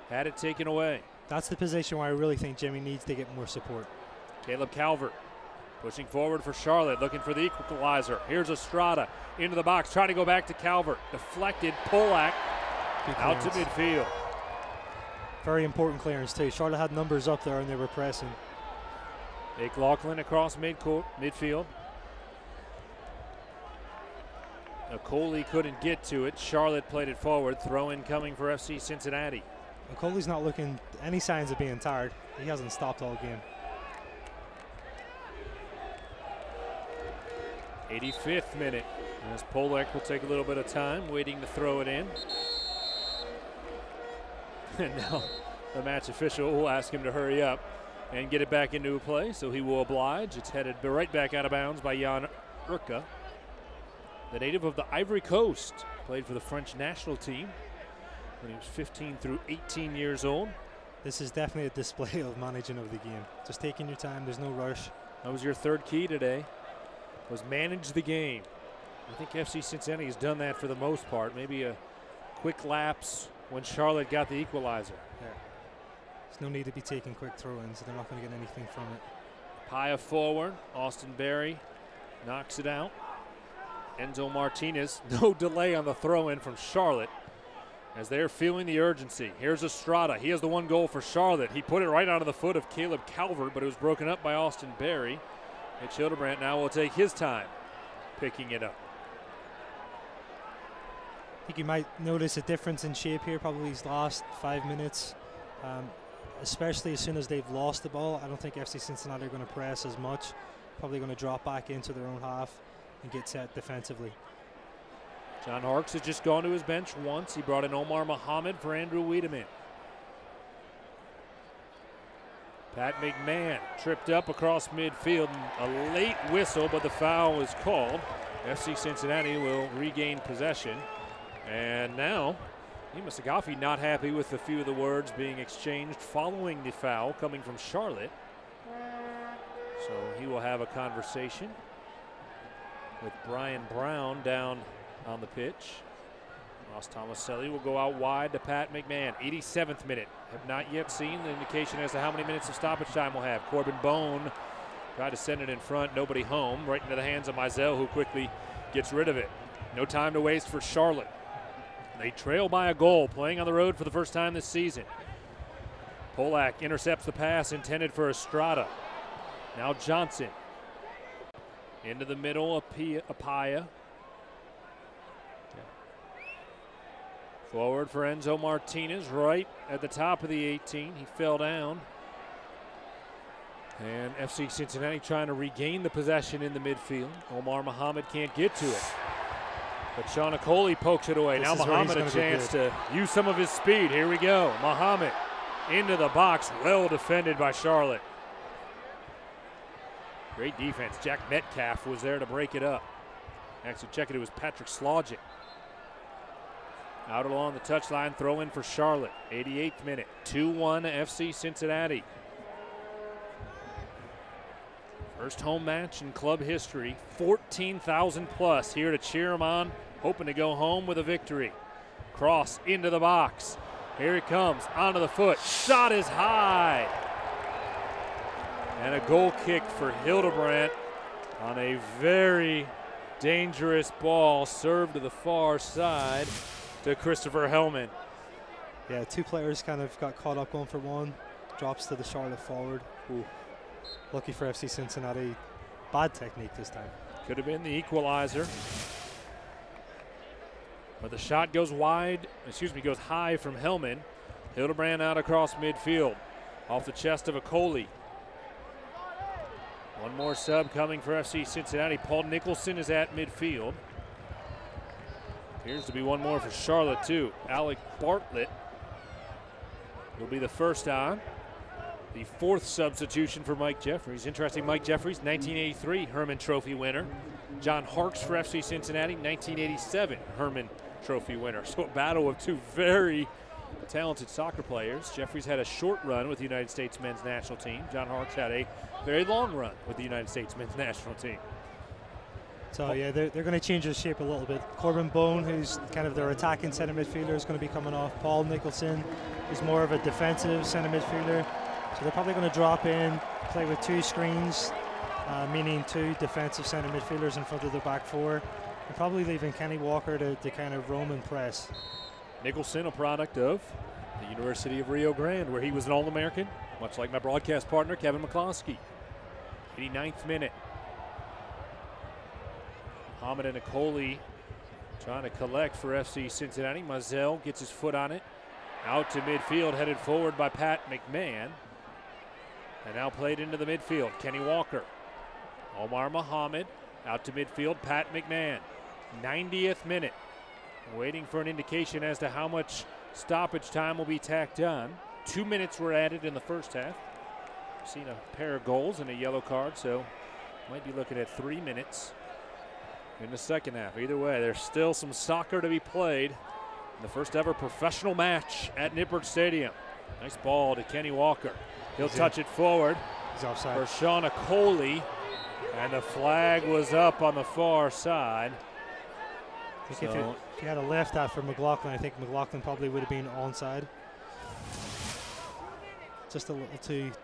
[SPEAKER 3] had it taken away.
[SPEAKER 5] That's the position where I really think Jimmy needs to get more support.
[SPEAKER 3] Caleb Calvert pushing forward for Charlotte, looking for the equalizer. Here's Estrada into the box, trying to go back to Calvert. Deflected, Polak out to midfield.
[SPEAKER 5] Very important clearance too. Charlotte had numbers up there and they were pressing.
[SPEAKER 3] McLaughlin across midfield. Coley couldn't get to it. Charlotte played it forward. Throw in coming for FC Cincinnati.
[SPEAKER 5] Coley's not looking any signs of being tired. He hasn't stopped all game.
[SPEAKER 3] 85th minute. As Polak will take a little bit of time waiting to throw it in. And now the match official will ask him to hurry up and get it back into play, so he will oblige. It's headed right back out of bounds by Jan Urza, the native of the Ivory Coast. Played for the French national team when he was 15 through 18 years old.
[SPEAKER 5] This is definitely a display of managing of the game. Just taking your time, there's no rush.
[SPEAKER 3] That was your third key today, was manage the game. I think FC Cincinnati has done that for the most part. Maybe a quick lapse when Charlotte got the equalizer.
[SPEAKER 5] Yeah. There's no need to be taking quick throw-ins. They're not going to get anything from it.
[SPEAKER 3] Paya forward. Austin Berry knocks it out. Enzo Martinez, no delay on the throw-in from Charlotte as they're feeling the urgency. Here's Estrada. He has the one goal for Charlotte. He put it right onto the foot of Caleb Calvert, but it was broken up by Austin Berry. Mitch Hildebrand now will take his time picking it up.
[SPEAKER 5] I think you might notice a difference in shape here, probably these last 5 minutes. Especially as soon as they've lost the ball. I don't think FC Cincinnati are going to press as much. Probably going to drop back into their own half and get set defensively.
[SPEAKER 3] John Harkes has just gone to his bench once. He brought in Omar Muhammad for Andrew Wiedemann. Pat McMahon tripped up across midfield. A late whistle, but the foul is called. FC Cincinnati will regain possession. And now Musagafi not happy with a few of the words being exchanged following the foul coming from Charlotte. So he will have a conversation with Brian Brown down on the pitch. Ross Tomaselli will go out wide to Pat McMahon. 87th minute. Have not yet seen the indication as to how many minutes of stoppage time we'll have. Corbin Bone tried to send it in front. Nobody home. Right into the hands of Mizell, who quickly gets rid of it. No time to waste for Charlotte. They trail by a goal, playing on the road for the first time this season. Polak intercepts the pass intended for Estrada. Now Johnson. Into the middle, Apaya. Forward for Enzo Martinez, right at the top of the 18. He fell down. And FC Cincinnati trying to regain the possession in the midfield. Omar Muhammad can't get to it. But Shonakoli pokes it away. Now Muhammad a chance to use some of his speed. Here we go. Muhammad into the box. Well defended by Charlotte. Great defense. Jack Metcalf was there to break it up. Actually, check it was Patrick Slogic. Out along the touchline, throw in for Charlotte. 88th minute. 2-1 FC Cincinnati. First home match in club history. 14,000 plus here to cheer them on. Hoping to go home with a victory. Cross into the box. Here it comes, onto the foot. Shot is high. And a goal kick for Hildebrandt on a very dangerous ball served to the far side to Christopher Hellman.
[SPEAKER 5] Yeah, two players kind of got caught up going for one. Drops to the Charlotte forward. Ooh. Lucky for FC Cincinnati. Bad technique this time.
[SPEAKER 3] Could have been the equalizer. But the shot goes goes high from Hellman. Hildebrandt out across midfield. Off the chest of Akoli. One more sub coming for FC Cincinnati. Paul Nicholson is at midfield. Appears to be one more for Charlotte too. Alec Bartlett will be the first on. The fourth substitution for Mike Jeffries. Interesting, Mike Jeffries, 1983 Hermann Trophy winner. John Harkes for FC Cincinnati, 1987 Hermann Trophy winner. So a battle of two very talented soccer players. Jeffries had a short run with the United States men's national team. John Harkes had a very long run with the United States men's national team.
[SPEAKER 5] So yeah, they're going to change the shape a little bit. Corbin Bone, who's kind of their attacking centre midfielder, is going to be coming off. Paul Nicholson is more of a defensive centre midfielder. So they're probably going to drop in, play with two screens, meaning two defensive centre midfielders in front of the back four, and probably leaving Kenny Walker to kind of roam and press.
[SPEAKER 3] Nicholson, a product of the University of Rio Grande, where he was an All-American, much like my broadcast partner, Kevin McCloskey. 89th minute. Muhammad and Akoli trying to collect for FC Cincinnati. Mizell gets his foot on it. Out to midfield, headed forward by Pat McMahon. And now played into the midfield. Kenny Walker. Omar Muhammad out to midfield. Pat McMahon. 90th minute. Waiting for an indication as to how much stoppage time will be tacked on. 2 minutes were added in the first half. Seen a pair of goals and a yellow card, so might be looking at 3 minutes in the second half. Either way, there's still some soccer to be played in the first ever professional match at Nippert Stadium. Nice ball to Kenny Walker. He'll touch it forward.
[SPEAKER 5] He's offside.
[SPEAKER 3] For Sean Akoli. And the flag was up on the far side.
[SPEAKER 5] I think if you had a left after McLaughlin, I think McLaughlin probably would have been onside. Just a little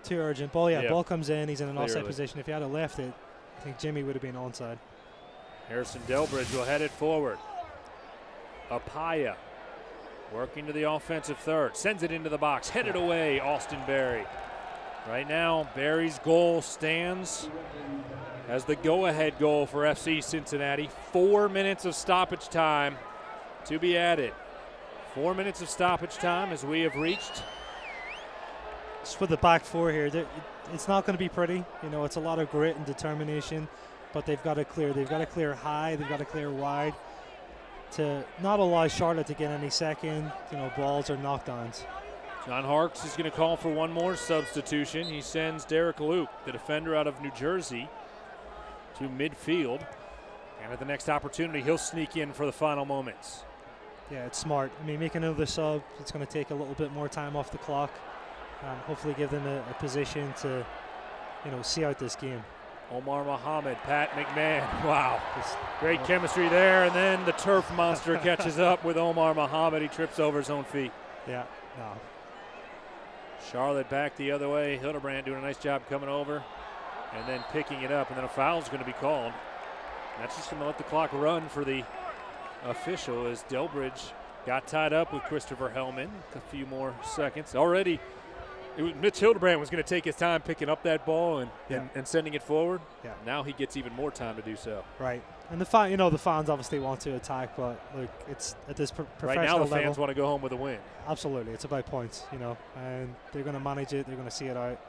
[SPEAKER 5] too urgent. Ball comes in. He's in an offside position. If you had a left it, I think Jimmy would have been onside.
[SPEAKER 3] Harrison Delbridge will head it forward. Apaya working to the offensive third. Sends it into the box. Headed away, Austin Berry. Right now, Berry's goal stands as the go-ahead goal for FC Cincinnati. 4 minutes of stoppage time to be added. 4 minutes of stoppage time as we have reached.
[SPEAKER 5] Just for the back four here, it's not going to be pretty. You know, it's a lot of grit and determination, but they've got to clear. They've got to clear high. They've got to clear wide to not allow Charlotte to get any second, balls or knockdowns.
[SPEAKER 3] John Harkes is going to call for one more substitution. He sends Derek Luke, the defender out of New Jersey, to midfield. And at the next opportunity, he'll sneak in for the final moments.
[SPEAKER 5] Yeah, it's smart. I mean, making another sub, it's going to take a little bit more time off the clock, and hopefully give them a position to, see out this game.
[SPEAKER 3] Omar Muhammad, Pat McMahon. Wow. Great chemistry there. And then the turf monster catches up with Omar Muhammad. He trips over his own feet.
[SPEAKER 5] Yeah, no.
[SPEAKER 3] Charlotte back the other way. Hildebrand doing a nice job coming over and then picking it up. And then a foul's going to be called. That's just going to let the clock run for the official as Delbridge got tied up with Christopher Hellman. A few more seconds. Already, Mitch Hildebrand was going to take his time picking up that ball and sending it forward.
[SPEAKER 5] Yeah.
[SPEAKER 3] Now he gets even more time to do so.
[SPEAKER 5] Right. And the fans obviously want to attack, but look, it's at this professional
[SPEAKER 3] right now the
[SPEAKER 5] level,
[SPEAKER 3] fans want to go home with a win.
[SPEAKER 5] Absolutely. It's about points, and they're going to manage it. They're going to see it out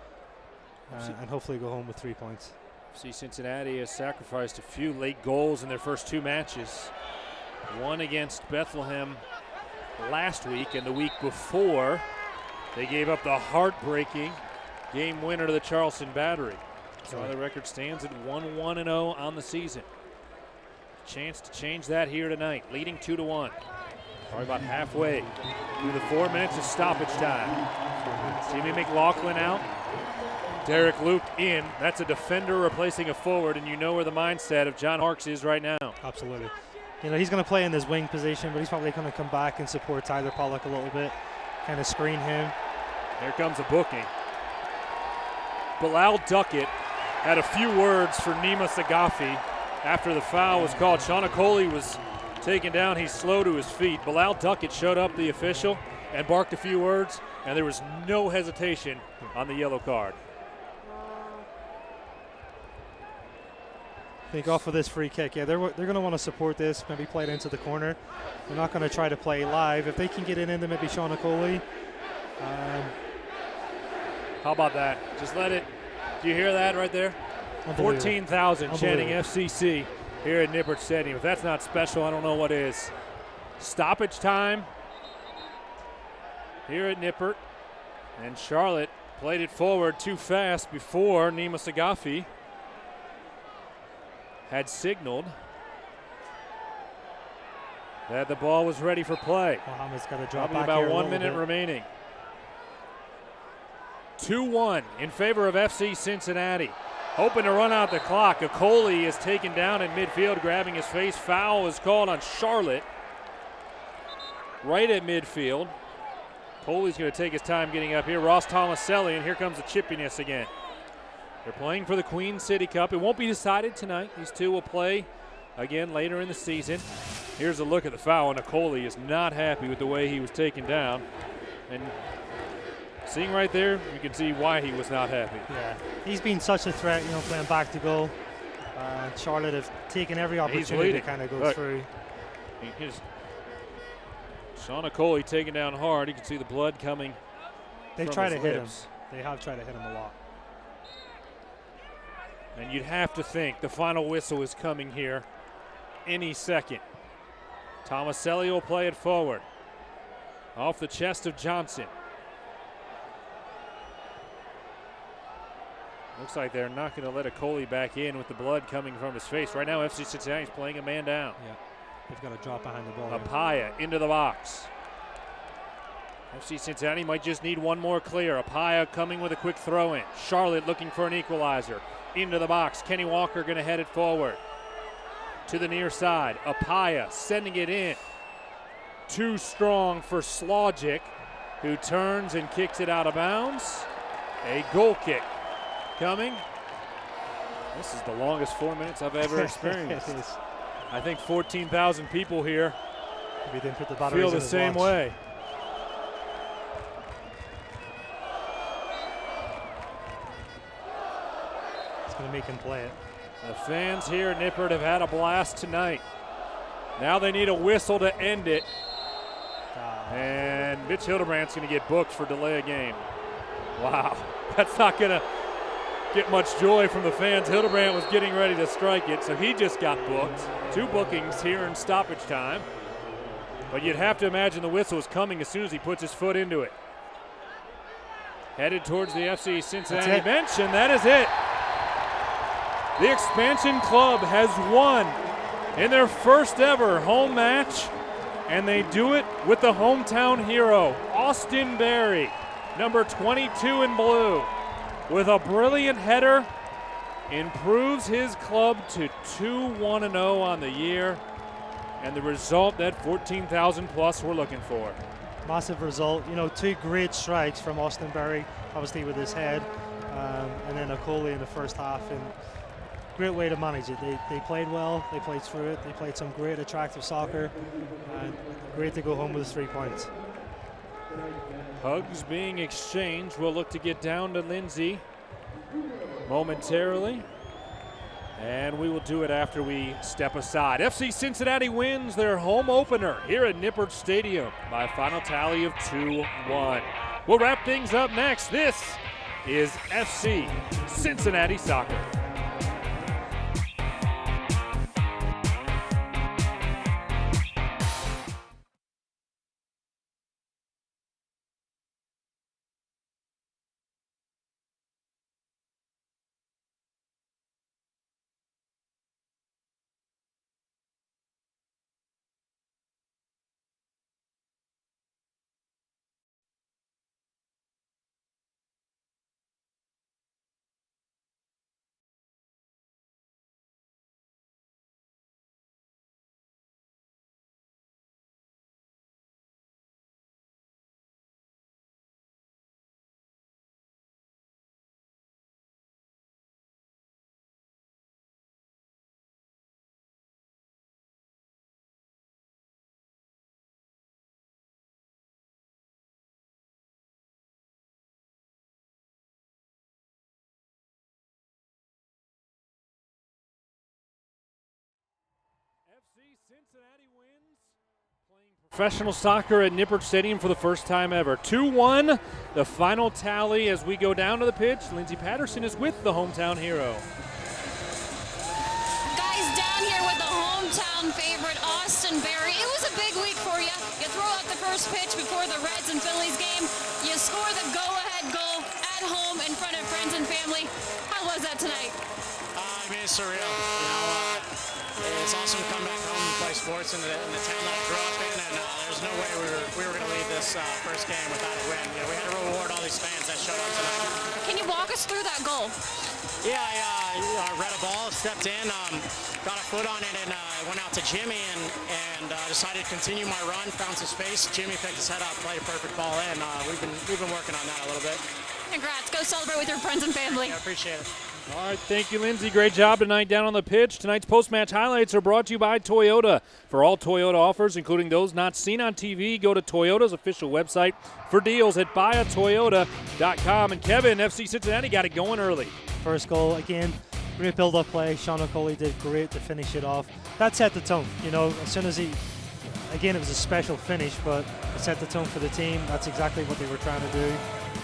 [SPEAKER 5] and hopefully go home with 3 points.
[SPEAKER 3] See, Cincinnati has sacrificed a few late goals in their first 2 matches. One against Bethlehem last week, and the week before they gave up the heartbreaking game winner to the Charleston Battery. So the record stands at 1-1-0 on the season. Chance to change that here tonight, leading 2-1. Probably about halfway through the 4 minutes of stoppage time. Jimmy McLaughlin out. Derek Luke in. That's a defender replacing a forward, and you know where the mindset of John Harkes is right now.
[SPEAKER 5] Absolutely. He's going to play in his wing position, but he's probably going to come back and support Tyler Pollock a little bit, kind of screen him.
[SPEAKER 3] Here comes a booking. Bilal Duckett had a few words for Nima Sagafi after the foul was called. Sean Coley was taken down. He's slow to his feet. Bilal Duckett showed up, the official, and barked a few words, and there was no hesitation on the yellow card.
[SPEAKER 5] I think off of this free kick, they're going to want to support this, maybe play it into the corner. They're not going to try to play live. If they can get it into maybe Sean Coley.
[SPEAKER 3] How about that? Just let it. Do you hear that right there? 14,000 chanting FCC here at Nippert Stadium. If that's not special, I don't know what is. Stoppage time here at Nippert. And Charlotte played it forward too fast before Nima Sagafi had signaled that the ball was ready for play.
[SPEAKER 5] Muhammad's got to drop
[SPEAKER 3] Probably
[SPEAKER 5] back
[SPEAKER 3] about
[SPEAKER 5] here
[SPEAKER 3] 1 minute remaining. 2-1 in favor of FC Cincinnati. Hoping to run out the clock. Okoli is taken down in midfield, grabbing his face. Foul is called on Charlotte right at midfield. Coley's going to take his time getting up here. Ross Tomaselli, and here comes the chippiness again. They're playing for the Queen City Cup. It won't be decided tonight. These two will play again later in the season. Here's a look at the foul, and Coley is not happy with the way he was taken down. And seeing right there, you can see why he was not happy.
[SPEAKER 5] Yeah, he's been such a threat, playing back to goal. Charlotte have taken every opportunity to kind of go through.
[SPEAKER 3] Sean Coley taken down hard. You can see the blood coming.
[SPEAKER 5] They've tried to hit him. They have tried to hit him a lot.
[SPEAKER 3] And you'd have to think the final whistle is coming here any second. Tomaselli will play it forward. Off the chest of Johnson. Looks like they're not going to let Coley back in with the blood coming from his face. Right now, FC Cincinnati is playing a man down.
[SPEAKER 5] Yeah, they've got to drop behind the ball.
[SPEAKER 3] Apaya into the box. FC Cincinnati might just need one more clear. Apaya coming with a quick throw in. Charlotte looking for an equalizer. Into the box. Kenny Walker going to head it forward to the near side. Apaya sending it in. Too strong for Slogic, who turns and kicks it out of bounds. A goal kick coming. This is the longest 4 minutes I've ever experienced. I think 14,000 people here feel the same way.
[SPEAKER 5] Going to make him play it.
[SPEAKER 3] The fans here at Nippert have had a blast tonight. Now they need a whistle to end it. And Mitch Hildebrandt's going to get booked for delay of game. Wow, that's not going to get much joy from the fans. Hildebrandt was getting ready to strike it, so he just got booked. 2 bookings here in stoppage time. But you'd have to imagine the whistle is coming as soon as he puts his foot into it. Headed towards the FC Cincinnati bench, and that is it. The Expansion Club has won in their first ever home match And they do it with the hometown hero, Austin Berry, number 22 in blue, with a brilliant header, improves his club to 2-1-0 on the year, and the result that 14,000 plus we're looking for.
[SPEAKER 5] Massive result. You know, 2 great strikes from Austin Berry, obviously with his head, and then a goalie in the first half. And great way to manage it. They played well, they played through it, they played some great attractive soccer, and great to go home with 3 points.
[SPEAKER 3] Hugs being exchanged. We'll look to get down to Lindsay momentarily, and we will do it after we step aside. FC Cincinnati wins their home opener here at Nippert Stadium by a final tally of 2-1. We'll wrap things up next. This is FC Cincinnati Soccer. FC Cincinnati wins, playing professional soccer at Nippert Stadium for the first time ever. 2-1, the final tally as we go down to the pitch. Lindsay Patterson is with the hometown hero.
[SPEAKER 6] Guys, down here with the hometown favorite, Austin Berry. It was a big week for you. You throw out the first pitch before the Reds and Phillies game. You score the go-ahead goal at home in front of friends and family. How was that tonight?
[SPEAKER 1] I mean, it's surreal. You know, it's awesome to come back home and play sports in the town that I grew up in, and there's no way we were going to leave this first game without a win. You know, we had to reward all these fans that showed up tonight.
[SPEAKER 6] Can you walk us through that goal?
[SPEAKER 1] Yeah, I read a ball, stepped in, got a foot on it, and went out to Jimmy and decided to continue my run. Found some space. Jimmy picked his head up, played a perfect ball in. We've been working on that a little bit.
[SPEAKER 6] Congrats. Go celebrate with your friends and family.
[SPEAKER 1] I appreciate it.
[SPEAKER 3] All right, thank you, Lindsay. Great job tonight down on the pitch. Tonight's post-match highlights are brought to you by Toyota. For all Toyota offers, including those not seen on TV, go to Toyota's official website for deals at buyatoyota.com. And Kevin, FC Cincinnati got it going early.
[SPEAKER 5] First goal, again, great build-up play. Sean O'Coley did great to finish it off. That set the tone. You know, as soon as again, it was a special finish, but it set the tone for the team. That's exactly what they were trying to do.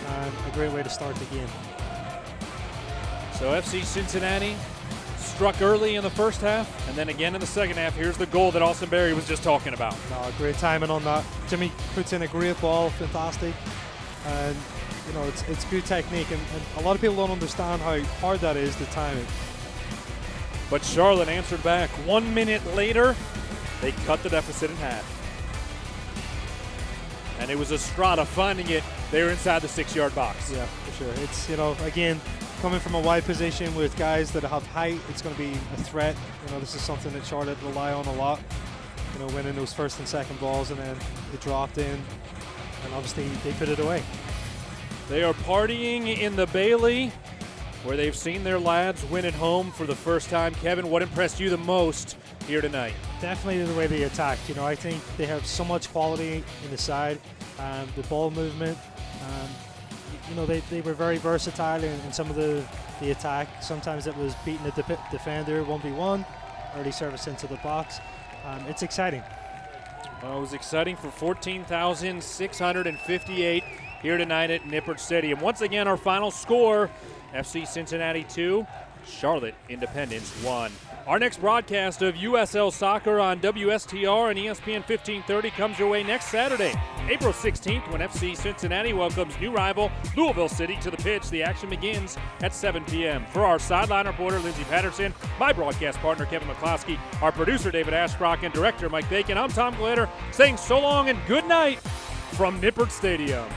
[SPEAKER 5] And a great way to start the game.
[SPEAKER 3] So FC Cincinnati struck early in the first half, and then again in the second half. Here's the goal that Austin Berry was just talking about.
[SPEAKER 5] No, great timing on that. Jimmy puts in a great ball, fantastic. And, you know, it's good technique, and a lot of people don't understand how hard that is to time it.
[SPEAKER 3] But Charlotte answered back. 1 minute later, they cut the deficit in half. And it was Estrada finding it there inside the 6-yard box.
[SPEAKER 5] Yeah, for sure. It's, you know, again, coming from a wide position with guys that have height, it's going to be a threat. You know, this is something that Charlotte rely on a lot. You know, winning those first and second balls, and then it dropped in, and obviously they put it away.
[SPEAKER 3] They are partying in the Bailey, where they've seen their lads win at home for the first time. Kevin, what impressed you the most here tonight?
[SPEAKER 5] Definitely the way they attacked. You know, I think they have so much quality in the side, the ball movement. You know, they were very versatile in some of the attack. Sometimes it was beating the defender 1v1, early service into the box. It's exciting.
[SPEAKER 3] Well, it was exciting for 14,658 here tonight at Nippert Stadium. Once again, our final score, FC Cincinnati 2, Charlotte Independence 1. Our next broadcast of USL Soccer on WSTR and ESPN 1530 comes your way next Saturday, April 16th, when FC Cincinnati welcomes new rival Louisville City to the pitch. The action begins at 7 p.m. For our sideline reporter, Lindsey Patterson, my broadcast partner, Kevin McCloskey, our producer, David Ashbrock, and director, Mike Bacon, I'm Tom Glitter, saying so long and good night from Nippert Stadium.